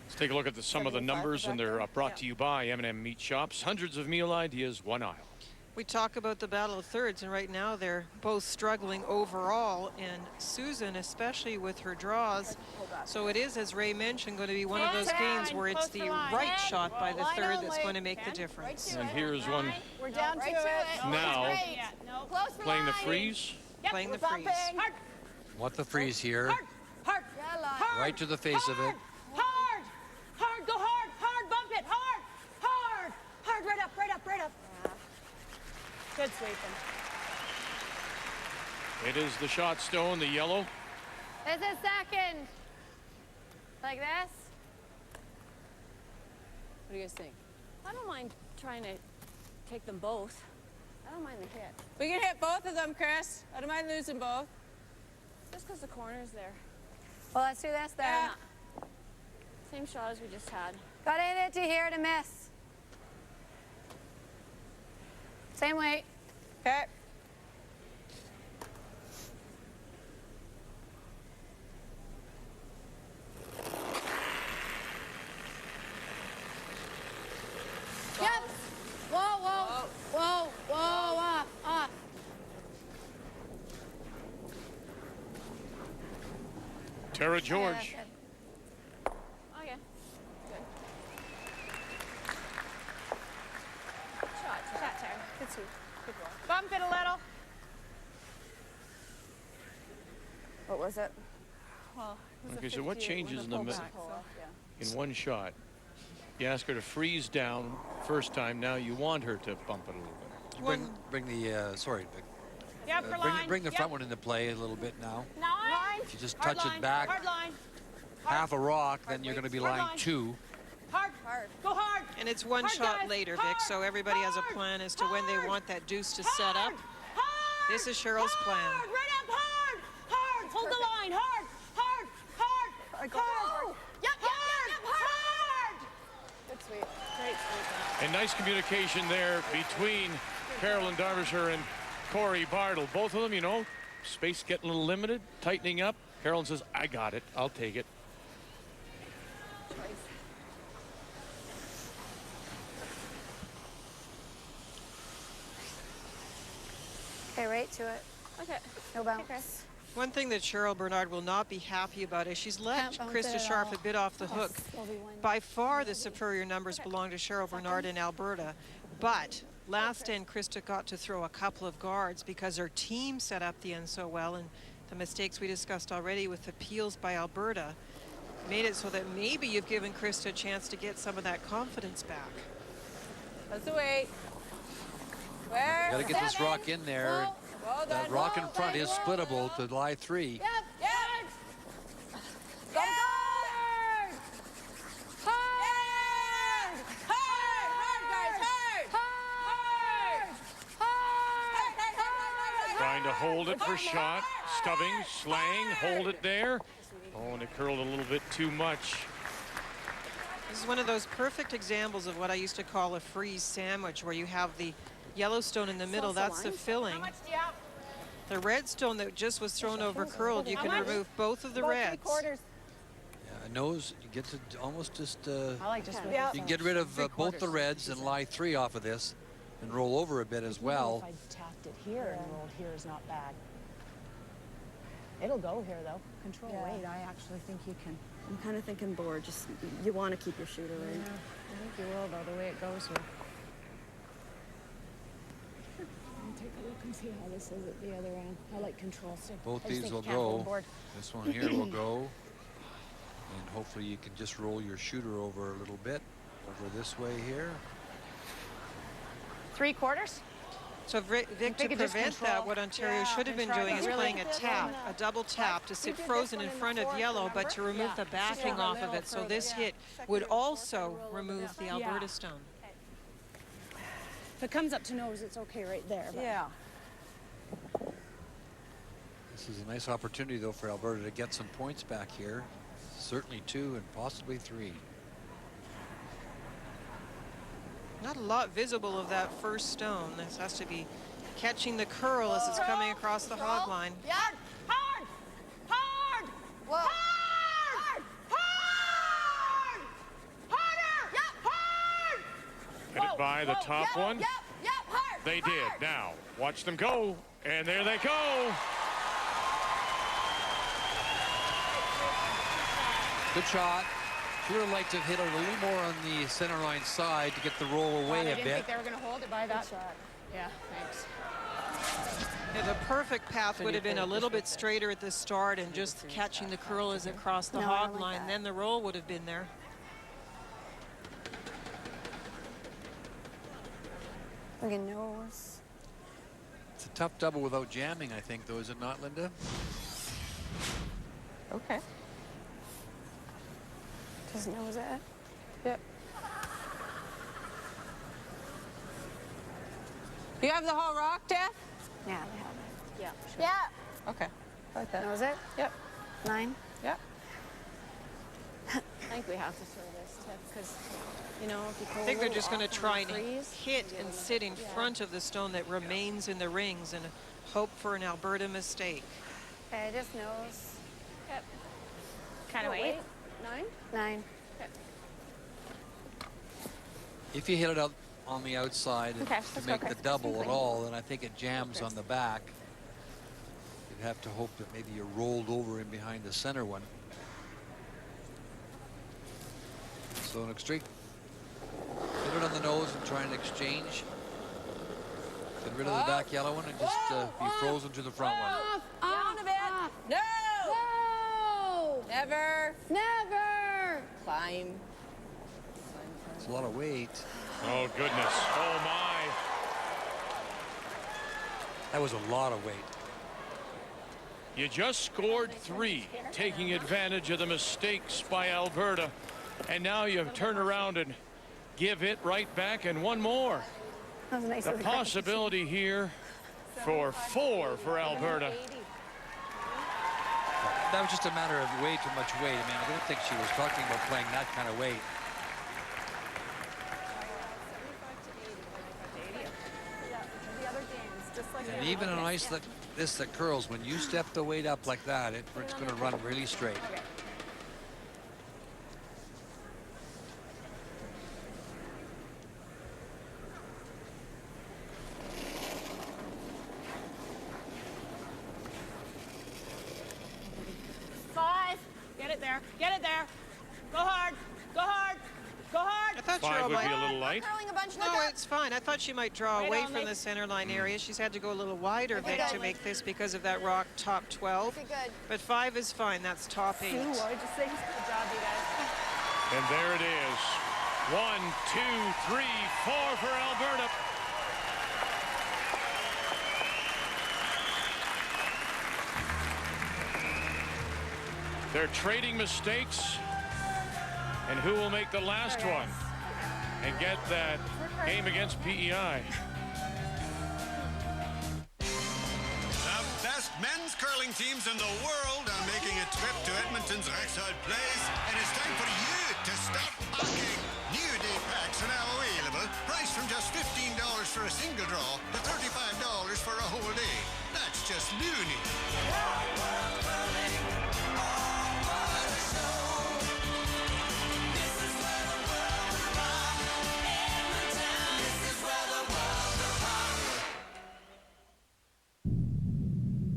Let's take a look at some of the numbers, and they're brought to you by M&M Meat Shops. Hundreds of meal ideas, one aisle. We talk about the battle of thirds, and right now they're both struggling overall, and Susan, especially with her draws. So it is, as Ray mentioned, going to be one of those games where it's the right shot by the third that's going to make the difference. And here's one We're down to it. now playing the freeze. Playing the freeze. Want the freeze here. Hard! Hard! Right to the face of it. Hard! Hard! Go hard! Hard! Bump it! Hard! Hard! Hard! Right up! Right up! Right up! Good sweeping. It is the shot stone, the yellow. This is second. Like this? What do you guys think? I don't mind trying to take them both. I don't mind the hit. We can hit both of them, Chris. I don't mind losing both. Just because the corner's there. Well, let's do this then. Yeah. Same shot as we just had. Got it to here to miss. Same weight. Okay. Yep. Whoa, whoa, whoa, whoa, off, off. Tara George. Okay. Good. Shot, Tara. Good sweep. Good ball. Bump it a little. What was it? Well, it was Okay, a so what 58 changes with in a the pullback, so, yeah. in one shot? You ask her to freeze down first time. Now you want her to bump it a little bit. Bring the sorry, Yep, for line. bring the Yep. front one into play a little bit now. Line. If you just Hard touch line. it back Hard line. half a rock, then you're going to be Hard line line. 2. Hard. Go hard. And it's one Hard, shot guys. later, Hard. Vic, so everybody has a plan as to when they want that deuce to set up. This is Cheryl's plan. Hard. Right up. Hard. Hard. Hold the line. Hard. Hard. Hard. Hard. Yep. Hard. Good sweep. Great sweep. And nice communication there between Carolyn Derbyshire and Corey Bartle. Both of them, you know, space getting a little limited, tightening up. Carolyn says, I got it. I'll take it. Okay, right to it. Okay. No bounce. One thing that Cheryl Bernard will not be happy about is she's let Can't bounce Krista it at Scharf all. a bit off the hook. Will be one. By far, the superior numbers belong to Cheryl Bernard in Alberta. But last end, Krista got to throw a couple of guards because her team set up the end so well, and the mistakes we discussed already with the peels by Alberta made it so that maybe you've given Krista a chance to get some of that confidence back. That's the weight. Where? Got to get this rock in there. Well That done. rock in Well front done. is splittable to lie 3. Yep. Yep. Go hard. Hard. Hard. Hard, guys. Hard. Hard. Trying to hold it for shot. Stubbing, slaying, hold it there. Oh, and it curled a little bit too much. This is one of those perfect examples of what I used to call a freeze sandwich, where you have the Yellowstone in the middle. That's the filling. The redstone that just was thrown over curled, you can remove both of the reds. Yeah, nose, you get to almost just, I like just you can get rid of both the reds and lie 3 off of this and roll over a bit as well. If I tapped it here and rolled here is not bad. It'll go here though. Control weight. I actually think you can. I'm kind of thinking board. Just you want to keep your shooter right. Yeah, I think you will though, the way it goes here. Take a look and see how this is at the other end. I like control stick. Both I just these think will you can't hold go. board. This one here will go. And hopefully you can just roll your shooter over a little bit. Over this way here. 3/4. So Vic, to prevent that, what Ontario should have been doing is playing a tap, a double tap to sit frozen in front of yellow, but to remove the backing off of it. So this hit would also remove the Alberta stone. If it comes up to nose, it's okay right there. But. Yeah. This is a nice opportunity though for Alberta to get some points back here. Certainly 2 and possibly 3. Not a lot visible of that first stone. This has to be catching the curl as it's coming across the hog line. Yeah. Hard. Hard. Whoa. Hard. Hard. Harder. Yep. Hard. Hit it by the top one. Yep. Hard. They did. Now, watch them go. And there they go. Good shot. Should have liked to have hit it a little more on the center line side to get the roll away I a didn't bit. think they were going to hold it by that shot. Yeah, thanks. Yeah, the perfect path would have been a little bit straighter at the start and just catching the curl as it crossed the hog line. Then the roll would have been there. Friggin' nose. It's a tough double without jamming, I think, though, is it not, Linda? Okay. Just nose it. Yep. You have the whole rock, Dad? Yeah, they have it. Yeah. Sure. Yeah. Okay. Like that. Nose it. Yep. 9. Yep. I think we have to throw this tip because, you know, if you pull I think they're just going to off on try the and freeze, hit and sit in front of the stone that remains in the rings and hope for an Alberta mistake. Okay, just nose. Yep. Kind of weight. 9? 9. Okay. If you hit it out on the outside Okay, to let's make go, the Chris. double Let's at go. all, then I think it jams on the back. You'd have to hope that maybe you're rolled over in behind the center one. So an extreme, hit it on the nose and try and exchange. Get rid of the back yellow one and just be frozen to the front one. Down a bit. No. Never. Never. Climb. It's a lot of weight. Oh, goodness. Oh, my. That was a lot of weight. You just scored 3, taking advantage of the mistakes by Alberta. And now you turn around and give it right back and one more. That was nice. The possibility here for 4 for Alberta. That was just a matter of way too much weight. I mean, I don't think she was talking about playing that kind of weight. And even on ice like this that curls, when you step the weight up like that, it's going to run really straight. Get it there. Get it there. Go hard. Go hard. Go hard. I thought 5 Cheryl would might. be a little light. Curling a bunch. No, it's fine. I thought she might draw Right away on, from Nick. the center line area. She's had to go a little wider, Okay, Vic, good. to make this because of that rock top 12. Okay, good. But 5 is fine. That's top 8. Ooh, I just say good job, you guys. And there it is. 1, 2, 3, 4 for Alberta. They're trading mistakes. And who will make the last one and get that game against PEI? The best men's curling teams in the world are making a trip to Edmonton's Rexall Place, and it's time for you to start packing. New day packs are now available, priced from just $15 for a single draw to $35 for a whole day. That's just loony.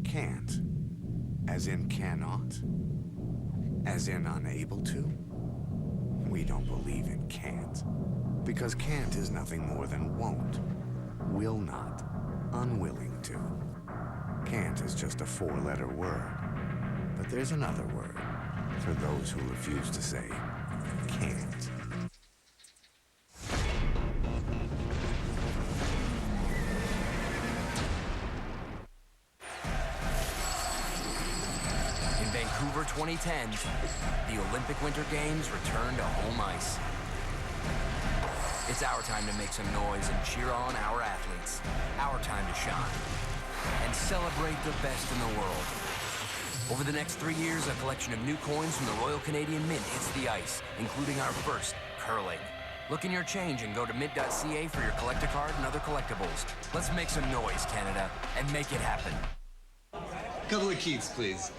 Can't. As in cannot? As in unable to? We don't believe in can't. Because can't is nothing more than won't, will not, unwilling to. Can't is just a 4-letter word. But there's another word for those who refuse to say can't. In Vancouver 2010, the Olympic Winter Games return to home ice. It's our time to make some noise and cheer on our athletes. Our time to shine and celebrate the best in the world. Over the next 3 years, a collection of new coins from the Royal Canadian Mint hits the ice, including our first, curling. Look in your change and go to mint.ca for your collector card and other collectibles. Let's make some noise, Canada, and make it happen. Couple of keys, please.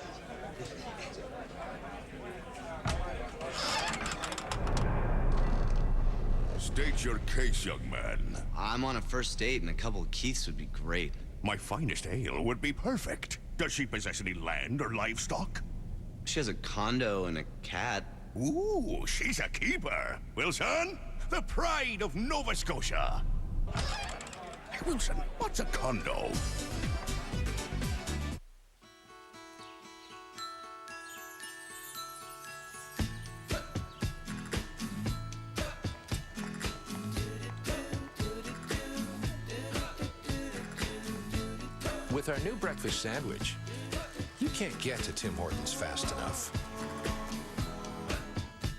State your case, young man. I'm on a first date, and a couple of Keiths would be great. My finest ale would be perfect. Does she possess any land or livestock? She has a condo and a cat. Ooh, she's a keeper. Wilson, the pride of Nova Scotia. Hey, Wilson, what's a condo? With our new breakfast sandwich, you can't get to Tim Hortons fast enough.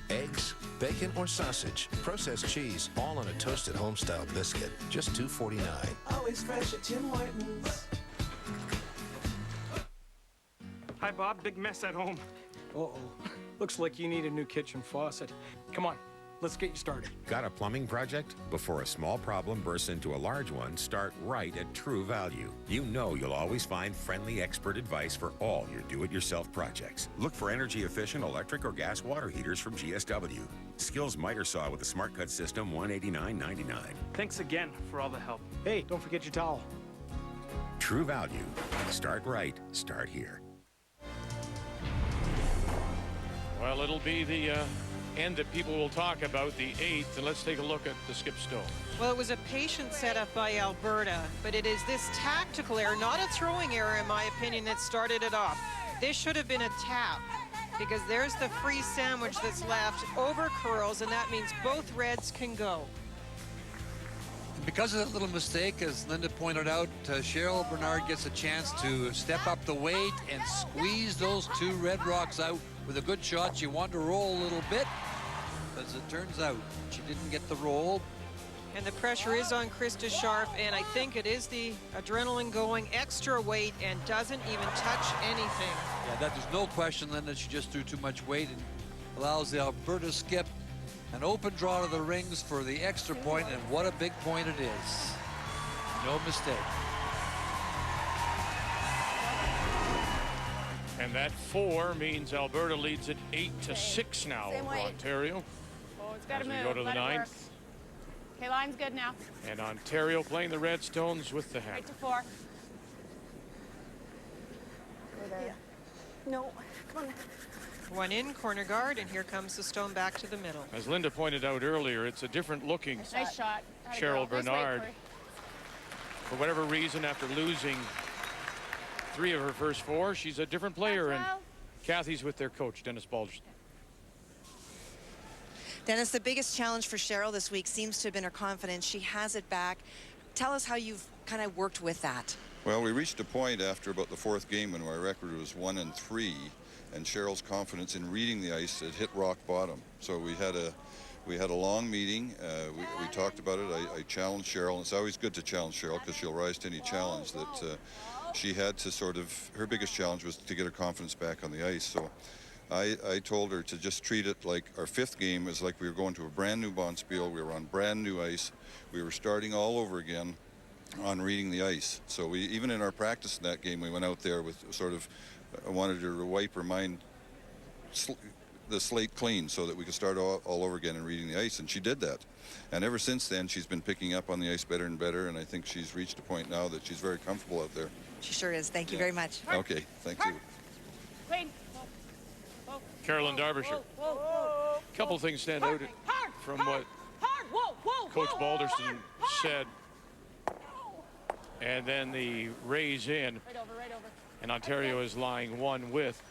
Eggs, bacon, or sausage, processed cheese, all on a toasted home-style biscuit, just $2.49. Always fresh at Tim Hortons. Hi, Bob. Big mess at home. Uh-oh. Looks like you need a new kitchen faucet. Come on, let's get you started. Got a plumbing project? Before a small problem bursts into a large one, start right at True Value. You know you'll always find friendly expert advice for all your do-it-yourself projects. Look for energy-efficient electric or gas water heaters from GSW. Skills miter saw with a Smart Cut system, $189.99. Thanks again for all the help. Hey, don't forget your towel. True Value. Start right. Start here. Well, it'll be the end that people will talk about, the 8th, and let's take a look at the skip stone. Well, it was a patient setup by Alberta, but it is this tactical error, not a throwing error in my opinion, that started it off. This should have been a tap. because there's the free sandwich that's left over curls, and that means both reds can go. Because of that little mistake, as Linda pointed out, Cheryl Bernard gets a chance to step up the weight and squeeze those two red rocks out with a good shot. She wanted to roll a little bit, but as it turns out, she didn't get the roll. And the pressure is on Krista Scharf, and I think it is the adrenaline going, extra weight, and doesn't even touch anything. Yeah, there's no question, Linda. She just threw too much weight and allows the Alberta skip an open draw to the rings for the extra point, and what a big point it is. No mistake. And that 4 means Alberta leads it 8-6 now over Ontario. Oh, it's got to as move. we go to the Let it 9th. work. Okay, line's good now. And Ontario playing the Redstones with the hammer. Right to 4. Yeah. No, come on. One in, corner guard, and here comes the stone back to the middle. As Linda pointed out earlier, it's a different looking Nice shot. Cheryl Bernard. For whatever reason, after losing 3 of her first 4, she's a different player, and Kathy's with their coach, Dennis Balderson. Dennis, the biggest challenge for Cheryl this week seems to have been her confidence. She has it back. Tell us how you've kind of worked with that. Well, we reached a point after about the 4th game when our record was 1-3, and Cheryl's confidence in reading the ice had hit rock bottom. So we had a long meeting. We talked about it. I challenged Cheryl, and it's always good to challenge Cheryl because she'll rise to any challenge that she had to sort of, her biggest challenge was to get her confidence back on the ice. So I told her to just treat it like our 5th game is like we were going to a brand new Bonspiel. We were on brand new ice. We were starting all over again on reading the ice. So we, even in our practice in that game, we went out there with sort of, I wanted her to wipe her mind, the slate clean, so that we could start all over again and reading the ice, and she did that. And ever since then, she's been picking up on the ice better and better, and I think she's reached a point now that she's very comfortable out there. She sure is. Thank you very much. Okay, thank you. Clean. Carolyn Derbyshire. A couple things stand out from what Coach Balderson said. And then the raise in. Right over. And Ontario is lying 1 with.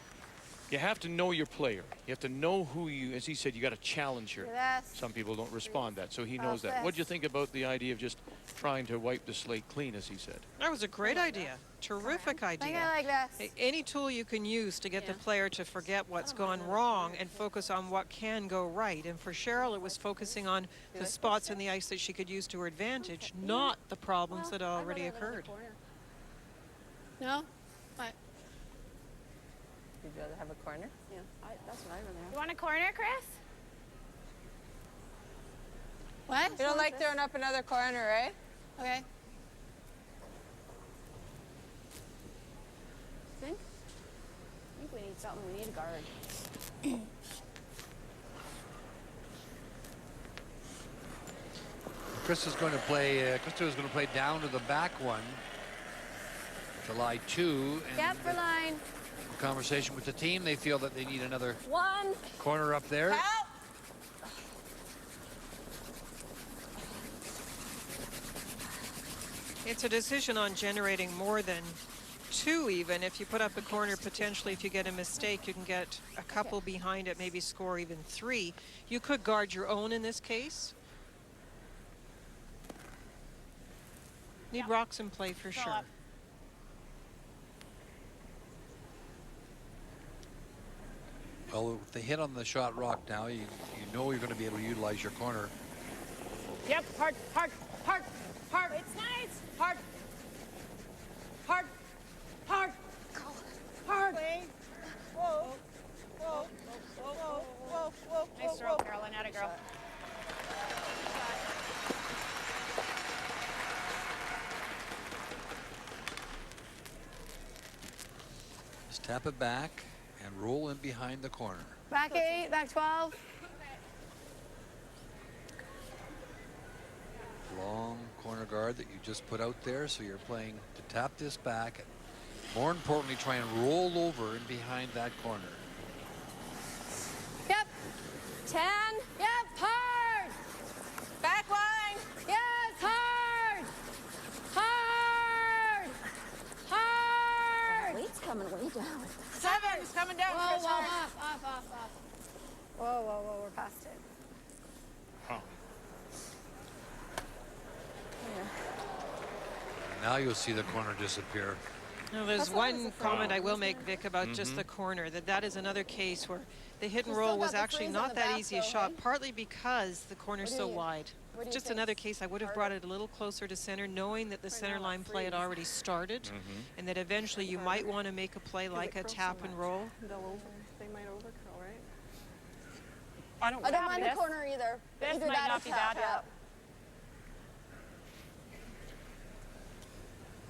You have to know your player. You have to know who you, as he said, you got to challenge her. Yes. Some people don't respond that, so he knows that. What do you think about the idea of just trying to wipe the slate clean, as he said? That was a great idea. Terrific idea. I like this. Any tool you can use to get the player to forget what's gone wrong and focus on what can go right. And for Cheryl, it was focusing on the spots in the ice that she could use to her advantage, not the problems that already occurred. No? What? Would you rather have a corner? Yeah, that's what I rather have. You want a corner, Chris? What? You don't like throwing up another corner, right? Okay. Think? I think we need something. We need a guard. Krista's going to play down to the back one to lie 2. And Yep, for line. Conversation with the team, they feel that they need another 1 corner up there. Help! It's a decision on generating more than 2 even. If you put up a corner, potentially if you get a mistake, you can get a couple behind it, maybe score even 3. You could guard your own in this case. Need rocks in play for sure. Well, if they hit on the shot rock now, you know you're going to be able to utilize your corner. Yep, hard. It's nice. Hard. Whoa. Nice throw, Carolyn. Atta girl. Just tap it back and roll in behind the corner. Back 8, back 12. Long corner guard that you just put out there, so you're playing to tap this back. More importantly, try and roll over in behind that corner. Yep. 10. Yep, hard. Back line. Yes, hard. Weight's coming away. Seven is coming down. Whoa, Chris, whoa, hard. off. Whoa, we're past it. Oh. Now you'll see the corner disappear. Now, there's one comment I will make, Vic, about just the corner, that is another case where the hit and roll was actually not that easy a shot, partly because the corner's so wide. It's just another case I would have brought it a little closer to center, knowing that the center line play had already started, and that eventually you might want to make a play like a tap and roll. They might overcurl, right? I don't mind the corner either. This Either might that not or be tap, bad. yeah.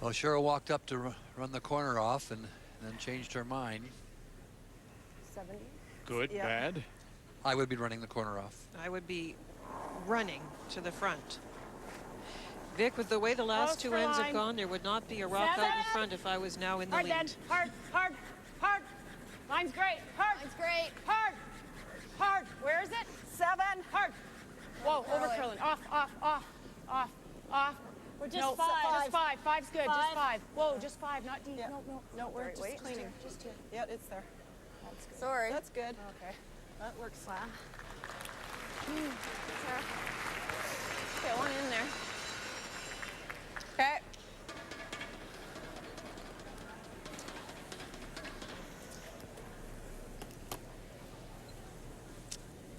Well, Cheryl walked up to run the corner off and then changed her mind. 70. Good, bad? I would be running the corner off. I would be running to the front. Vic, with the way the last two ends have gone, there would not be a rock out in front if I was now in the lead. Then. Hard. Line's great. Hard. Line's great. Hard. Where is it? 7. Hard. Whoa, overcurling. Off. We're just no, 5. Just 5. 5's good. Just 5. Whoa, just 5, not deep. Yeah. No, we're just cleaning. Just two. Yeah, it's there. That's good. Sorry. That's good. Okay. That works. Wow. Okay, one in there. Okay.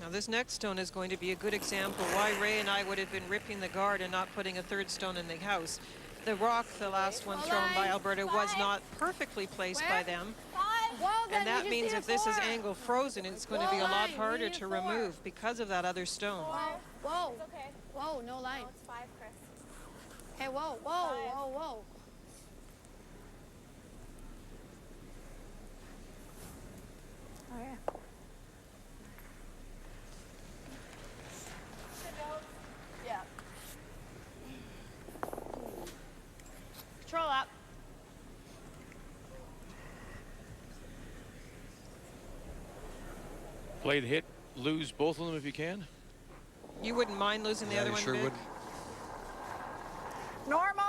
Now this next stone is going to be a good example why Ray and I would have been ripping the guard and not putting a third stone in the house. The rock, the last one thrown by Alberta, was not perfectly placed by them. And that means if this is angle frozen, it's going to be a lot harder to remove because of that other stone. Whoa. It's okay. Whoa, no line. No, it's 5, Chris. Hey, whoa. Oh, yeah. Yeah. Control up. Play the hit, lose both of them if you can. You wouldn't mind losing the other one, Sure Vic? would. Normal.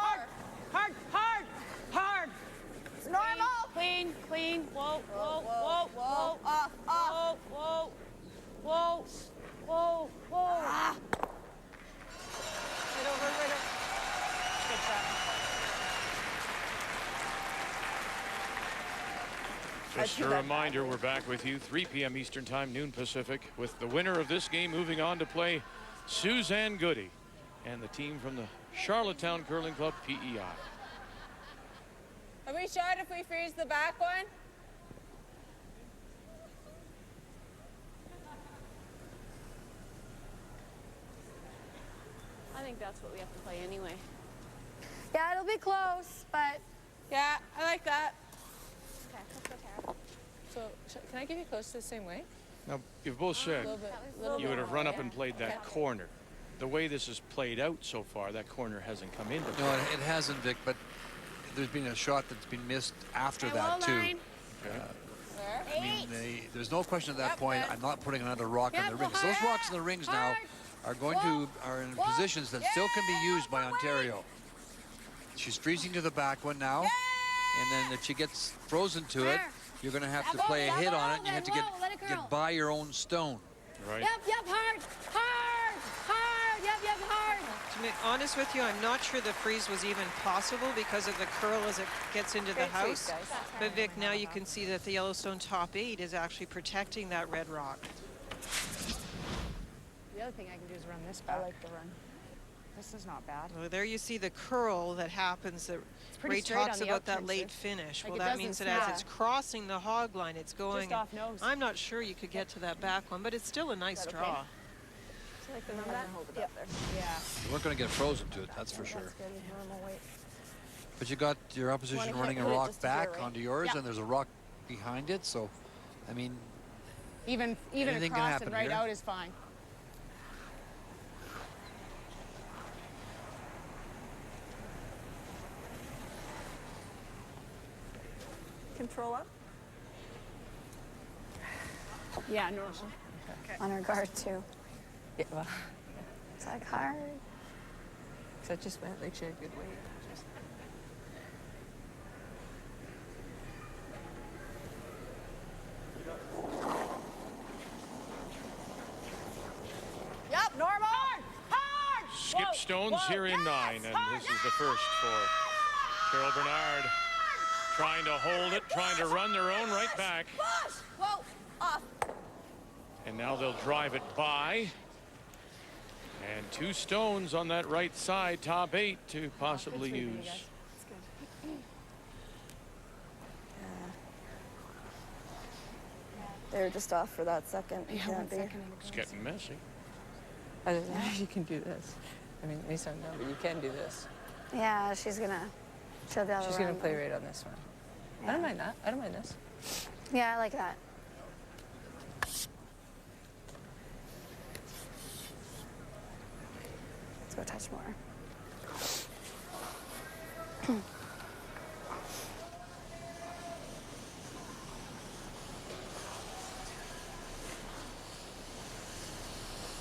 Hard. It's normal. Clean. Whoa. Off. Whoa. Ah. Right over. Good shot. Just a reminder, we're back with you 3 p.m. Eastern Time, noon Pacific, with the winner of this game moving on to play Suzanne Goody and the team from the Charlottetown Curling Club, PEI. Are we shot if we freeze the back one? I think that's what we have to play anyway. Yeah, it'll be close, but... Yeah, I like that. Okay, let's go, Tara. So, can I give you close to the same way? Now, you've both said you would have run up and played that corner. The way this has played out so far, that corner hasn't come into play. No, it hasn't, Vic, but there's been a shot that's been missed after that, too. I mean, there's no question at that point, I'm not putting another rock in the rings. Those rocks in the rings now are in positions that still can be used by Ontario. She's freezing to the back one now, and then if she gets frozen to it, you're going to have to play a hit on it, and you have to get by your own stone. Right. Yep, hard. Yep, hard. To be honest with you, I'm not sure the freeze was even possible because of the curl as it gets into the house. But Vic, now you can see that the Yellowstone top 8 is actually protecting that red rock. The other thing I can do is run this back. I like the run. This is not bad. Well, there you see the curl that happens that Ray talks about that late finish. Well, that means that as it's crossing the hog line, it's going. Just off nose. I'm not sure you could get to that back one, but it's still a nice draw. So like the run that? Hold it up there. Yeah. You weren't going to get frozen to it, that's for sure. That's good. Normal weight. But you got your opposition running a rock back onto yours, and there's a rock behind it, so, I mean, Even anything can across happen and right here. out is fine. Control up. Yeah, normal. On our guard, too. Yeah, well, It's like hard. so it just went like she had good weight. stones here in 9, and this is the first for Cheryl Bernard. Trying to hold it, trying to run their own right back. Push! Whoa, off. And now they'll drive it by. And 2 stones on that right side, top 8 to possibly use. They were just off for that second. Yeah, 1 second. It's getting messy. I don't know if you can do this. I mean, at least I know, but you can do this. Yeah, she's gonna show the other She's one. going to play right on this one. Yeah. I don't mind that. I don't mind this. Yeah, I like that. Let's go touch more.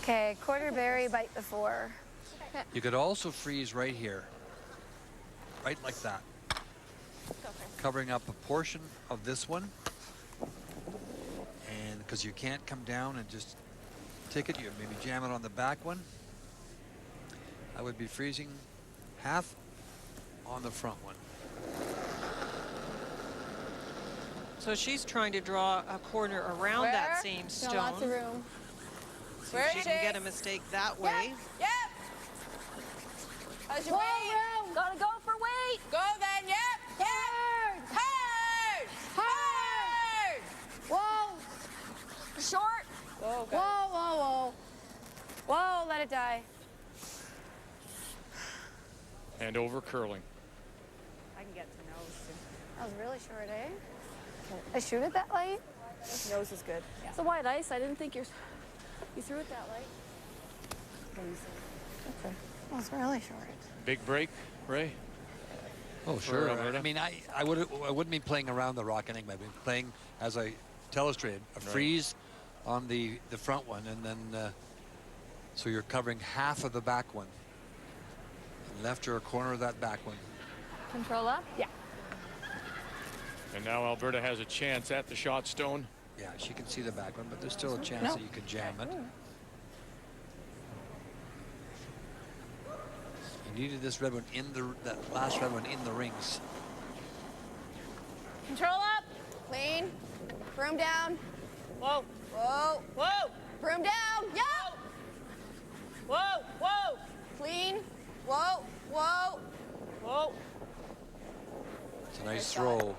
Okay, quarter berry, bite the 4. You could also freeze right here. Right like that. Covering up a portion of this one. And because you can't come down and just take it, you maybe jam it on the back one. I would be freezing half on the front one. So she's trying to draw a corner around that same stone. Lots of room. See if she can get a mistake that way. Yep. How's your weight? Gotta go for weight. Go then, yep. Hard. Hard. Hard. Whoa. Short. Whoa, whoa, whoa, whoa. Whoa, let it die. And over curling. I can get to nose. That was really short, eh? I shoot it that light? Nose is good. Yeah. It's a white ice. I didn't think you threw it that light. Okay. That was really short. Big break, Ray? Oh, sure. I mean, I wouldn't be playing around the rock anyway. I'd be playing, as I illustrated, a freeze on the front one, and then so you're covering half of the back one. And left or a corner of that back one. Control up? Yeah. And now Alberta has a chance at the shot stone. Yeah, she can see the back one, but there's still a chance that you can jam it. You needed this red one in that last red one in the rings. Control up. Clean. Broom down. Whoa. Whoa. Whoa. Broom down. Yep. Whoa. Whoa. Clean. Whoa. Whoa. Whoa. It's a nice throw.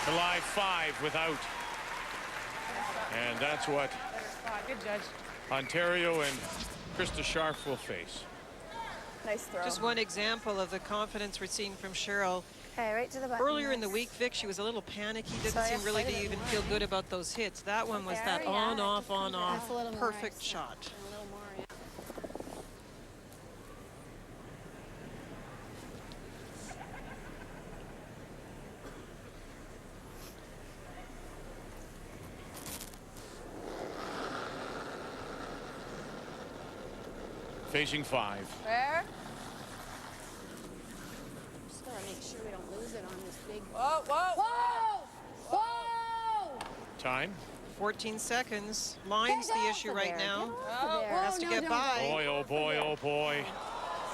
To lie 5 without. And that's what Good judge. Ontario and Krista Scharf will face. Nice throw. Just one example of the confidence we're seeing from Cheryl. Okay, right to the button. Earlier in the week, Vic, she was a little panicky. Didn't seem really to even feel good about those hits. That one was that on, off, perfect shot. Facing 5. Where? Just gotta make sure we don't lose it on this big. Whoa, whoa, whoa, whoa! Time. 14 seconds. Line's the issue right now. Oh, Has to get by. Boy, oh boy, oh boy.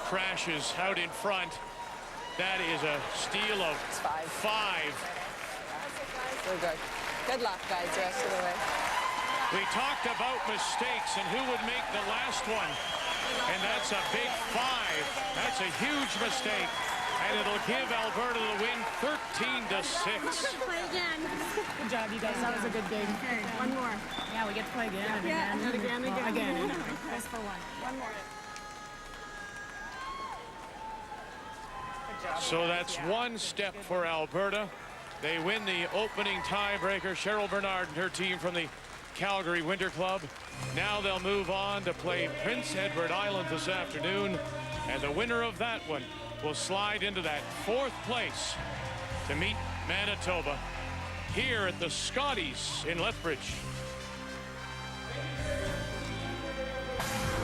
Crashes out in front. That is a steal of 5. We're good. Good luck, guys, the rest of the way. We talked about mistakes and who would make the last one. And that's a big 5. That's a huge mistake. And it'll give Alberta the win 13-6. Play again. Good job, you guys. That was a good game. Okay, one more. Yeah, we get to play again and again. And again, again. Again. Just for one. One more. So that's one step for Alberta. They win the opening tiebreaker. Cheryl Bernard and her team from the Calgary Winter Club. Now they'll move on to play Prince Edward Island this afternoon. And the winner of that one will slide into that 4th place to meet Manitoba here at the Scotties in Lethbridge.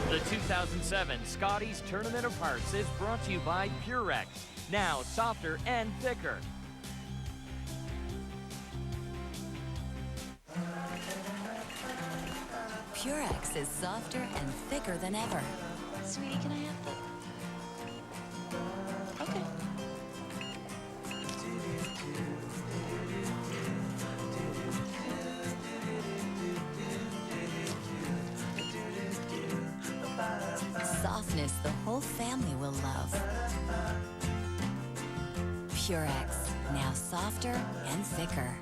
The 2007 Scotties Tournament of Hearts is brought to you by Purex. Now softer and thicker. Purex is softer and thicker than ever. Sweetie, can I have the... Okay. Softness the whole family will love. Purex, now softer and thicker.